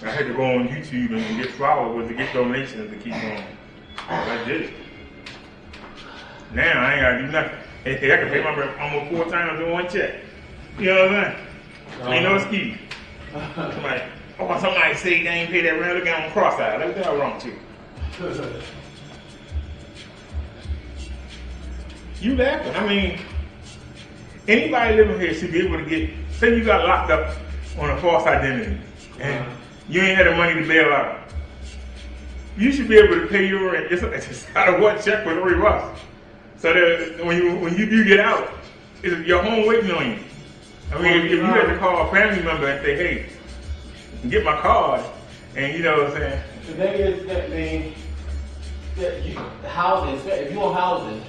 I had to go on YouTube and get followers to get donations to keep going. I did it. Now I ain't gotta do nothing. I can pay my rent almost 4 times in one check. You know what I'm saying? Ain't no excuse. Somebody say they ain't pay that rent, look at them cross-eyed. Look at that wrong too. You laughing? I mean, anybody living here should be able to get. Say you got locked up on a false identity, and you ain't had the money to bail out. You should be able to pay your rent. It's out of one check for 3 months. So that when you do get out, it's your home waiting on you. I mean, if you had to call a family member and say, hey, get my card, and you know what I'm saying? The thing is that, the housing, if you on housing,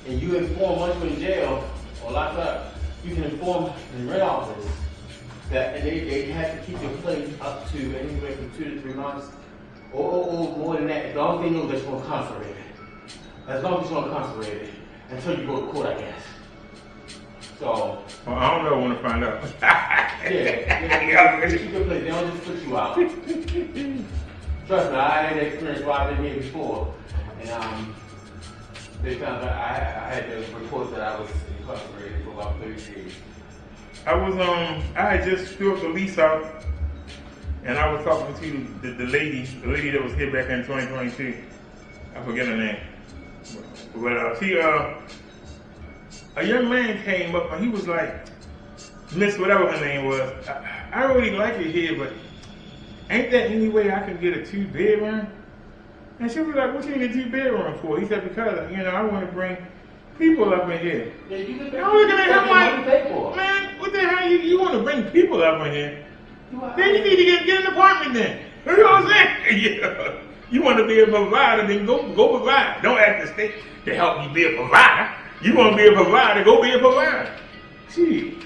and you inform once you're in jail or locked up, you can inform the rent office that, and they have to keep your place up to anywhere from 2 to 3 months, or more than that. As long as they know that you're incarcerated. As long as you're incarcerated, until you go to court, I guess. So. Well, I don't know. I want to find out. Yeah, keep your place. They don't just put you out. Trust me, I had that experience while I've been here before, and they found out I had to report that I was incarcerated for about 30 days. I had just filled the lease out, and I was talking to the lady that was here back in 2022. I forget her name, but a young man came up and he was like, Miss whatever her name was, I really like it here, but ain't there any way I can get a 2-bedroom? And she was like, what you need a 2-bedroom for? He said, because, I want to bring people up in here. Yeah, you can I'm looking at him like, man, what the hell you want to bring people up in here? Then you need to get an apartment then. You know what I'm saying? Yeah. You want to be a provider, then go provide. Don't ask the state to help you be a provider. You want to be a provider, go be a provider. Gee.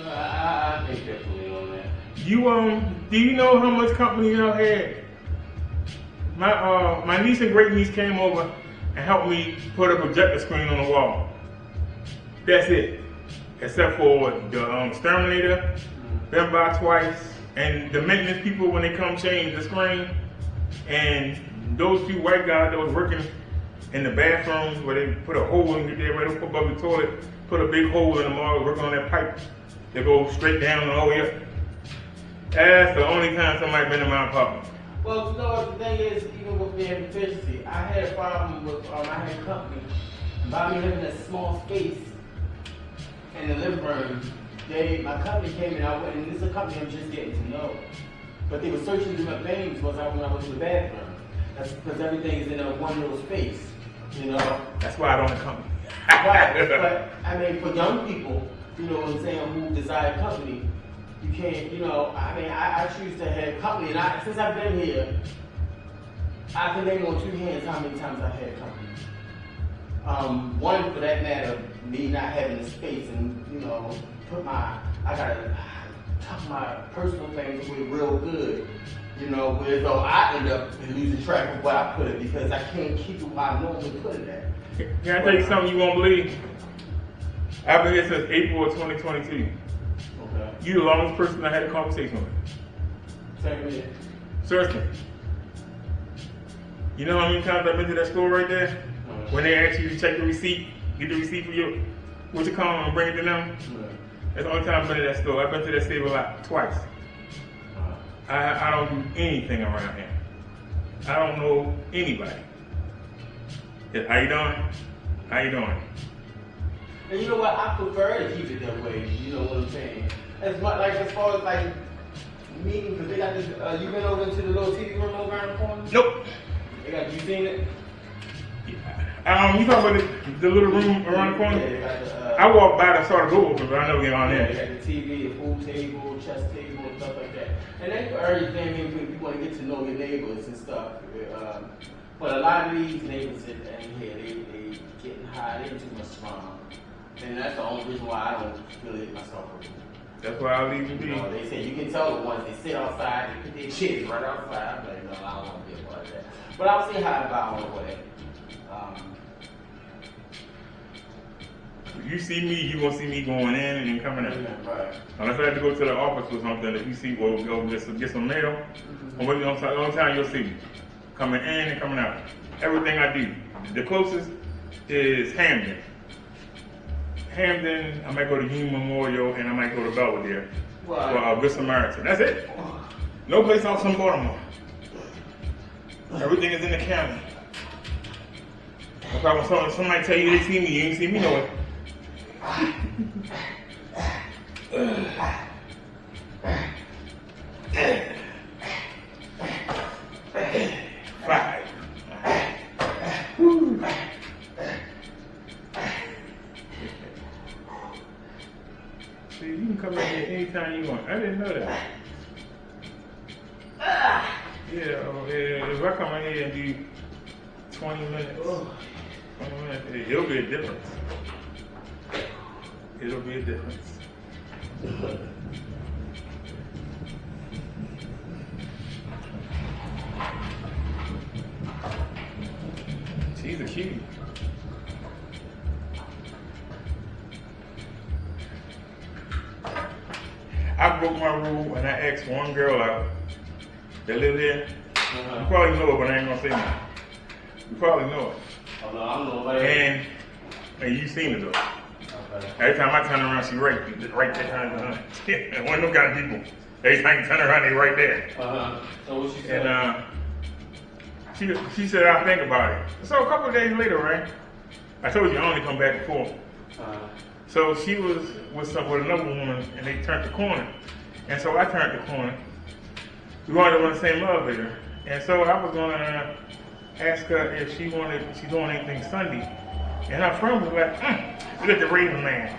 I think definitely on that. Do you know how much company y'all had? My niece and great niece came over and helped me put a projector screen on the wall. That's it. Except for the exterminator, been by twice, and the maintenance people when they come change the screen, and those 2 white guys that was working in the bathrooms where they put a hole in there right above the toilet, put a big hole in the wall, working on that pipe that goes straight down and all the way up. That's the only time somebody been in my apartment. Well, the thing is, even with the efficiency, I had a problem with, I had a company, by me living in a small space in the living room, my company came in, and this is a company I'm just getting to know, but they were searching different things when I was in the bathroom. That's because everything is in a one little space, That's why I don't come. Right, but I mean, for young people, you know what I'm saying, who desire company, you can't, I choose to have company, and since I've been here, I can name on 2 hands how many times I've had company. One, for that matter, me not having the space and, I gotta tuck my personal things away real good, where though I end up losing track of where I put it because I can't keep it where I normally put it at. Can I tell you something you won't believe? I've been here since April of 2022. Okay. You the longest person I had a conversation with. Same here. Seriously. You know how many times I've been to that store right there? When they ask you to check the receipt, get the receipt for your, what you call them, and bring it to them? That's the only time I've been to that store. I've been to that Save a Lot twice. I don't do anything around here. I don't know anybody. How you doing? How you doing? And you know what? I prefer to keep it that way. You know what I'm saying? As far as meeting, because they got this. You been over into the little TV room over around the corner? Nope. You seen it? You talking about the little room around the corner? Yeah, I walk by and saw the door open, but I never get on there. They got the TV, the pool table, chess table, and stuff like that. And they everything you want to get to know your neighbors and stuff. But a lot of these neighbors in here, they getting high, they get too much fun. And that's the only reason why I don't affiliate myself with them. That's why I leave them be. They say you can tell the ones they sit outside, they put their shit right outside. I'm like, no, I don't want to be a part of that. But I'll say hi about on the way. If you see me, you're going to see me going in and coming out. Right. Unless I have to go to the office or something, if you see, well, go get some mail, or maybe the only time you'll see me. Coming in and coming out. Everything I do. The closest is Hamden. Hamden, I might go to Union Memorial, and I might go to Belvedere. Right. For Good Samaritan. That's it. No place else in Baltimore. Everything is in the county. If I was somebody tell you they see me, you ain't see me nowhere. Five. Woo. See, you can come in here anytime you want. I didn't know that. Yeah, if I come in here and do 20 minutes, 20 minutes, it'll be a difference. It'll be a difference. She's a cutie. I broke my rule and I asked one girl out that live here. You probably know it, but I ain't gonna say nothing. You probably know it. Oh, no, I don't know about it. And you seen it though. Okay. Every time I turn around, she right there behind. And one of them kind of people, every time you turn around, they right there. So what she said? And she said, I'll think about it. So a couple of days later, right? I told you I only come back and forth. So she was with another woman, and they turned the corner. And so I turned the corner. We wanted to run the same elevator. And so I was going to ask her if she's doing anything Sunday. And her friend was like, look at the Raven man.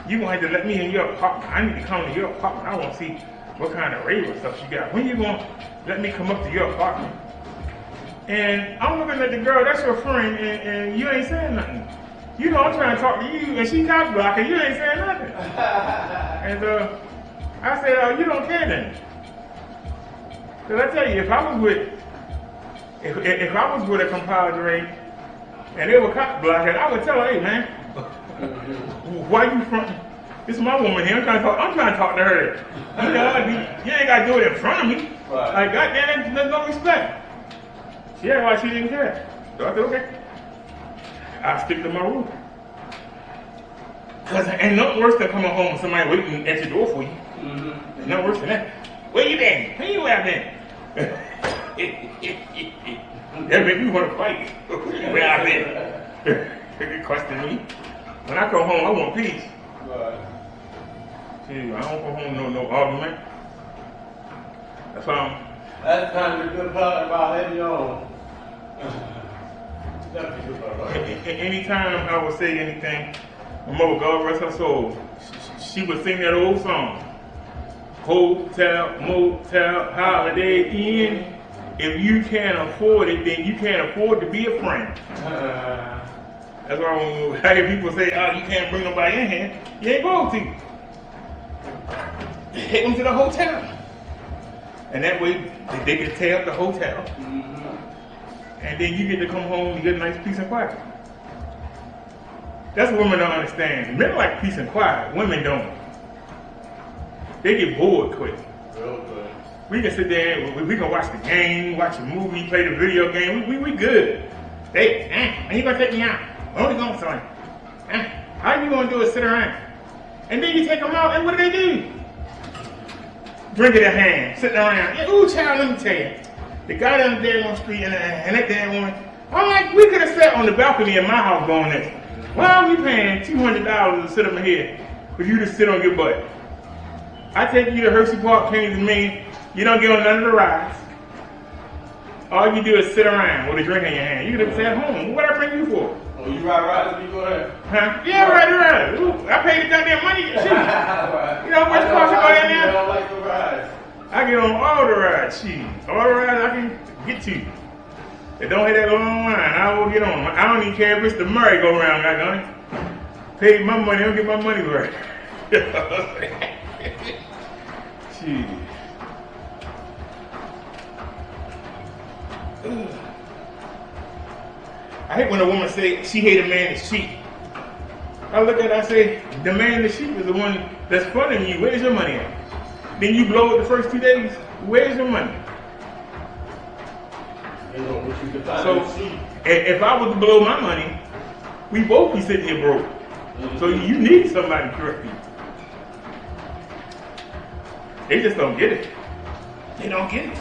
You going to have to let me in your apartment. I need to come to your apartment. I want to see what kind of Raven stuff you got. When you going to let me come up to your apartment? And I'm looking at the girl, that's your friend, and you ain't saying nothing. You know I'm trying to talk to you, and she cock blocking, you ain't saying nothing. And I said, oh, you don't care then. Because I tell you, if I was with a compadre and they were cock blocking, I would tell her, hey man, why you front? This is my woman here. I'm trying to talk to her. You know, you ain't got to do it in front of me. Right. Like, goddamn, there's no respect. She acted like she didn't care. So I said, okay. I'll stick to my rule. Because ain't nothing worse than coming home and somebody waiting at your door for you. There's nothing worse than that. Where you been? Where you at been? That makes me want to fight. Where I been? It question me. When I come home, I want peace. Right. See, I don't come home no argument. That's why That's kind of the good part about having your own. Anytime I would say anything, my mother, God rest her soul, she would sing that old song. Hotel, motel, Holiday Inn. If you can't afford it, then you can't afford to be a friend. That's why when I hear people say, oh, you can't bring nobody in here, you ain't going to. Take them to the hotel. And that way, they can tear up the hotel. And then you get to come home and get a nice peace and quiet. That's what women don't understand. Men like peace and quiet, women don't. They get bored quick. Real good. We can sit there, we can watch the game, watch a movie, play the video game, we good. They, when you gonna take me out? Where we going somewhere? How you gonna do is sit around? And then you take them out, and what do? Drink in their hand, sitting around. Yeah, ooh, child, let me tell you. The guy down there on the street and that damn woman, I'm like, we could have sat on the balcony in my house going this. Why are we paying $200 to sit over here for you to sit on your butt? I take you to Hershey Park, Kennedy, Maine. You don't get on none of the rides. All you do is sit around with a drink in your hand. You could have sat home. What I bring you for? Oh, you ride rides when you go there? Huh? Yeah, right. Ooh, I paid the goddamn money. Shoot. You know how much it costs to go down there? I don't like the rides. I get on all the rides, all the rides I can get to. They don't hit that long line, I will get on. I don't even care if it's the merry-go-round, goddamn it. Paid my money, I don't get my money right. Gee. I hate when a woman say she hate a man that's cheap. I look at it, I say, the man that's cheap is the one that's funding you. Where's your money at? Then you blow it the first 2 days. Where's your money? So if I was to blow my money, we both be sitting here broke. So you need somebody to correct you. They just don't get it. They don't get it.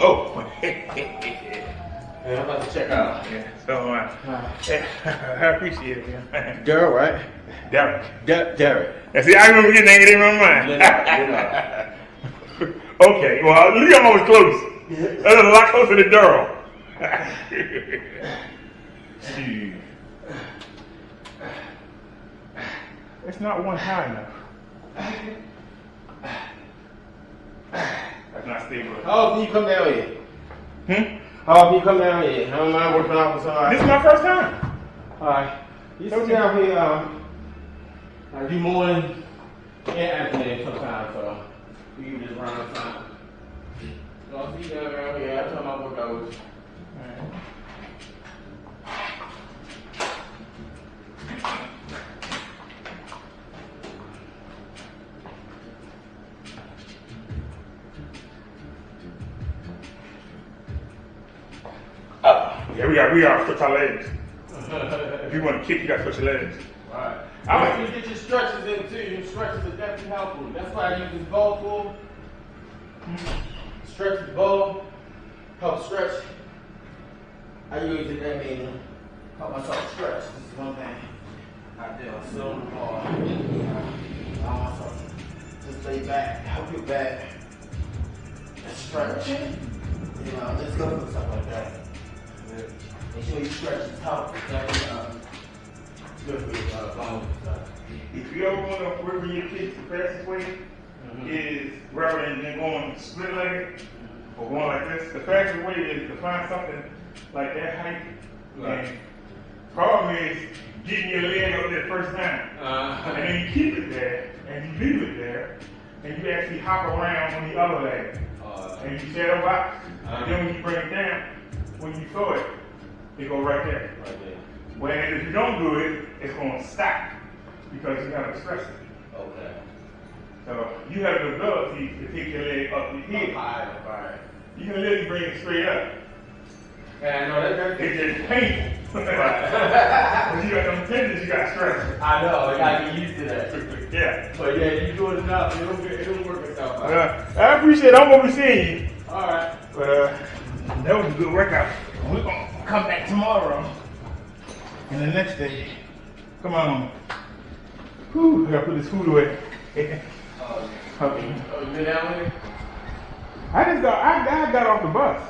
Oh, And I'm about to check out. Yeah. So I appreciate it, man. Daryl, right? Derrick. Derrick. And see, I remember your name in my mind. Okay, well, at least I'm always close. That's a lot closer to Daryl. Gee. It's not one high enough. That's not stable. How often you come down here? Hmm? How often you come down here? I don't mind working out with somebody. This is my first time. Alright. You sit down here, I do morning and afternoon sometimes, so we can just run the time. So I'll see you down around here. That's how my workout was. Yeah, we gotta switch our legs. If you want to kick, you gotta switch your legs. Alright. I want you to get your stretches in too. Your stretches are definitely helpful. That's why I use this ball tool. Stretch the ball, help stretch. I use it, I mean, help myself stretch. This is one thing I do. I sit on the ball. Allow myself just lay back, help your back, and stretch. You know, let's go for stuff like that. Make sure you stretch the top. That's good for your bones and stuff. If you ever want to work with your kids, the fastest way is rather than going split legged or going like this, the fastest way is to find something like that height. Right. And problem is getting your leg up there first time. And then you keep it there and you leave it there and you actually hop around on the other leg. And you shadow box. And then when you bring it down, when you throw it, it go right there. Right there. Whereas if you don't do it, it's going to stop because you haven't stretched it. Okay. So you have the ability to take your leg up your head. Alright. You can literally bring it straight up. Yeah, I know that's It's just painful. When you got them tendons, you got to stretch it. I know, I gotta get used to that. Yeah. But yeah, you do it enough, it'll work itself out. I appreciate it. I'm going to be seeing you. Alright. But that was a good workout. We're going to come back tomorrow. And the next day, come on. Whew, I got to put this food away. Okay. Oh, you been down with it? I got off the bus.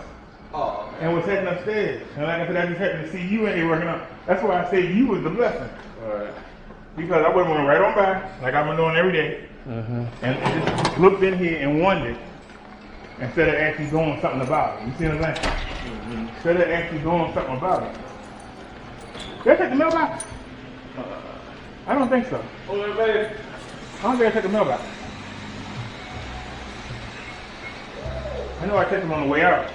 Oh, man. And was heading upstairs. And like I said, I just happened to see you in here working out. That's why I said you was the blessing. Alright. Because I would have went right on by, like I've been doing every day. And just looked in here and wondered instead of actually doing something about it. You see what I'm saying? Instead of actually doing something about it. Did I take the mailbox? I don't think so. Oh, baby. I don't think I took the mailbox. I know I took them on the way out.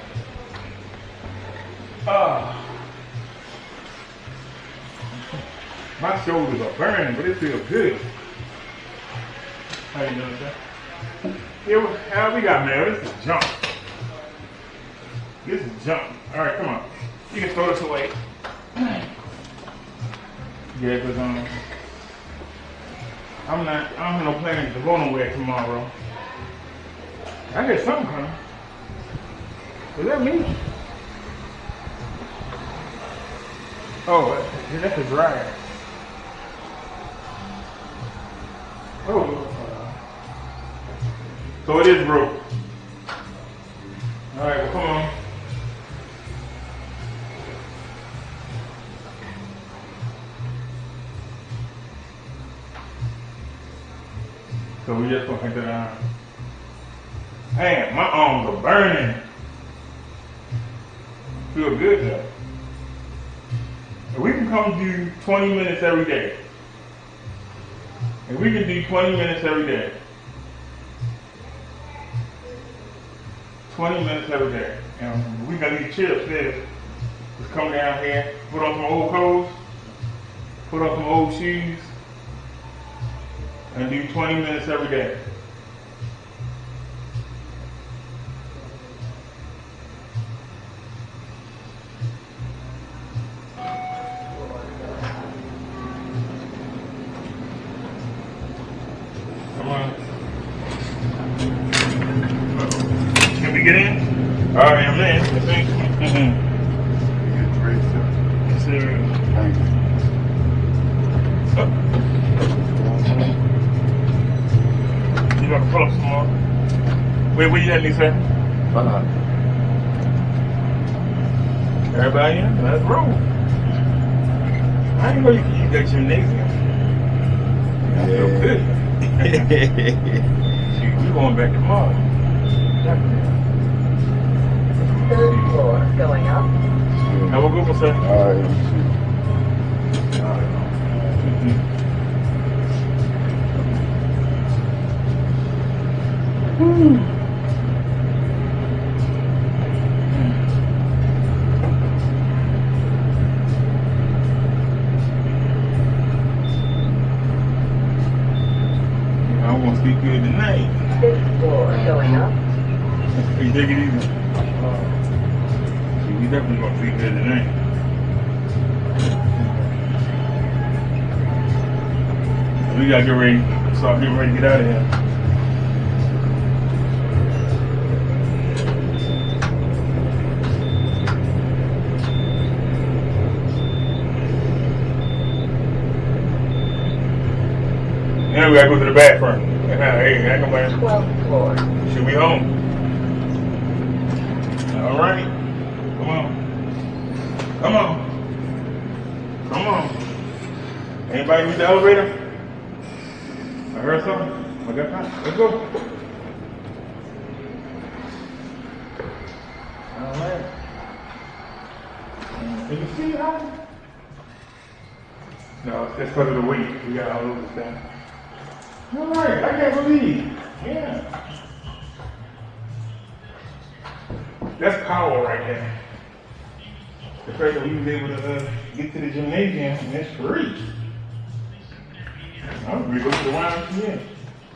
My shoulders are burning, but it feels good. How you doing, sir? Yeah, we got mail. This is junk. This is junk. All right, come on. You can throw this away. Yeah, because I don't have no plans to go nowhere tomorrow. I hear something coming. Is that me? Oh, that's a dryer. Oh. So it is broke. All right, well, come on. So we just gonna take that down. Man, my arms are burning. Feel good though. If we can come do 20 minutes every day. If we can do 20 minutes every day. 20 minutes every day. And we got these chips there. Just come down here, put on some old clothes, put on some old shoes, and do 20 minutes every day. Come on. Can we get in? All right, I'm in. Thank you. Wait, what you at, sir? Everybody in? Let's roll. I didn't know you could use that gymnasium. I feel good. Shoot, we going back tomorrow. Third floor, going up. Have a good one, sir. All right. I want to speak good tonight. Fifth floor, going up. You take it easy. We definitely gonna speak good tonight. We gotta get ready. Start getting ready to get out of here. Now we gotta go to the bathroom. Hey, ain't nobody. 12th floor. Should we home? All right. Come on. Come on. Come on. Anybody use the elevator? I heard something. I got time. Let's go. All right. Can you see how? No, it's just because of the weight. We got all over the thing. All right. I can't believe. Yeah. That's power right there. The fact that we was able to get to the gymnasium and it's free. I'm gonna go to the YMCA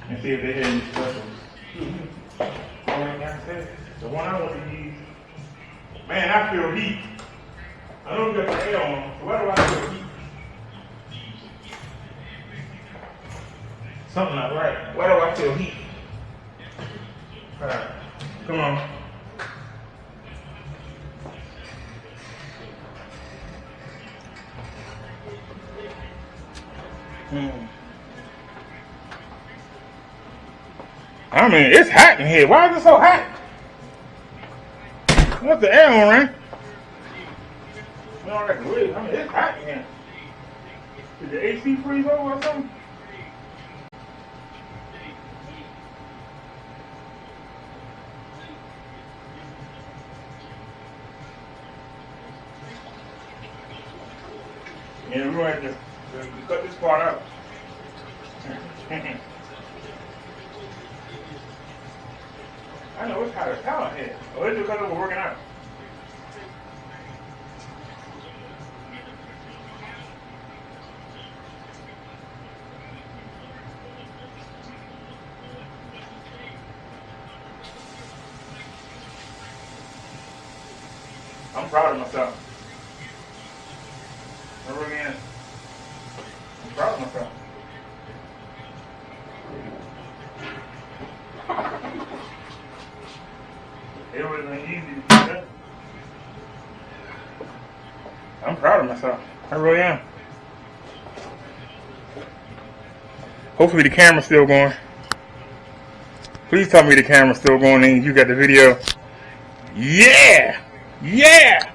and see if they had any specials. The one I want to use. Man, I feel heat. I know we got the air on, so why do I feel heat? Something not right. Why do I feel heat? Alright, come on. I mean, it's hot in here. Why is it so hot? What's the air on, right? No, I got to wait. I mean, it's hot in here. Did the AC freeze over or something? Yeah, we're going to have to cut this part out. I know it's kind of talent here. Or is it because we're working out? I'm proud of myself. I really am. I'm proud of myself. It wasn't easy to do that. I'm proud of myself. I really am. Hopefully the camera's still going. Please tell me the camera's still going and you got the video. Yeah! Yeah!